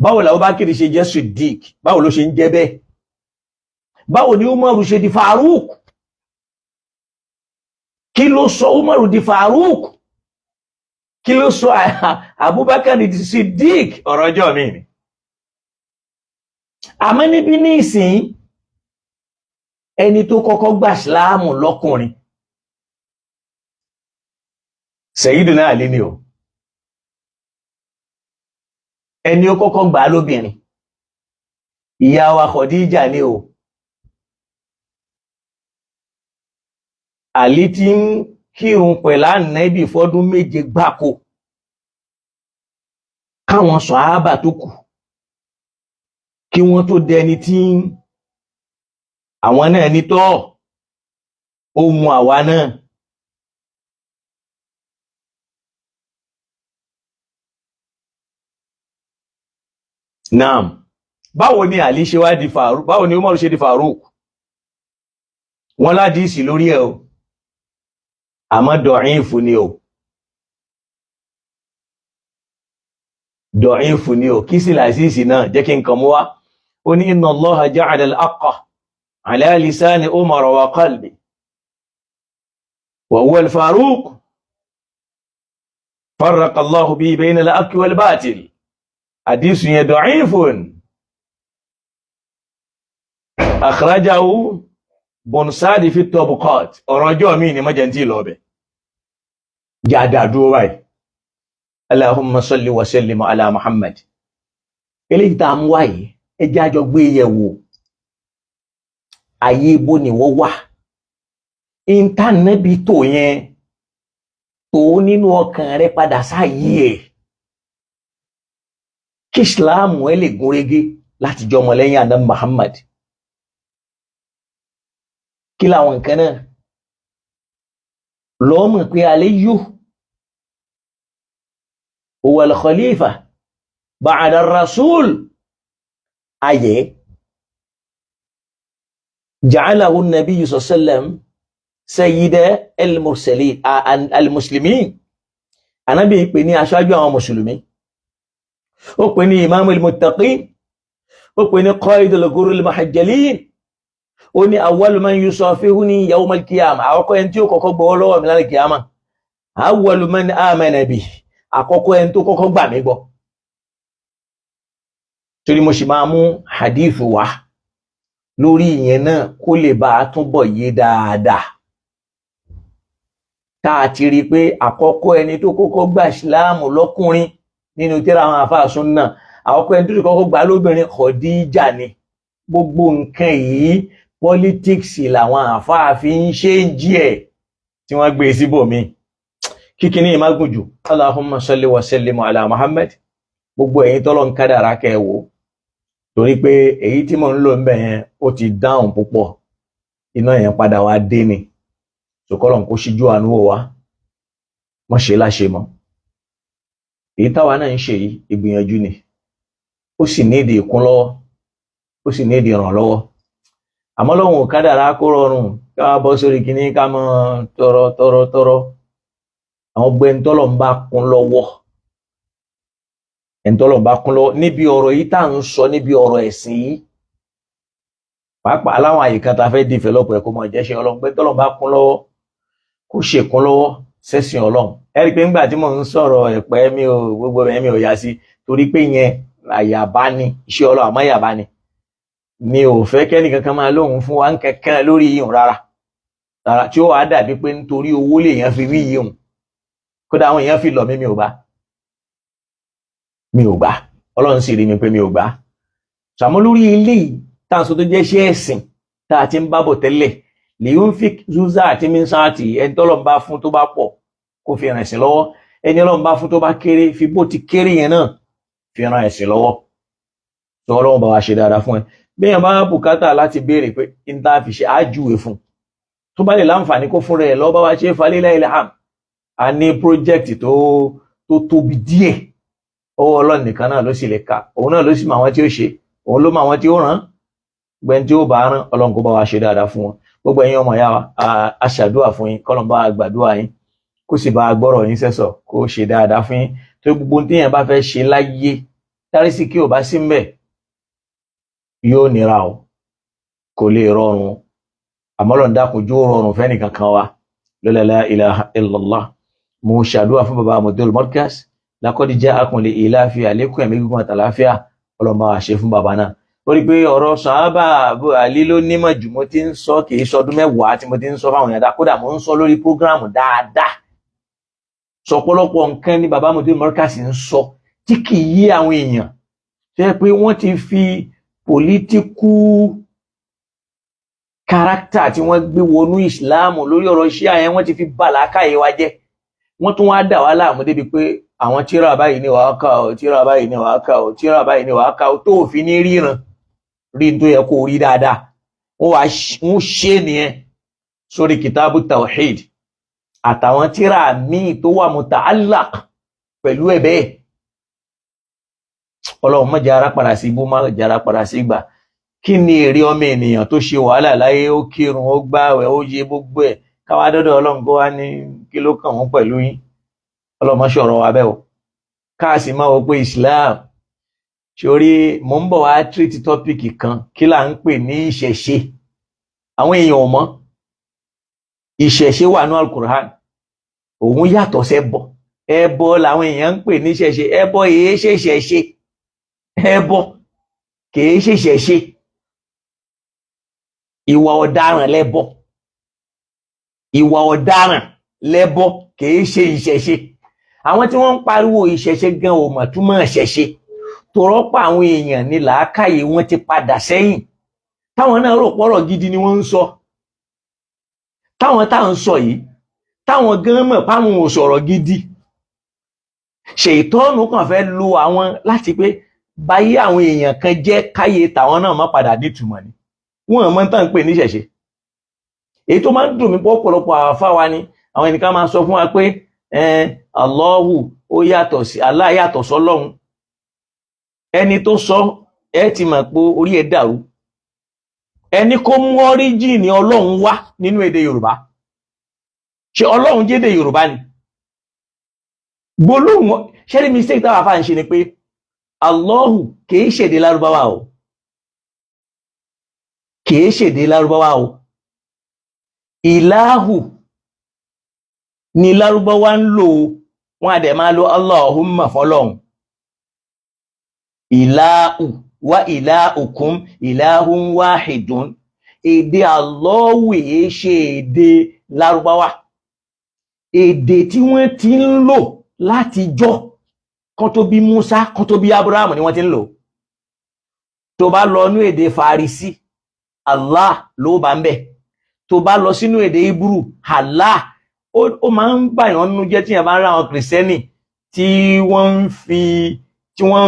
Báwo làwọn bá kiri ṣe jẹ́ Siddiq, báwo ló ṣe ń jẹ́ bẹ́ẹ̀? Báwo ni Umar ṣe di Faruk? Kí ló sọ Umar di Faruk? Kí ló sọ Abubakar di Siddiq? Ọ̀rọ̀ ọjọ́ mi ni. Àmọ́ níbi ní ìsìn, ẹni tó kọ́kọ́ gba Ìsìláàmù lọ́kùnrin, Sayyidina Ali ni o. Ẹni ó kọ́kọ́ gbà lóbìnrin, ìyá wa Khadija ni o. Ali tí ń kírun pẹ̀lú Ànábì fọ́dún 7 gbáko, káwọn sàhábà tó kù kí wọ́n tó dẹni tí àwọn náà ní tọ́ ohun àwa náà. Naam, báwo ni Ali ṣe wá di Faruk? Báwo ni Umar ṣe di Faruk? Wọ́n ládìísì lórí ẹ̀ o, àmọ́ dọ̀ífù ni o. Dọ̀ífù ni o. Kí sí làásìsì náà jẹ́ kí n kàn mú wá. Ó ní inna Allaha ja'ala al-haqqa ala lisani Umar wa qalbi wa huwa al-Faruq farraqa Allahu bihi bayna al-haqqi wal-batil. Hadith yẹn dọ̀ífùn. Akhrajahu Ibn Sa'd fi at-Tabaqat. Ọ̀rọ̀ ọjọ́ mi ni mọ́jẹ̀ lọ bẹ̀. Jáda dúró báyìí. Allahumma salli wa sallim ala Muhammad. Eléyìí tá a mú wáyé, ẹ jẹ́ a jọ gbé yẹ̀wò. Ayé ibo ni wọ́n wà. Ìntánẹ́bì tó yẹn, tó nínú ọkàn rẹ padà sáyé ẹ̀. Kí Ìsìláàmù ẹ lè gúnrégé láti jọmọ lẹ́yìn Ànábì Muhammad. Kí làwọn nǹkan náà? Lọ́mọ̀ pé Aliyu huwa al-khalifa ba'da ar-rasul, ayé ja'alahu an-nabiyyu sallallahu alayhi wa sallam sayyida al-mursalin al-muslimin. Ànábì pè ní aṣáájú àwọn mùsùlùmí, ó pè ní imamul muttaqin, ó pè ní qaidul ghurril muhajjalin, ó ní awwalu man yusafihuni yawm al-qiyamah, àkọ́kọ́ ẹni tí ó kọ́kọ́ gbọ́ lọ́wọ́ mi lálẹ́ kìyàmá. Awwalu man amana bi, àkọ́kọ́ ẹni tó kọ́kọ́ gbà mí gbọ́. Torí mo sì máa mú hadith wá lórí ìyẹn náà kó lè bá a túnbọ̀ yé dáadáa. Tá a ti rí pé àkọ́kọ́ ẹni tó kọ́kọ́ gbà Ìsìláàmù lọ́kùnrin nínú tírà àwọn àfáà súnnà, àkọ́kọ́ ẹni tó kọ́kọ́ gbà lóbìnrin Khadija ni. Gbogbo nǹkan yìí politics làwọn àfáà fi ń ṣe ń jí ẹ̀ tí wọ́n gbé síbòmí. kíkí ní ìmágùn jù Allahumma salli wa sallim ala Muhammad gbogbo ẹ̀yin tọ́lọ́ ń kádàrá kẹwò torí pé èyí tí mo ń lò ń bẹ̀ yẹn ó ti dáhùn púpọ̀ iná yẹn padà wá dé ni ṣòkọ́lọ̀ kó ṣíjú àánú wò wá wọ́n ṣe láṣe mọ́ èyí táwa náà ń ṣe yìí ìgbìyànjú ni ó sì ní ìdí ìkúnlọ́wọ́ ó sì ní ìdí ìrànlọ́wọ́ àmọ́ lọ́hùn kádàrá kó rọrùn ká bọ́ sórí kinní ká mọ́ tọrọ àwọn gbé ẹnitọ́lọ̀ ń bá kún lọ́wọ́ ẹnitọ́lọ̀ ń bá kún lọ́wọ́ níbi ọ̀rọ̀ yìí tá à ń sọ níbi ọ̀rọ̀ ẹ̀sìn yìí pàápàá aláwọn àyíká tá a fẹ́ dìfẹ́lọ́pù ẹ̀ kó mọ̀ jẹ́ ṣe ọlọ́run pé tọ́lọ̀ bá kún lọ́wọ́ kó ṣe kún lọ́wọ́ sẹ́sìn ọlọ́run ẹ rí i pé ńgbà tí mò ń sọ̀rọ̀ ẹ̀pẹ́ mi ò gbogbo ẹ̀mí ò yá sí torí pé yẹn àyàbá ni iṣẹ́ ọlọ́run àmọ́ àyàbá ni mi ò fẹ́ kẹ́ni kankan máa lóhùn fún wa ń kankan lórí yìí rárá tí ó wàá dàbí pé nítorí owó lèèyàn fi rí yìí kódà àwọn èèyàn fi lọ mí mi ò gbà ọlọ́run sì rí mi pé mi ò gbà ṣàmọ́ lórí eléyìí táǹsọ tó jẹ́ iṣẹ́ ẹ̀sìn tá a ti ń bábọ̀ tẹ́lẹ̀ lèyún fi zúzà àti mísáàtì ẹni tọ́lọ́run bá fún tó bá pọ̀ kó fi ràn ẹ̀sìn lọ́wọ́ ẹni ọlọ́run bá fún tó bá kéré fi bó ti kéré yẹn náà fi ràn ẹ̀sìn lọ́wọ́ tó ọlọ́run bá wa ṣe dáadáa fún ẹ béèyàn bá bùkátà láti béèrè pé n tá a fi ṣe ájúwe fún tó bá lè láǹfààní kó fún rẹ̀ lọ́ọ́ bá wa ṣe falẹ́lẹ́ ilẹ̀ hàm a ní pírójẹ́kìtì tó tóbi díẹ̀ ọwọ́ ọlọ́run nìkan náà ló sì lè ka òun náà ló sì mọ àwọn tí ó ṣe òun ló mọ àwọn tí ó rán gbẹ̀n tí ó bá rán ọlọ́run kó bá wa ṣe dáadáa fún wọn gbogbo ẹ̀yin ọmọ ìyá wa a ṣàdúrà fún yín kọ́lọ́n bá wa gbàdúrà yín kó sì bá gbọ́rọ̀ yín sẹ́sọ̀ kó ṣe dáadáa fún yín tó gbogbo téèyàn bá fẹ́ ṣe láyé tárí sí kí ò bá sí mbẹ̀ yóò nira o kò lè rọrùn àmọ́ Ọlọ́run dákun jó rọrùn fẹ́ni kankan wa la ilaha illallah mo ṣàdúrà fún bàbá Mudirul Markaz laqad ja'akum li ilafi àlékún ẹ̀mí gígùn àtàláfíà Ọlọ́run bá wa ṣe fún bàbá náà ó rí pé ọ̀rọ̀ sàhábà Abu Ali ló nímọ̀ jù mo ti ń sọ kì í sọdún mẹ́wàá tí mo ti ń sọ fáwọn èèyàn kódà mo ń sọ lórí prógráàmù dáadáa sọ̀pọ̀lọpọ̀ nǹkan ni bàbá Mudirul Markaz ń sọ tí kì í yé àwọn èèyàn tó yẹ pé wọ́n ti fi political character tí wọ́n gbé wọnú ìsìláàmù lórí ọ̀rọ̀ iṣẹ́ àyẹn wọ́n ti fi bà làákàyè wa jẹ́ wọ́n tún wá dà wá láàmú débi pé àwọn tíra báyìí ni wàá kà ó tíra báyìí ni wàá kà ó tíra báyìí ni wàá kà ó tó òfin ní ríran rí n tó yẹ kó rí dáadáa wọ́n ṣe nìyẹn sórí kìtàbù tawhid àtàwọn tíra míì tó wà muta'allaq pẹ̀lú ẹ̀ bẹ́ẹ̀ ọlọ́run má jẹ́ ara padà sí ibú má jẹ́ ara padà sí ìgbà kí ni èrè ọmọ ènìyàn tó ṣe wàhálà láyé ó kírun ó gbààwẹ̀ ó yẹ gbogbo ẹ̀ káwá dọ́dọ̀ ọlọ́run kó wá ní kí ló kàn wọ́n pẹ̀lú yín ọlọ́run má ṣọ̀rọ̀ wa bẹ́ẹ̀ o káàsì máa wọ pé Islam ṣorí mò ń bọ̀ wá tírítì tọ́pìkì kan kí là ń pè ní ìṣẹ̀ṣe àwọn èèyàn ò mọ̀ ìṣẹ̀ṣe wà ní Al-Qur'an òun yàtọ̀ sẹ́bọ ẹbọ làwọn èèyàn ń pè ní ìṣẹ̀ṣe ẹbọ èé ṣèṣẹ̀ṣe ẹbọ kìí ṣèṣẹ̀ṣe ìwà ọ̀daràn lẹ́bọ ìwà ọ̀daràn lẹ́bọ kìí ṣe ìṣẹ̀ṣe àwọn tí wọ́n ń pariwo ìṣẹ̀ṣe gan ò mọ̀ túmọ̀ ìṣẹ̀ṣe tó rọ́pọ̀ àwọn èèyàn ní làákàyè wọn ti padà sẹ́yìn táwọn náà rò pọ̀rọ̀ gidi ni wọ́n ń sọ táwọn táwọn sọ yìí táwọn gan mọ̀ páwọn ò sọ̀rọ̀ gidi ṣètọ́nù kàn fẹ́ lo àwọn láti pé báyé àwọn èèyàn kan jẹ́ káyé tàwọn náà má padà nítumọ̀ ni wọ́n mọ̀ tán pè ní ìṣẹ̀ṣe èyí tó máa ń dùn mí pọ̀ ọ̀pọ̀lọpọ̀ àfáà wa ni àwọn ẹnìkan máa sọ fún wa pé Allahu ó yàtọ̀ sí Allah yàtọ̀ sọ́lọ́hun ẹni tó sọ ẹ ti mọ̀ pé orí ẹ̀ dàrú ẹni kó mú ọ́ríjìnì ọlọ́run wá nínú èdè Yorùbá ṣé ọlọ́run jẹ́ èdè Yorùbá ni gbólóhùn ṣẹ́rí mistake táwọn afáà ń ṣe ni pé Allahu kìí ṣèdè lárúbáwá o kìí ṣèdè lárúbáwá o ìláhù ni lárúbáwá ń lò wọn àdẹ̀ máa lo Allahumma fọlọ́hun ìláhù wa ìláhùkum ìláhùn wáhìdùn èdè Allahu èé ṣe èdè lárúbáwá èdè tí wọ́n ti ń lò láti jọ́ kan tó bí Musa kan tó bí Abraham ni wọ́n ti ń lò tó bá lọ ní èdè Farisi Allah ló bá ń bẹ̀ tó bá lọ sínú èdè Hebrew Allah ó máa ń bàyàn nínú jẹ́ tí yẹn bá ń ra àwọn kìrìsìtẹ́nì tí wọ́n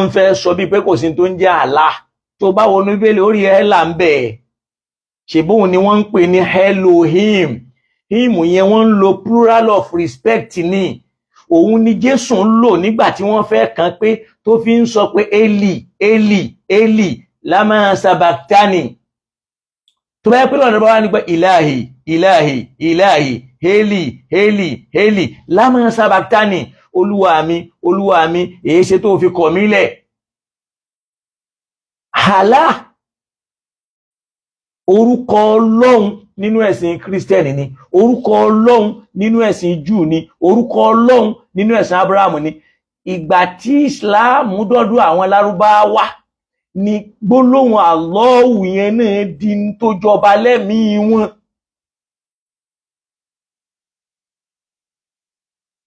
ń fẹ́ sọ bí pé kò sí tó ń jẹ́ Allah. tó bá wọnú Bíbélì orí ẹ̀là ń bẹ̀ ṣèbóhun ni wọ́n ń pè ní Elohim. him yẹn wọ́n ń lo plural of respect ní òun ni Jésù ń lò nígbà tí wọ́n fẹ́ kàn pé tó fi ń sọ pé Eli Eli Eli lama sabachthani. tó bá yẹ pé lọ́nà bá wà ní pé Ilahi Ilahi Ilahi Eli Eli Eli lama sabachthani, olúwa mi èé ṣe tó fi kọ̀ mí lẹ̀. Allah orúkọ Ọlọ́run nínú ẹ̀sìn Kírísítẹ́nì ni, orúkọ Ọlọ́run nínú ẹ̀sìn Júù ni, orúkọ Ọlọ́run nínú ẹ̀sìn Ábúráhámù ni. ìgbà tí Islam dọ́dọ̀ àwọn Lárúbáwá ni gbólóhùn Allahu yẹn náà di tó jọba lẹ́mìí wọn.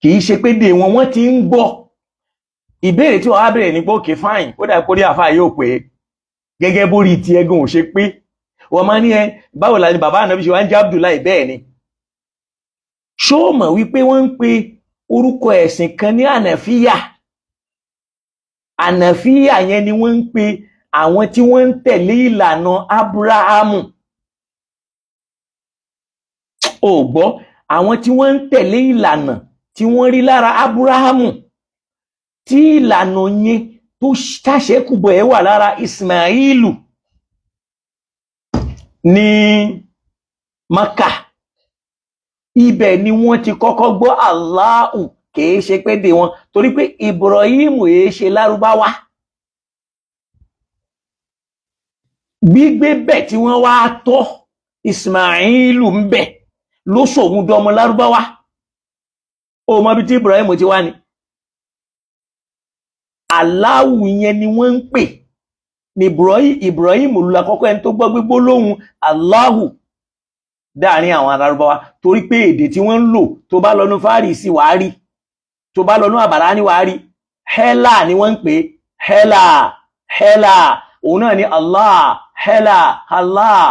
kì í ṣe pé dè wọ́n ti ń gbọ́. ìbéèrè tí wọ́n á bèèrè ní pé òkè fáìn ó dà kórí àfáà yóò pé gẹ́gẹ́ bórí ti ẹgùn ò ṣe pé wọ́n máa ní báwo la ni bàbá ànábì ṣe wá ń jẹ́ Abdullahi bẹ́ẹ̀ ni. ṣó mọ̀ wípé wọ́n ń pe orúkọ ẹ̀sìn kan ní ànàfíyà. ànàfíyà yẹn ni wọ́n ń pe àwọn tí wọ́n ń tẹ̀lé ìlànà Ábúráhámù. ò gbọ́, àwọn tí wọ́n ń tẹ̀lé ìlànà tí wọ́n rí lára Ábúráhámù, tí ìlànà yẹn tó ṣàṣẹ́kùbọ̀ ẹ̀ wà lára Ismailu ní Maka. ibẹ̀ ni wọ́n ti kọ́kọ́ gbọ́ Allahu, kìí ṣe pé dè wọn, torí pé Ibrahim èé ṣe Lárúbáwá. gbígbé bẹ̀ tí wọ́n wá tọ́ Ismailu ń bẹ̀ ló sòun dọmọ Lárúbáwá. ó mọ bí tí Ibrahim ti wá ni. Allahu yẹn ni wọ́n ń pè ní Ibrahim ló àkọ́kọ́ ẹni tó gbọ́ gbólóhùn Allahu dáàrin àwọn Lárúbáwá, torí pé èdè tí wọ́n ń lò tó bá lọ́nu Fárísì wàá rí, tó bá lọ́nu Àbàrání wàá rí. Hela ni wọ́n ń pè, Hela òun náà ni Allah, Hela Allah.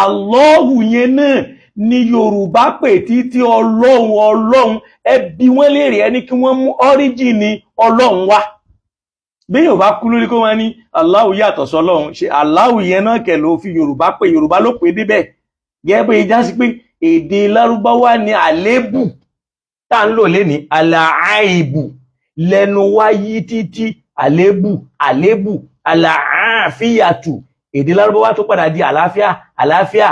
Allahu yẹn náà ni Yorùbá pè títí Ọlọ́run. ẹbí wọ́n léèrè ẹni kí wọ́n mú ọ́ríjìnì Ọlọ́run wá. bí Yorùbá kú lórí kó wọ́n ní Allahu yàtọ̀ sọ́lọ́run, ṣe Allahu yẹn náà kẹ̀ ló fi Yorùbá pé, Yorùbá ló pè débẹ̀. gẹ́gẹ́ bí ìjà sí pé èdè Lárúbáwá ni àlébù tá ń lò léni àlàáìbù, lẹ́nu wá yí títí àlébù àlàáfíyàtù. èdè Lárúbáwá tó padà di àlàáfíà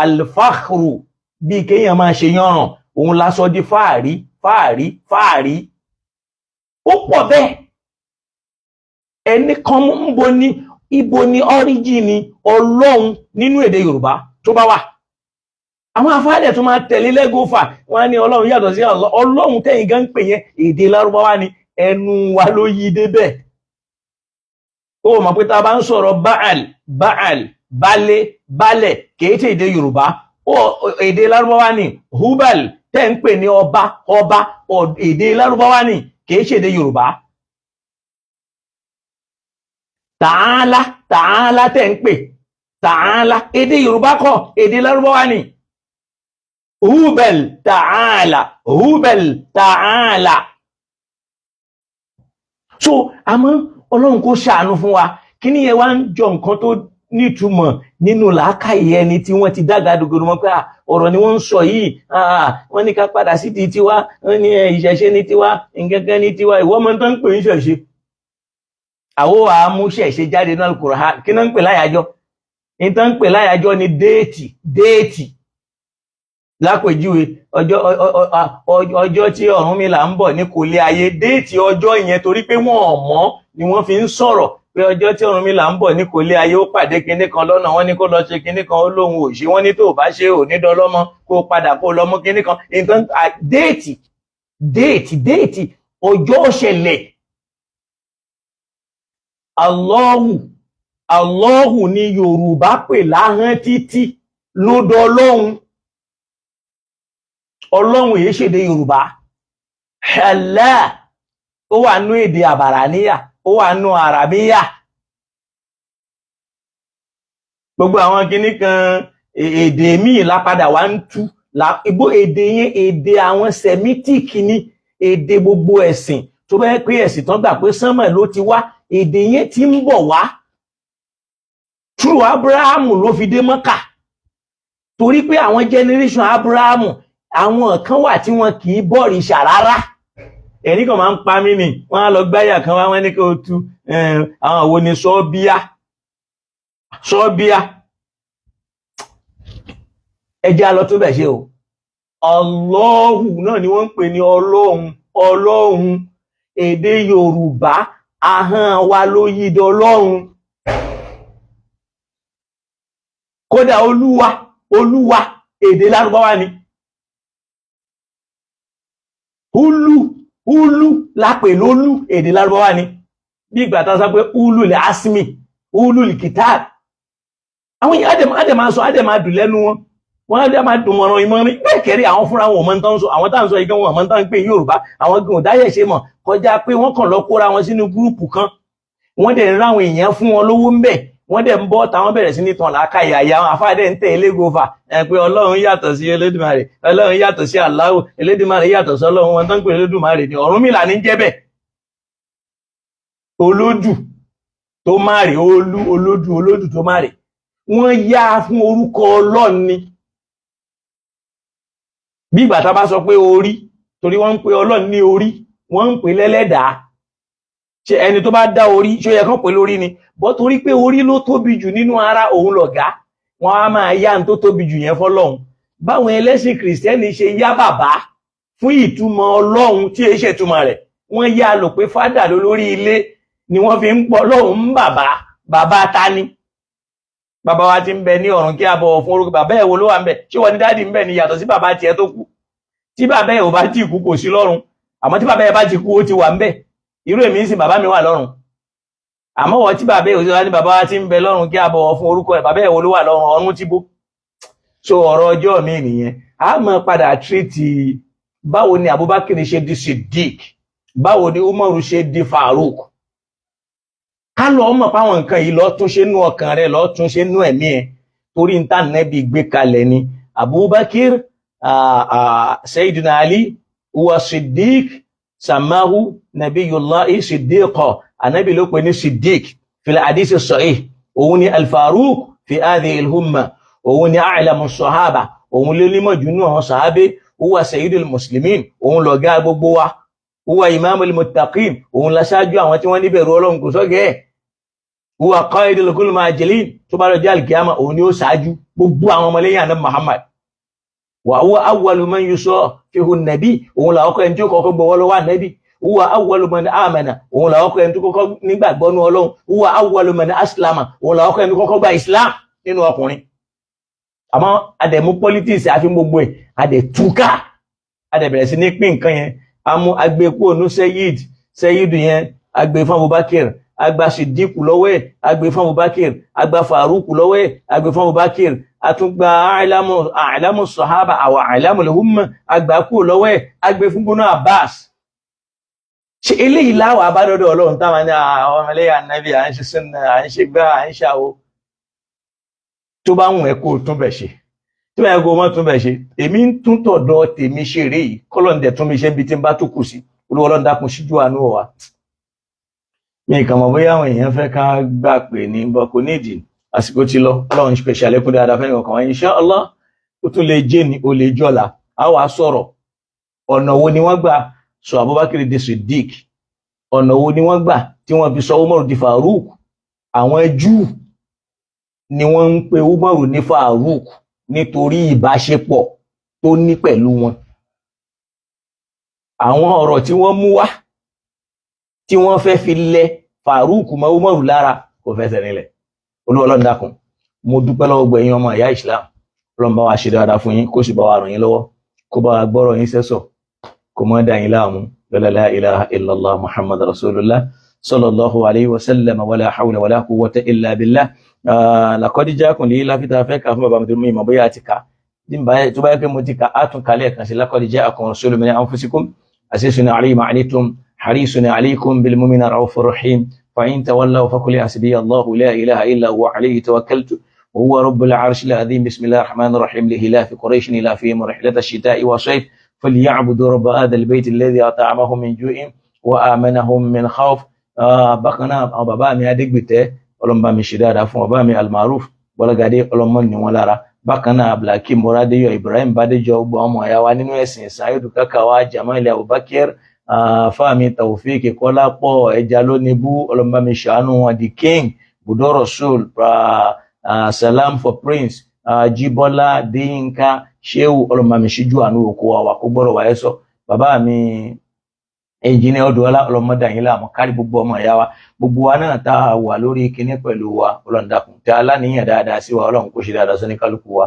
alfakhru, bí kéèyàn máa ṣe yànràn, òun la sọ di fáàrí. ó pọ̀ bẹ́ẹ̀. ẹni kan ibo ni ọ́ríjìnì Ọlọ́run nínú èdè Yorùbá tó bá wà. àwọn afáàlẹ̀ tó máa tẹ̀lé lẹ́gọ́fà wọ́n á ní Ọlọ́run yàtọ̀ sí Ọlọ́run tẹ̀yìn gan pè yẹn èdè Lárúbáwá ni, ẹnu wa ló yí débẹ̀. ó mọ̀ pé tá a bá ń sọ̀rọ̀ balẹ̀ kìí ṣe èdè Yorùbá, èdè Lárúbáwá ni. Hubal tẹ́ ń pè ní ọba, èdè Lárúbáwá ni, kìí ṣe èdè Yorùbá. Tààlà tẹ́ ń pè, Tààlà èdè Yorùbá kọ́, èdè Lárúbáwá ni. Hubal Tààlà. so àmọ́ Ọlọ́run kó ṣàánú fún wa. kí ni yẹn wá ń jọ nǹkan tó nítumọ̀ nínú làákàyè ẹni tí wọ́n ti dága dògòdò mọ́ pé ọ̀rọ̀ ni wọ́n ń sọ yìí, wọ́n ní ká padà sí ti tiwa, wọ́n ní ìṣẹ̀ṣe ní tiwa, ìgẹ́gẹ́ ní tiwa. ìwọ ọmọ tó ń pè ń ṣẹ̀ṣe, àwọ àmúṣẹ̀ṣe jáde náà Al-Qur'an. kí náà ń pè láyàjọ́? ní tó ń pè láyàjọ́ ni déètì. lápèjúwe ọjọ́ tí Ọ̀rúnmìlà ń bọ̀ ní kò lé ayé, déètì ọjọ́ yẹn torí pé wọ́n mọ̀ ni wọ́n fi ń sọ̀rọ̀ pé ọjọ́ tí Ọ̀rúnmìlà ń bọ̀ ní kò lé ayé ó pàdé kinní kan lọ́nà, wọ́n ní kó lọ ṣe kinní kan, ó lóun ò ṣe, wọ́n ní tó bá ṣe ò ní dọlọ́mọ, kó padà kó lọ mú kinní kan. nǹkan déètì ọjọ́ ṣẹlẹ̀. Allahu ni Yorùbá pè láhán títí lódò Ọlọ́run èyí ṣèdè Yorùbá. Allah ó wà nú èdè Àbàráníyà, ó wà nú Àràbíyà. gbogbo àwọn kinní kan èdè míì lápadà wá ń tú ibo èdè yẹn èdè àwọn Semitic ni, èdè gbogbo ẹ̀sìn tó bá yẹ pé ẹ̀sìn tán gbà pé sánmà ló ti wá, èdè yẹn ti ń bọ̀ wá through Abrahamu ló fi dé Mọ́kà, torí pé àwọn generation Abrahamu àwọn kan wà tí wọn kì í bọ̀rìṣà rárá. Ẹ̀rí kan máa ń pa mí ni, wọ́n á lọ gbáyà kan wá, wọ́n ní kí o tú àwọn wo ni Sọ́bíà ẹjẹ́ alọ tó bẹ̀ ṣe o. Ọlọ́hun náà ni wọ́n ń pè ní Ọlọ́hun, èdè Yorùbá ahọ́n wa ló yí d'Ọlọ́hun. Kódà Olúwa èdè Lárúbáwá ni. Húlú lápè lólú èdè Lárúbáwá ni. Bí ìgbà tá sọ pé húlù lè asmi, húlù lè kìtáàbì. Àwọn èèyàn adẹ̀ máa dùn lẹ́nu wọn. Wọ́n adẹ̀ máa dùn mọ̀ràn ìmọ̀rin. Bẹ́ẹ̀ kẹ́rí àwọn fúnra wọn mọ́ tán sọ, àwọn tá ń sọ igan wọn mọ́ tán ń pè Yorùbá, àwọn gan ò dáyẹ̀ ṣe mọ̀ kọjá pé wọ́n kàn lọ kóra wọn sínú gúrùpù kan. Wọ́n dẹ̀ ń ráwọn èèyàn fún wọn lówó ń bẹ̀. Wọ́n dẹ̀ ń bọ́ táwọn bẹ̀rẹ̀ sí ní tàn lákàyè àyà àwọn àfáàdẹ̀ ń tẹ̀ elégòfà pé Ọlọ́run yàtọ̀ sí Elédùmarè, Ọlọ́run yàtọ̀ sí Allahu, Elédùmarè yàtọ̀ sí Ọlọ́run, wọn tán ń pè Elédùmarè ní Ọ̀rúnmìlà ní jẹ́ bẹ́ẹ̀. Olódù tó máre, olódù tó máre, wọ́n yá fún orúkọ Ọlọ́run ni. Bí ìgbà tá bá sọ pé orí, torí wọ́n ń pè Ọlọ́run ní orí, wọ́n ń pè lẹ́lẹ́dàá. Ṣé ẹni tó bá dá orí ṣó yẹ kán pè lórí ni? Bọ́ torí pé orí ló tóbi jù nínú ara òun lọ̀gá, wọ́n á máa yá n tó tóbi jù yẹn fọ́lọ́run. Báwọn ẹlẹ́sìn Kìrìsìtẹ́nì ṣe yá bàbá fún ìtumọ̀ Ọlọ́run tí èé ṣètumọ̀ rẹ̀, wọ́n yá lò pé fádà ló lórí ilé ni wọ́n fi ń pọ̀ Ọlọ́run ń bàbá ta ni? Bàbá wa ti ń bẹ ní ọ̀run kí a bọ̀wọ̀ fún orúkọ bàbá ẹ̀ wo ló wà ń bẹ? Ṣé wọ́n ní dáàdì ń bẹ ni yàtọ̀ sí bàbá tiẹ̀ tó kú? Tí bàbá ẹ̀ ò bá tí kú kò sí lọ́run, àmọ́ tí bàbá ẹ̀ bá ti kú ó ti wà ń bẹ. Irú èmi ń sìn bàbá mi wà lọ́run, àmọ́ wọ́n tí bàbá ẹ̀ ò sí wá ní bàbá wa ti ń bẹ lọ́run kí a bọ̀wọ̀ fún orúkọ ẹ̀, bàbá ẹ̀ wo ló wà lọ́run, ọ̀run ti bó. So ọ̀rọ̀ ọjọ́ mi nìyẹn. A máa padà tírìtì báwo ni Abubakar ṣe di Siddiq, báwo ni Umaru ṣe di Farouk. Ká lọ mọ̀ páwọn nǹkan yìí lọ tún ṣe nú ọkàn rẹ̀, lọ tún ṣe nú ẹ̀mí ẹ̀, torí ń tàn nẹ́bí gbé kalẹ̀ ni. Abubakar Sayyidina Ali huwa Siddiq, samahu nabiyullahi Siddiqa, anabi ló pè ní Siddiq fil hadith sahih. Òun ni al-Faruq fi hadhihi al-umma, òun ni a'lamu sahaba, òun ló nímọ̀ jù nínú àwọn sàhábé. Huwa sayyidul muslimin, òun lọ̀gá gbogbo wa. Huwa imamul muttaqin, òun láṣáájú àwọn tí wọ́n níbẹ̀rù Ọlọ́run kò sọ́gẹ́. Huwa qaidul kulli ma'ajilin, tó bá lọ́jọ́ alkiyama òun ni ó ṣáájú gbogbo àwọn ọmọlẹ́yìn Ànábì Muhammad. Wa huwa awwalu man yusafihu an-nabi, òun la ọkọ̀ ẹni tí ó kọ́kọ́ gbọ́wọ́ lọ́wọ́ Ànábì. Huwa awwalu man amana, òun la ọkọ̀ ẹni tí ó kọ́kọ́ nígbàgbọ́ nínú Ọlọ́run. Huwa awwalu man aslama, òun la ọkọ̀ ẹni tí ó kọ́kọ́ gba Islam nínú ọkùnrin. Àmọ́ adẹ̀mú politics àfi gbogbo ẹ̀ adẹ̀túká, adẹ̀bẹ̀rẹ̀ sí ní pín nǹkan yẹn. Amú agbẹ́kú ònú Sẹ́yídù yẹn agbẹ́ fún Abubakar, agba Siddiq lọ́wọ́ ẹ̀ agbẹ́ fún Abubakar, agba Faruq lọ́wọ́ ẹ̀ agbẹ́ fún Abubakar, àtúgbà a'lamu sahaba àwọn a'lamul umma agbà kú lọ́wọ́ ẹ̀ agbẹ́ fún Ibn Abbas. Ṣé eléyìí láwọ̀ abádọ́dọ̀ Ọlọ́run táwọn ní àwọn ọmọlẹ́yà Ànábì à ń ṣe sunna, à ń ṣe gbá, à ń ṣàwó? Tó bá wùn ẹ́ kó tún bẹ̀ ṣe, tí wọ́n yẹ kó mọ́ tún bẹ̀ ṣe. Èmi ń tún tọ̀dọ̀ tèmi ṣe rèé yìí, kọ́lọ́ndẹ̀ tún mi ṣe ń bi tí ń bá tó kù sí. Olúwa Ọlọ́run dákun síjú àánú wa. Mi kàn mọ̀ bóyá àwọn èèyàn fẹ́ ká gbà pé ní bọ́ kò nídìí, àsìkò ti lọ. Ọlọ́run special ẹkún dáadáa fẹ́ nìkan wáyé. Insha Allah ó tún lè jẹ́ ní o lè jọ́la. A wà sọ̀rọ̀ ọ̀nà wo ni wọ́n gbà sọ Abubakar di Siddiq, ọ̀nà wo ni wọ́n gbà tí wọ́n fi sọ Umaru di Farouk. Àwọn Júù ni wọ́n ń pe Umaru ní Farouk nítorí ìbáṣepọ̀ tó ní pẹ̀lú wọn. Àwọn ọ̀rọ̀ tí wọ́n mú wá tí wọ́n fẹ́ fi lẹ Farouk mọ́ Umaru lára kò fẹsẹ̀ nílẹ̀. Olúwa Ọlọ́run dákun, mo dúpẹ́ lọ́wọ́ gbogbo ẹ̀yin ọmọ ìyá Islam. Ọlọ́run bá wa ṣe dáadáa fún yín, kó sì bá wa ràn yín lọ́wọ́, kó bá wa gbọ́rọ̀ yín sẹ́sọ̀, kó mọ́ dá yín láàmú. La ilaha illallah Muhammad rasulullah sallallahu alayhi wa sallam, wala hawla wala quwwata illa billah. Laqad ja'akum li lafita fẹ́ kà fún bàbá mi tó mú ìmọ̀ bóyá àti ká. Tó bá yẹ pé mo ti ka átún kalẹ̀ kan sí laqad ja'akum rasulun min anfusikum azizun alayhi ma anittum harisun alaykum bil mu'minina ra'ufur rahim. فإن تولوا فقل حسبي الله لا إله إلا هو عليه توكلت وهو رب العرش العظيم. بسم الله الرحمن الرحيم. لإلاف قريش إلافهم رحلة الشتاء والصيف فليعبدوا رب هذا البيت الذي أطعمهم من جوع وآمنهم من خوف. bákan náà àwọn bàbá mi Adégbìtẹ́ Ọlọ́run bá mi ṣe dáadáa fún bàbá mi Almaruf Bọ́lágadé Ọlọ́run ní wọn lára. bákan náà Abdulhakeem Moradeyo Ibrahim Badejo gbogbo àwọn ọmọ ìyá wa nínú ẹ̀sìn Saheed Kakawa Jamal Abubakar Fáàmì Taofik Kọ́lápọ̀ ẹja lónìbú Ọlọ́run bá mi ṣàánú wọn. The King Budo Rasul Salam for Prince Jibola Deyinka Shehu Ọlọ́run bá mi ṣíjú àánú òkú wa kó gbọ́rọ̀ wáyé sọ. bàbá mi Engineer Odùọlá ọlọmọdé yín láàmú kárí gbogbo ọmọ ìyá wa gbogbo wa náà tá a wà lórí kinní pẹ̀lú wa Ọlọ́run dákun tí aláníyàn dáadáa sí wa Ọlọ́run kó ṣe dáadáa sí oníkálukú wa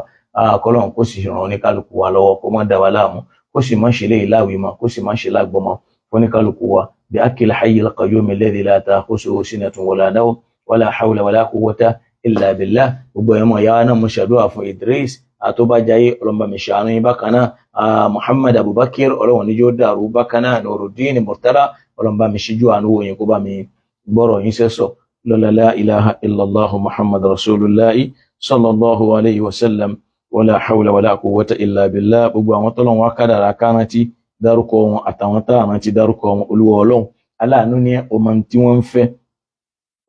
kọ́lọ́run kó sì ràn oníkálukú wa lọ́wọ́ kó má dá wa láàmú kó sì má ṣe léyìí láwìí mọ́ kó sì má ṣe lágbọ́mọ́ oníkálukú wa bí akil hayyil qayyum alladhi la ta'khusuhu sinatun wala nawm wala hawla wala quwwata illa billah. gbogbo ọmọ ìyá wa náà mo ṣàdúrà fún Idris àtọ́bàjáyé Ọlọ́run bá mi ṣàánú yín. bákan náà Muhammad Abubakar Ọlọ́run níjó dàrú. bákan náà Nuruddin Murtada Ọlọ́run bá mi ṣíjú àánú wò yín kó bá mi gbọ́rọ̀ yín sẹ́sọ̀. la ilaha illallah Muhammad rasulullah sallallahu alayhi wa sallam wala hawla wala quwwata illa billah. gbogbo àwọn tọ́lọ́run wá kádàrá kárántí dárúkọ wọn àtàwọn táàrán ti dárúkọ wọn Olúwa Ọlọ́run aláàánú ní ọmọ tí wọ́n ń fẹ́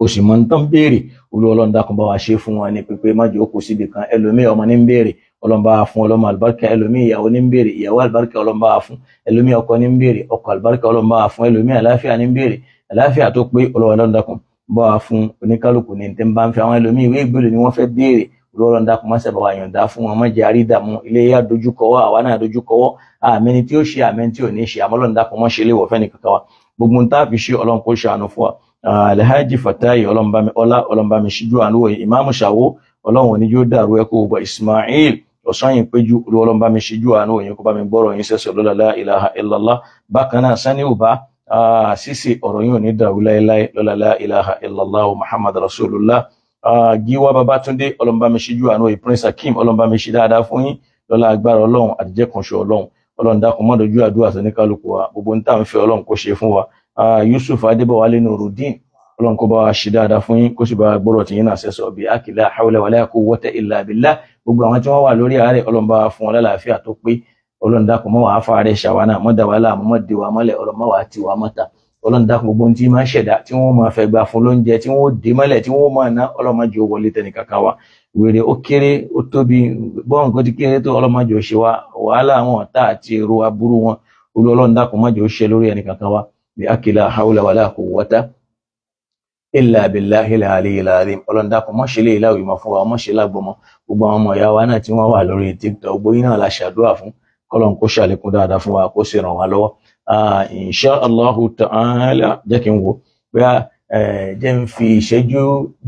ó sì mọ̀ ń tán béèrè. Olúwa Ọlọ́run dákun bá wa ṣe fún wọn ní pípé má jẹ́ ó kù síbi kan. ẹlòmíì ọmọ ní ń béèrè Ọlọ́run bá wa fún ọlọ́mọ àlùbáríkà. ẹlòmíì ìyàwó ní ń béèrè ìyàwó àlùbáríkà Ọlọ́run bá wa fún. ẹlòmíì ọkọ ní ń béèrè ọkọ àlùbáríkà Ọlọ́run bá wa fún. ẹlòmíì àlàáfíà ní ń béèrè àlàáfíà tó pé Olúwa Ọlọ́run dákun bá wa fún oníkálukú ní tẹ́ ń bá ń fẹ́. àwọn ẹlòmíì ìwé ìgbélé ni wọ́n fẹ́ béèrè Olúwa Ọlọ́run dákun má ṣàbà wa yọ̀ǹda fún wọn má jẹ́ àrídàmú ilé yá dojúkọwọ́ àwa náà dojúkọwọ́ àmẹ́ni tí ó ṣe àmẹ́ni tí ò ní ṣe àmọ́ Ọlọ́run dákun má ṣe léwọ̀ fẹ́ni kankan wa gbogbo ń tá a fi ṣe Ọlọ́run kó ṣàánú fún wa. Alhaji Fatai Ọlọ́run bá mi ọlá Ọlọ́run bá mi ṣíjú àánú wòye. Imam Ṣàwó Ọlọ́run ò ní yóò dàrú ẹkọ gbogbo Ismail Ọ̀sányìn Péjú Ọlọ́run bá mi ṣíjú àánú wòye kó bá mi gbọ́rọ̀ yín sẹ́sọ̀ lọ́la la ilaha illallah. bákan náà Sani Uba sísè ọ̀rọ̀ yín ò ní dàrú láéláé lọ́la la ilaha illallah Muhammad rasulullah. Gíwá Babátúndé Ọlọ́run bá mi ṣíjú àánú wòye. Prince Hakeem Ọlọ́run bá mi ṣí dáadáa fún yín lọ́la agbára Ọlọ́run àtijẹ́ kan ṣe Ọlọ́run. Ọlọ́run dákun má dojú àdúrà sí ní kálukú wa gbogbo ń tà ń fẹ́ Ọlọ́run kó ṣe fún wa. Yusuf Adébọ̀wálé Nuruddin Ọlọ́run kó bá wa ṣe dáadáa fún yín kó sì bá gbọ́rọ̀ tí yín náà sẹ́sọ̀ bí akila hawla wala quwwata illa billah. gbogbo àwọn tí wọ́n wà lórí àárẹ̀ Ọlọ́run bá wa fún wọn lálàáfíà tó pé. Ọlọ́run dákun mọ́ wàá fàárẹ̀ ṣàwánà mọ́ dà wá láàmú mọ́ dè wá mọ́lẹ̀ Ọlọ́run mọ́ wàá tì wá mọ́ta. Ọlọ́run dákun gbogbo tí máa ń ṣẹ̀dá tí wọ́n máa fẹ́ gbà fún lóúnjẹ tí wọ́n dé mọ́lẹ̀ tí wọ́n máa ná Ọlọ́run má jẹ́ ó wọlé tẹnì kankan wa. wèrè ó kéré ó tóbi bọ́ọ̀n kó ti kéré tó Ọlọ́run má jẹ́ ó ṣe wá wàhálà àwọn ọ̀tá àti èrò aburú wọn Ọlọ́run dákun má jẹ́ ó ṣe lórí ẹnì kankan wa bí akila hawla wala quwwata illa billahi al-aliyyil azim. Ọlọ́run dákun má ṣe lè láwì mọ́ fún wa má ṣe lágbọ́mọ́ gbogbo àwọn ọmọ ìyá wa náà tí wọ́n wà lórí TikTok gbogbo yín náà la ṣàdúrà fún kọ́lọ́run kó ṣàlékún dáadáa fún wa kó sì ràn wá lọ́wọ́. Insha Allahu ta'ala jẹ́ kí n wò pé jẹ́ ń fi ìṣẹ́jú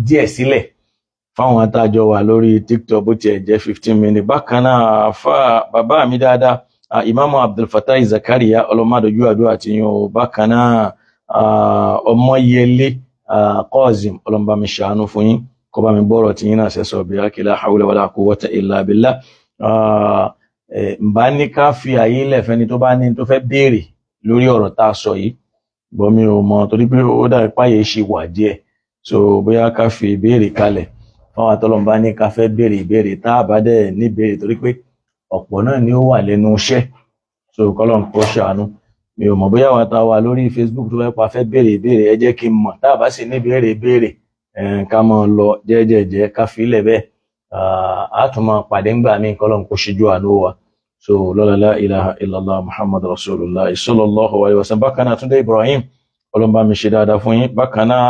díẹ̀ sílẹ̀ fáwọn atájọ wà lórí TikTok bó tiẹ̀ jẹ́ 15 minutes. bákan náà bàbá mi dáadáa Imam Abdul Fatai Zakaria ọlọ́mọdójú àdúrà tí yín o. bákan náà Ọmọyẹlé Qasim Ọlọ́run bá mi ṣàánú fún yín kó bá mi gbọ́rọ̀ tí yín náà sẹ́sọ̀ bí akila hawla wala quwwata illa billah. Mbá ní ká fi àyè lẹ̀ fẹ́ni tó bá ní tó fẹ́ béèrè lórí ọ̀rọ̀ tá a sọ yìí bọ́ mi ò mọ̀ torí pé ó dàbí páyé ṣe wà díẹ̀ so bóyá ká fi ìbéèrè kalẹ̀ fáwọn àtọ́lọ́run bá ní ká fẹ́ béèrè ìbéèrè tá a bá dẹ̀ ní ìbéèrè torí pé ọ̀pọ̀ náà ni ó wà lẹ́nu iṣẹ́ so kọ́lọ́run kó ṣàánú. mi ò mọ̀ bóyá wà tá a wà lórí Facebook tó fẹ́ béèrè ìbéèrè ẹ jẹ́ kí n mọ̀ tá a bá sì ní ìbéèrè ká mọ̀ lọ jẹ́jẹ́jẹ́ ká fi ilẹ̀ bẹ́ẹ̀ a tún máa pàdé ńgbà míì kọ́lọ́run kó ṣíjú àánú wa so lọ́la la ilaha illallah Muhammad rasulullah sallallahu alaihi wasallam. bákan náà Túndé Ibrahim Ọlọ́run bá mi ṣe dáadáa fún yín. bákan náà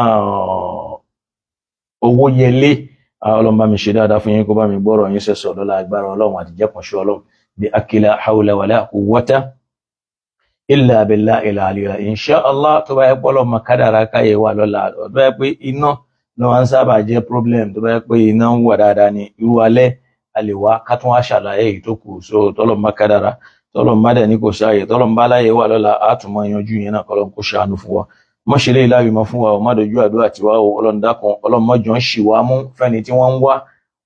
Owóyẹlé Ọlọ́run bá mi ṣe dáadáa fún yín kó bá mi gbọ́rọ̀ yín sẹ́sọ̀ lọ́la agbára Ọlọ́run àtijẹ́ kan ṣe Ọlọ́run bí akila hawla wala quwwata illa billahi al-aliyyil insha Allah. tó bá yẹ pé Ọlọ́run kádàrá káyé wà lọ́la tó bá yẹ pé iná ló wá ń sábà jẹ́ problem tó bá yẹ pé iná ń wà dáadáa ní irú alẹ́ àlèwà ká tún wá ṣàlàyé èyí tó kù so tọ́lọ́run kádàrá tọ́lọ́run bá dẹ̀ ní kò sáàyè tọ́lọ́run bá láyé wà lọ́la àtúmọ̀ yanjú yẹn náà kọ́lọ́run kó ṣàánú fún wa. má ṣe lè láwìí mọ́ fún wa má dojú àdúrà tiwa o Ọlọ́run dákun Ọlọ́run má jọ̀ọ́ ń ṣì wá mú fẹ́ni tí wọ́n ń wá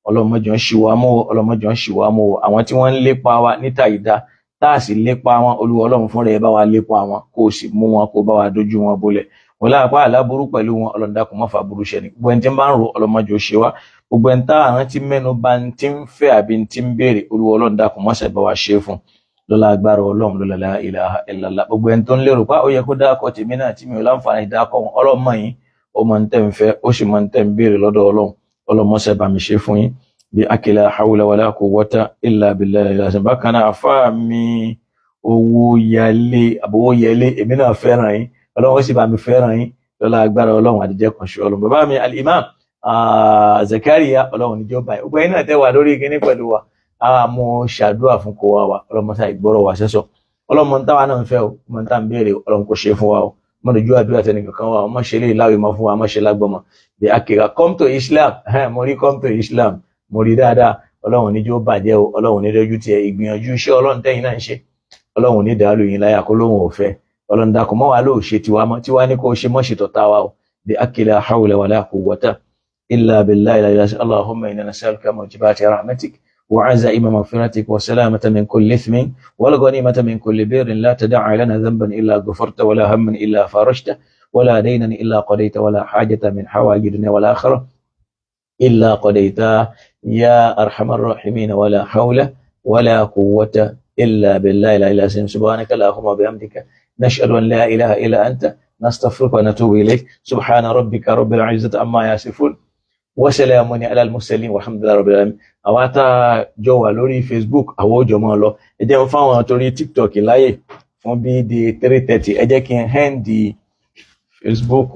Ọlọ́run má jọ̀ọ́ ń ṣì wá mú Ọlọ́run má jọ̀ọ́ ń ṣì wá mú àwọn tí wọ́n ń lépa wa níta ìdá tá a sì lépa wọn Olúwa Ọlọ́run fún rẹ̀ bá wa lépa wọn kó o sì mú wọn kó bá wa dojú wọn bolẹ̀ wọ́n láàpá àláburú pẹ̀lú wọn Ọlọ́run dákun má fa burú ṣẹni gbogbo ẹni tí ń bá ń ro Ọlọ́run má jọ̀ọ́ ṣe wá gbogbo ẹni tá àrántí mẹ́nu bà ń tí ń fẹ́ àbí ń tí ń béèrè Olúwa Ọlọ́run dákun mọ́sẹ̀ bá wa ṣe fún lọ́lá agbára Ọlọ́run lọ́lá la ilaha illallah. gbogbo ẹni tó ń lérò pé ó yẹ kó dákọ̀ tèmi náà tí mi ò láǹfààní dákọ̀ wọn Ọlọ́run mọ̀ yín ó mọ̀ ń tẹ́ ń fẹ́ ó sì mọ̀ ń tẹ́ ń béèrè lọ́dọ̀ Ọlọ́run Ọlọ́run mọ́sẹ̀ bá mi ṣe fún yín bí akila hawla wala quwwata illa billahi al-azim. bákan náà àfáà mi owó yẹlé èmi náà fẹ́ràn yín Ọlọ́run sì bá mi fẹ́ràn yín lọ́lá agbára Ọlọ́run àdìjẹ́ kan ṣe Ọlọ́run. bàbá mi al-imam Zakaria Ọlọ́run níjọba yìí gbogbo ẹ̀yin náà tẹ́ wà lórí kíní pẹ̀lú wa mo ṣàdúrà fún kó wa Ọlọ́run tá ìgbọ́rọ̀ wa sẹ́sọ Ọlọ́run táwa náà ń fẹ́ o mọ̀ tá ń béèrè Ọlọ́run kò ṣe fún wa o mọ̀ lójú àdúrà tẹnì kankan wa mọ̀ ṣe lè láwé mọ́ fún wa mọ̀ ṣe lágbọ́mọ bí akira come to Islam mo rí come to Islam mo rí dáadáa Ọlọ́run níjó bàjẹ́ o Ọlọ́run ní lójú tiẹ̀ ìgbìyànjú iṣẹ́ Ọlọ́run tẹ́yìn náà ń ṣe Ọlọ́run ní dàálù yín láyà kó lóhun ò fẹ́ Ọlọ́run dákun mọ́ wa ló ṣe tiwa mọ́ tiwa ní kó ṣe mọ́ ṣe tọ̀tá wa o bí akila hawla wala quwwata إلا بالله لا إله إلا اللهم إنا نسألك موجبات رحمتك وعزائم مغفرتك وسلامة من كل إثم والغنيمة من كل بر لا تدع لنا ذنبا إلا غفرت ولا هما إلا فرجته ولا دينا إلا قضيت ولا حاجة من حوائج الدنيا والآخرة إلا قضيتها يا أرحم الراحمين ولا حول ولا قوة إلا بالله لا إله إلا سبحانك اللهم وبحمدك نشهد أن لا إله إلا أنت نستغفرك ونتوب إليك سبحان ربك رب العزة عما يصفون وسلام على المرسلين والحمد لله رب العالمين. àwa tá jọ wà lórí Facebook àwọn òjò mọ́ lọ ẹ jẹ́ n fáwọn torí TikTok láyè fún bí di 3:30 ẹ jẹ́ kí n hand di Facebook